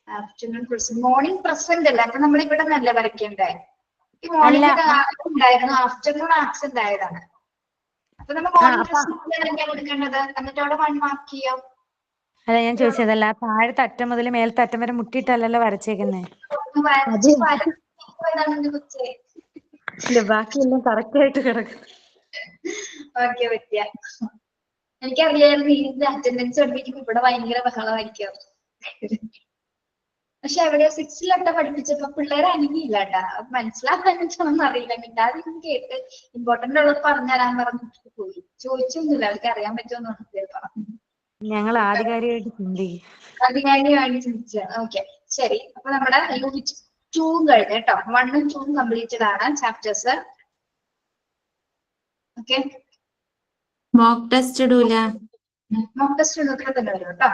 ആഫ്റ്റർനൂൺ പ്രസന്റ്, മോർണിംഗ് പ്രസന്റ് അല്ല. അപ്പൊ നമ്മൾ ഇവിടെ നല്ല വരയ്ക്കണ്ടേ? ഈ മോർണിംഗ് ഉണ്ടായിരുന്നു, ആഫ്റ്റർനൂൺ ആബ്സെന്റ് ആയതാണ്. അപ്പൊ നമ്മൾ മോർണിംഗ് പ്രസന്റ് കൊടുക്കേണ്ടത്. എന്നിട്ട് അവിടെ 1 മാർക്ക് ചെയ്യാം. അല്ല ഞാൻ ചോദിച്ചതല്ല, താഴത്തെ അറ്റം മുതൽ മേലത്തെ അറ്റം വരെ മുട്ടിയിട്ടല്ലല്ലോ വരച്ചേക്കുന്നേ. ഇല്ല ബാക്കിയെല്ലാം കറക്റ്റ് ആയിട്ട് കിടക്കും. ഓക്കെ പറ്റിയ എനിക്കറിയായിരുന്നു ഇതിന്റെ അറ്റൻഡൻസ് പഠിപ്പിക്കുമ്പോ ഇവിടെ ഭയങ്കര ബഹളമായിരിക്കും. പക്ഷെ അവിടെ 6ൽ പഠിപ്പിച്ചപ്പോ പിള്ളേരെ അനങ്ങിയില്ല കേട്ടാ. മനസ്സിലാക്കാൻ വെച്ചോന്ന് അറിയില്ല. മിണ്ടാതിരുന്ന് കേട്ട് ഇമ്പോർട്ടന്റ് ഉള്ളത് പറഞ്ഞുതരാൻ പറഞ്ഞിട്ട് പോയി. ചോദിച്ചൊന്നുമില്ല അവർക്ക് അറിയാൻ പറ്റുമെന്ന് പറഞ്ഞു. ഞങ്ങൾ ആധികാരികമായിട്ട് ചിന്തിക്കും. അധികാരിയാണ് ചിന്തിച്ചത്. ഓക്കെ ശരി. അപ്പൊ നമ്മുടെ യൂണിറ്റ് 2 കഴിഞ്ഞു കേട്ടോ. 1ഉം 2ഉം കംപ്ലീറ്റഡ് ആണ് ചാപ്റ്റേഴ്സ്. ഓക്കെ മോക്ക് ടെസ്റ്റ് ഇടൂല. മോക്ക് ടെസ്റ്റ് ഇടൂല തന്നെ വരും കേട്ടോ.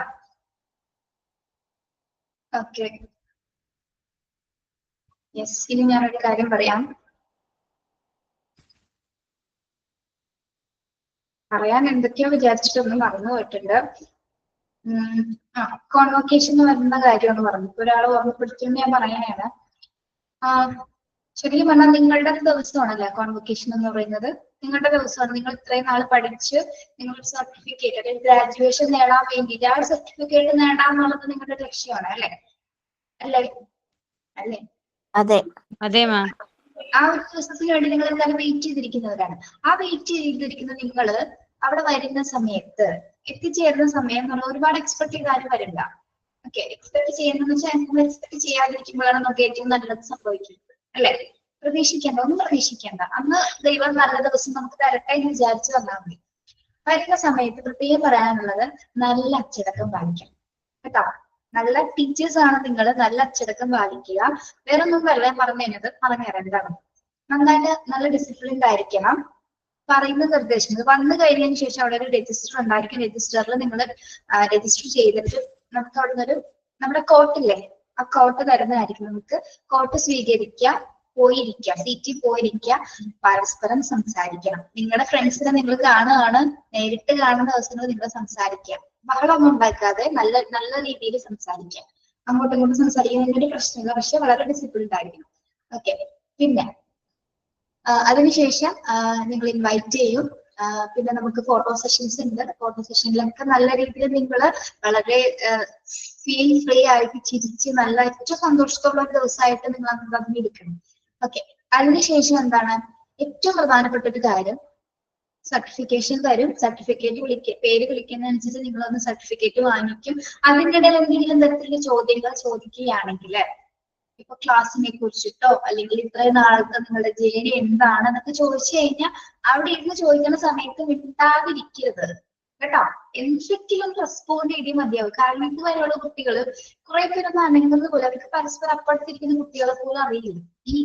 Okay yes. ഇനി ഞാനൊരു കാര്യം പറയാം. പറയാൻ എന്തൊക്കെയോ വിചാരിച്ചിട്ടൊന്നും മറന്നു പോയിട്ടുണ്ട്. കോൺവൊക്കേഷൻ എന്ന് പറയുന്ന കാര്യമാണ് പറഞ്ഞു. ഒരാൾ ഓർമ്മപ്പെടുത്തിയെന്ന് ഞാൻ പറയാനാണ്. ശരിക്കും പറഞ്ഞാൽ നിങ്ങളുടെ ദിവസമാണല്ലേ കോൺവൊക്കേഷൻ എന്ന് പറയുന്നത്. നിങ്ങളുടെ ദിവസമാണ്. നിങ്ങൾ ഇത്രയും നാൾ പഠിച്ച് നിങ്ങളുടെ സർട്ടിഫിക്കറ്റ് അതായത് ഗ്രാജുവേഷൻ നേടാൻ വേണ്ടിയിട്ട് ആ സർട്ടിഫിക്കറ്റ് നേടാന്നുള്ളത് നിങ്ങളുടെ ലക്ഷ്യമാണ് അല്ലേ? അല്ലേ അല്ലേ? അതെ അതെ മാം. ആ ഒരു ദിവസത്തിന് വേണ്ടി നിങ്ങൾ എന്തായാലും വെയിറ്റ് ചെയ്തിരിക്കുന്നവരാണ്. ആ വെയിറ്റ് ചെയ്തിരിക്കുന്ന നിങ്ങള് അവിടെ വരുന്ന സമയത്ത് എത്തിച്ചേരുന്ന സമയം നമ്മൾ ഒരുപാട് എക്സ്പെക്ട് ചെയ്ത് ആരും വരില്ല. ഓക്കെ എക്സ്പെക്ട് ചെയ്യുന്നതെന്ന് വെച്ചാൽ നമ്മൾ എക്സ്പെക്ട് ചെയ്യാതിരിക്കുമ്പോഴാണ് നമുക്ക് ഏറ്റവും നല്ലത് സംഭവിക്കുന്നത് അല്ലെ? പ്രതീക്ഷിക്കേണ്ട, ഒന്നും പ്രതീക്ഷിക്കേണ്ട. അന്ന് ദൈവം നല്ല ദിവസം നമുക്ക് തരട്ടെ എന്ന് വിചാരിച്ചു വന്നാൽ മതി. വരുന്ന സമയത്ത് പ്രത്യേകം പറയാനുള്ളത് നല്ല അച്ചടക്കം പാലിക്കണം കേട്ടോ. നല്ല ടീച്ചേഴ്സ് ആണ് നിങ്ങൾ. നല്ല അച്ചടക്കം പാലിക്കുക. വേറെ ഒന്നും പറയാൻ പറഞ്ഞുതരാം എന്താണ്. നന്നായിട്ട് നല്ല ഡിസിപ്ലിൻഡ് ആയിരിക്കണം. പറയുന്ന നിർദ്ദേശങ്ങൾ വന്നു കഴിഞ്ഞതിന് ശേഷം അവിടെ ഒരു രജിസ്റ്റർ ഉണ്ടായിരിക്കും. രജിസ്റ്ററിൽ നിങ്ങൾ രജിസ്റ്റർ ചെയ്തിട്ട് നമുക്ക് അവിടെ നിന്നൊരു നമ്മുടെ കോട്ടില്ലേ ആ കോട്ട് തരുന്നതായിരിക്കും. നമുക്ക് കോട്ട് സ്വീകരിക്കുക, പോയിരിക്കുക, സീറ്റിൽ പോയിരിക്കുക, പരസ്പരം സംസാരിക്കണം. നിങ്ങളുടെ ഫ്രണ്ട്സിനെ നിങ്ങൾ കാണുകയാണ്, നേരിട്ട് കാണുന്ന ദിവസങ്ങൾ നിങ്ങൾ സംസാരിക്കുക. ബഹളമൊന്നും ഉണ്ടാക്കാതെ നല്ല നല്ല രീതിയിൽ സംസാരിക്കുക. അങ്ങോട്ടും ഇങ്ങോട്ടും സംസാരിക്കുന്നതിന് ഒരു പ്രശ്നമില്ല. പക്ഷെ വളരെ ഡിസിപ്ലിൻഡ് ആയിരിക്കണം. ഓക്കെ പിന്നെ അതിനുശേഷം നിങ്ങൾ ഇൻവൈറ്റ് ചെയ്യും. പിന്നെ നമുക്ക് ഫോട്ടോ സെഷൻസ് ഉണ്ട്. ഫോട്ടോ സെഷനിലൊക്കെ നല്ല രീതിയിൽ നിങ്ങൾ വളരെ ഫീൽ ഫ്രീ ആയിട്ട് ചിരിച്ച് നല്ല ഏറ്റവും സന്തോഷത്തോടുള്ള ഒരു ദിവസമായിട്ട് നിങ്ങൾ അതിന് ഇരിക്കണം. ഓക്കെ അതിനുശേഷം എന്താണ് ഏറ്റവും പ്രധാനപ്പെട്ട ഒരു കാര്യം, സർട്ടിഫിക്കേഷൻ തരും. സർട്ടിഫിക്കറ്റ് പേര് വിളിക്കുന്നതനുസരിച്ച് നിങ്ങൾ ഒന്ന് സർട്ടിഫിക്കറ്റ് വാങ്ങിക്കും. അതിനിടയിൽ എന്തെങ്കിലും തരത്തിലുള്ള ചോദ്യങ്ങൾ ചോദിക്കുകയാണെങ്കിൽ ഇപ്പൊ ക്ലാസ്സിനെ കുറിച്ചിട്ടോ അല്ലെങ്കിൽ ഇത്രയും നാളത്തെ നിങ്ങളുടെ ജേണി എന്താണ് എന്നൊക്കെ ചോദിച്ചു കഴിഞ്ഞാൽ അവിടെ ഇരുന്ന് ചോദിക്കുന്ന സമയത്ത് മിണ്ടാതിരിക്കരുത് കേട്ടോ. എന്തെങ്കിലും റെസ്പോണ്ട് ചെയ്തേ മതിയാവും. കാരണം ഇതുവരെയുള്ള കുട്ടികൾ കുറെ പേരൊന്നും അനങ്ങുന്നത് പോലെ അവർക്ക് പരസ്പരം അപ്പുറത്തിരിക്കുന്ന കുട്ടികളെ പോലും അറിയില്ല. ഈ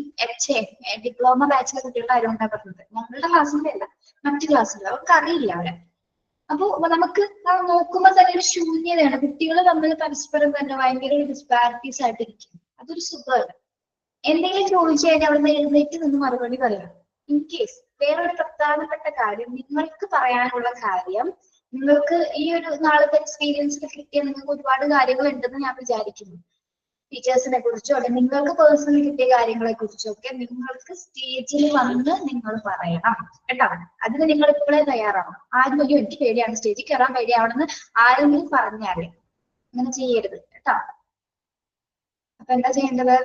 ഡിപ്ലോമ ബാച്ചിലെ കുട്ടികളുടെ ആരുകൊണ്ടാണ് പറഞ്ഞത്. ഞങ്ങളുടെ ക്ലാസ്സിന്റെ അല്ല, മറ്റു ക്ലാസ്സിൽ അവർക്ക് അറിയില്ല അവരെ. അപ്പൊ നമുക്ക് നോക്കുമ്പോൾ തന്നെ ഒരു ശൂന്യതയാണ്. കുട്ടികൾ തമ്മിൽ പരസ്പരം തന്നെ ഭയങ്കര ഡിസ്പാരിറ്റീസ് ആയിട്ടിരിക്കും. അതൊരു സുഖമല്ല. എന്തെങ്കിലും ചോദിച്ചു കഴിഞ്ഞാൽ അവിടെ നിന്ന് എഴുന്നേറ്റ് നിന്ന് മറുപടി പറയാം. ഇൻ കേസ് വേറൊരു പ്രധാനപ്പെട്ട കാര്യം, നിങ്ങൾക്ക് പറയാനുള്ള കാര്യം, നിങ്ങൾക്ക് ഈ ഒരു നാളത്തെ എക്സ്പീരിയൻസിൽ കിട്ടിയ നിങ്ങൾക്ക് ഒരുപാട് കാര്യങ്ങൾ ഉണ്ടെന്ന് ഞാൻ വിചാരിക്കുന്നു. ടീച്ചേഴ്സിനെ കുറിച്ചോ അല്ലെങ്കിൽ നിങ്ങൾക്ക് പേഴ്സണലി കിട്ടിയ കാര്യങ്ങളെ കുറിച്ചോ ഒക്കെ നിങ്ങൾക്ക് സ്റ്റേജിൽ വന്ന് നിങ്ങൾ പറയണം കേട്ടോ. അതിന് നിങ്ങൾ ഇപ്പോഴേ തയ്യാറാവണം. ആരും ഒരു എനിക്ക് പേടിയാണ് സ്റ്റേജിൽ കയറാൻ പേടിയാവണമെന്ന് ആരെങ്കിലും പറഞ്ഞാലേ അങ്ങനെ ചെയ്യരുത് കേട്ടോ. അപ്പൊ എന്താ ചെയ്യേണ്ടത്?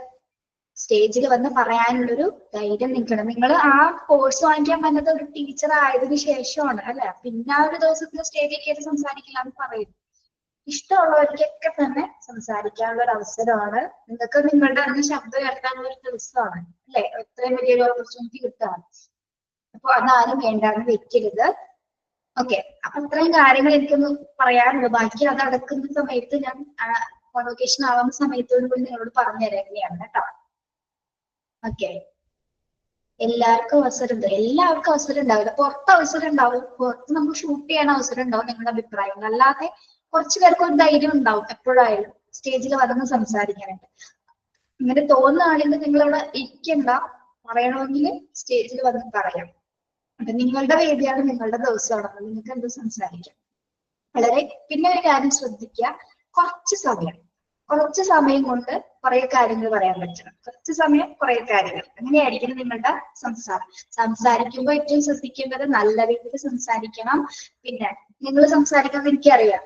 സ്റ്റേജിൽ വന്ന് പറയാനുള്ളൊരു ധൈര്യം നിൽക്കണം. നിങ്ങൾ ആ കോഴ്സ് വാങ്ങിക്കാൻ വന്നത് ഒരു ടീച്ചർ ആയതിനു ശേഷമാണ് അല്ലെ? പിന്നെ ആ ഒരു ദിവസത്തിൽ സ്റ്റേജിൽ കയറി സംസാരിക്കില്ല എന്ന് പറയും. ഇഷ്ടമുള്ളവർക്കൊക്കെ തന്നെ സംസാരിക്കാനുള്ള ഒരു അവസരമാണ്. നിങ്ങൾക്ക് നിങ്ങളുടെ തന്നെ ശബ്ദം ഉയർത്താനുള്ള ഒരു ദിവസമാണ് അല്ലെ? ഇത്രയും വലിയൊരു ഓപ്പർച്യൂണിറ്റി കിട്ടുകയാണ്. അപ്പൊ അതാരും വേണ്ടാന്ന് വെക്കരുത്. ഓക്കെ അപ്പൊ ഇത്രയും കാര്യങ്ങൾ എനിക്കൊന്ന് പറയാനുള്ളൂ. ബാക്കി അത് അടക്കുന്ന സമയത്ത് ഞാൻ കോൺവൊക്കേഷൻ ആവുന്ന സമയത്തോട് കൂടി നിങ്ങളോട് പറഞ്ഞു തരാൻ കേട്ടോ. ഓക്കെ എല്ലാവർക്കും അവസരം ഉണ്ട്. എല്ലാവർക്കും അവസരം ഉണ്ടാവില്ല. പുറത്ത് അവസരം ഉണ്ടാവും. പുറത്ത് നമുക്ക് ഷൂട്ട് ചെയ്യാൻ അവസരം ഉണ്ടാവും. നിങ്ങളുടെ അഭിപ്രായം അല്ലാതെ കുറച്ചു പേർക്ക് ഒരു ധൈര്യം ഉണ്ടാവും എപ്പോഴായാലും സ്റ്റേജിൽ വന്ന് സംസാരിക്കാനായിട്ട്. ഇങ്ങനെ തോന്നുകയാണെങ്കിൽ നിങ്ങളവിടെ ഇരിക്കണ്ട. പറയണമെങ്കിൽ സ്റ്റേജിൽ വന്ന് പറയാം. അപ്പൊ നിങ്ങളുടെ വേദിയാണ്, നിങ്ങളുടെ ദിവസമാണ്. നിങ്ങൾക്ക് എന്ത് സംസാരിക്കാം. വളരെ പിന്നെ ഒരു കാര്യം ശ്രദ്ധിക്കുക, കുറച്ച് സമയം കൊണ്ട് കുറെ കാര്യങ്ങൾ പറയാൻ പറ്റണം. കുറച്ച് സമയം കുറെ കാര്യങ്ങൾ, അങ്ങനെയായിരിക്കണം നിങ്ങളുടെ സംസാരിക്കുമ്പോൾ ഏറ്റവും ശ്രദ്ധിക്കേണ്ടത് നല്ല രീതിയിൽ സംസാരിക്കണം. പിന്നെ നിങ്ങൾ സംസാരിക്കുന്നത് എനിക്കറിയാം,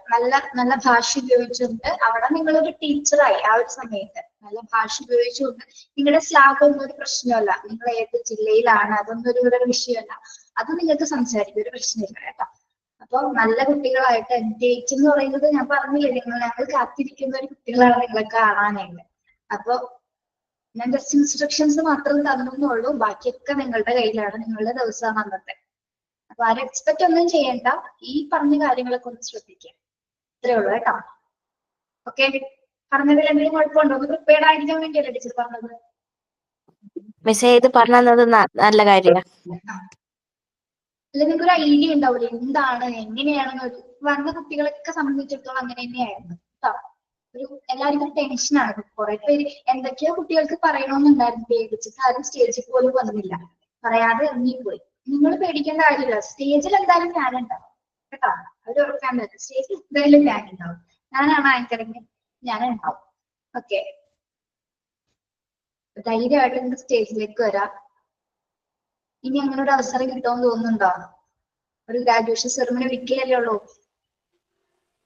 നല്ല ഭാഷ ഉപയോഗിച്ചുകൊണ്ട് അവിടെ നിങ്ങളൊരു ടീച്ചറായി ആ ഒരു സമയത്ത് നല്ല ഭാഷ ഉപയോഗിച്ചുകൊണ്ട് നിങ്ങളുടെ സ്ലാബ് ഒന്നും ഒരു പ്രശ്നമല്ല. നിങ്ങൾ ഏത് ജില്ലയിലാണ് അതൊന്നും ഒരു വിഷയമല്ല. അത് നിങ്ങൾക്ക് സംസാരിക്കും, ഒരു പ്രശ്നമില്ല കേട്ടോ. അപ്പൊ നല്ല കുട്ടികളായിട്ട് ഡേറ്റ് എന്ന് പറയുന്നത് ഞാൻ പറഞ്ഞില്ലേ, ഞങ്ങൾ കാത്തിരിക്കുന്ന ഒരു കുട്ടികളാണ് നിങ്ങളെ കാണാനായിട്ട്. അപ്പൊ ഞാൻ ജസ്റ്റ് ഇൻസ്ട്രക്ഷൻസ് മാത്രം തന്നുള്ളൂ, ബാക്കിയൊക്കെ നിങ്ങളുടെ കയ്യിലാണ്, നിങ്ങളുടെ ദിവസമാണ് അന്നത്തെ. അപ്പൊ ആരും എക്സ്പെക്ട് ഒന്നും ചെയ്യണ്ട, ഈ പറഞ്ഞ കാര്യങ്ങളൊക്കെ ഒന്ന് ശ്രദ്ധിക്കുക. ഇത്രേ ഉള്ളൂ കേട്ടോ. ഓക്കെ, പറഞ്ഞതിൽ എന്തെങ്കിലും കുഴപ്പമുണ്ടോ? ഒന്ന് പ്രിപ്പയർഡ് ആയിരിക്കാൻ വേണ്ടിയല്ലേ ടീച്ചർ പറഞ്ഞത്? മിസ്സേ ഇത് പറഞ്ഞത് നല്ല കാര്യമാണ്. അല്ല, നിങ്ങൾക്ക് ഒരു ഐഡിയ ഉണ്ടാവില്ലേ എന്താണ് എങ്ങനെയാണെന്ന്? ഒരു വന്ന കുട്ടികളൊക്കെ സംബന്ധിച്ചിടത്തോളം അങ്ങനെ തന്നെയായിരുന്നു കേട്ടോ. എല്ലാവർക്കും ടെൻഷനാണ്. കുറെ പേര് എന്തൊക്കെയോ കുട്ടികൾക്ക് പറയണമെന്നുണ്ടായിരുന്നു, പേടിച്ചിട്ട് ആരും സ്റ്റേജിൽ പോലും വന്നില്ല, പറയാതെ ഇറങ്ങിപ്പോയി. നിങ്ങൾ പേടിക്കേണ്ട കാര്യമില്ല, സ്റ്റേജിൽ എന്തായാലും ഞാനുണ്ടാവും കേട്ടോ. അവർ ഉറക്കാൻ പറ്റും, സ്റ്റേജിൽ എന്തായാലും ഞാനുണ്ടാവും. ഞാനാണ് ആങ്കറിങ്, ഞാനുണ്ടാവും. ഓക്കെ, ധൈര്യമായിട്ട് നിങ്ങൾക്ക് സ്റ്റേജിലേക്ക് വരാം. ഇനി അങ്ങനെ ഒരു അവസരം കിട്ടുമെന്ന് തോന്നുന്നുണ്ടോ? ഒരു ഗ്രാജുവേഷൻ സെറിമണി വിളിക്കുകയല്ലേ ഉള്ളൂ.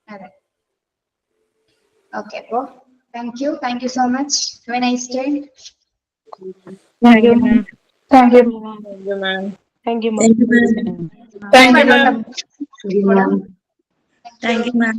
അതെ, ഓക്കെ. അപ്പോ thank you so much. Have A nice day. Thank you, ma'am. Thank you. Thank you, ma'am. Thank you, ma'am. Thank you, ma'am. Thank you, ma'am.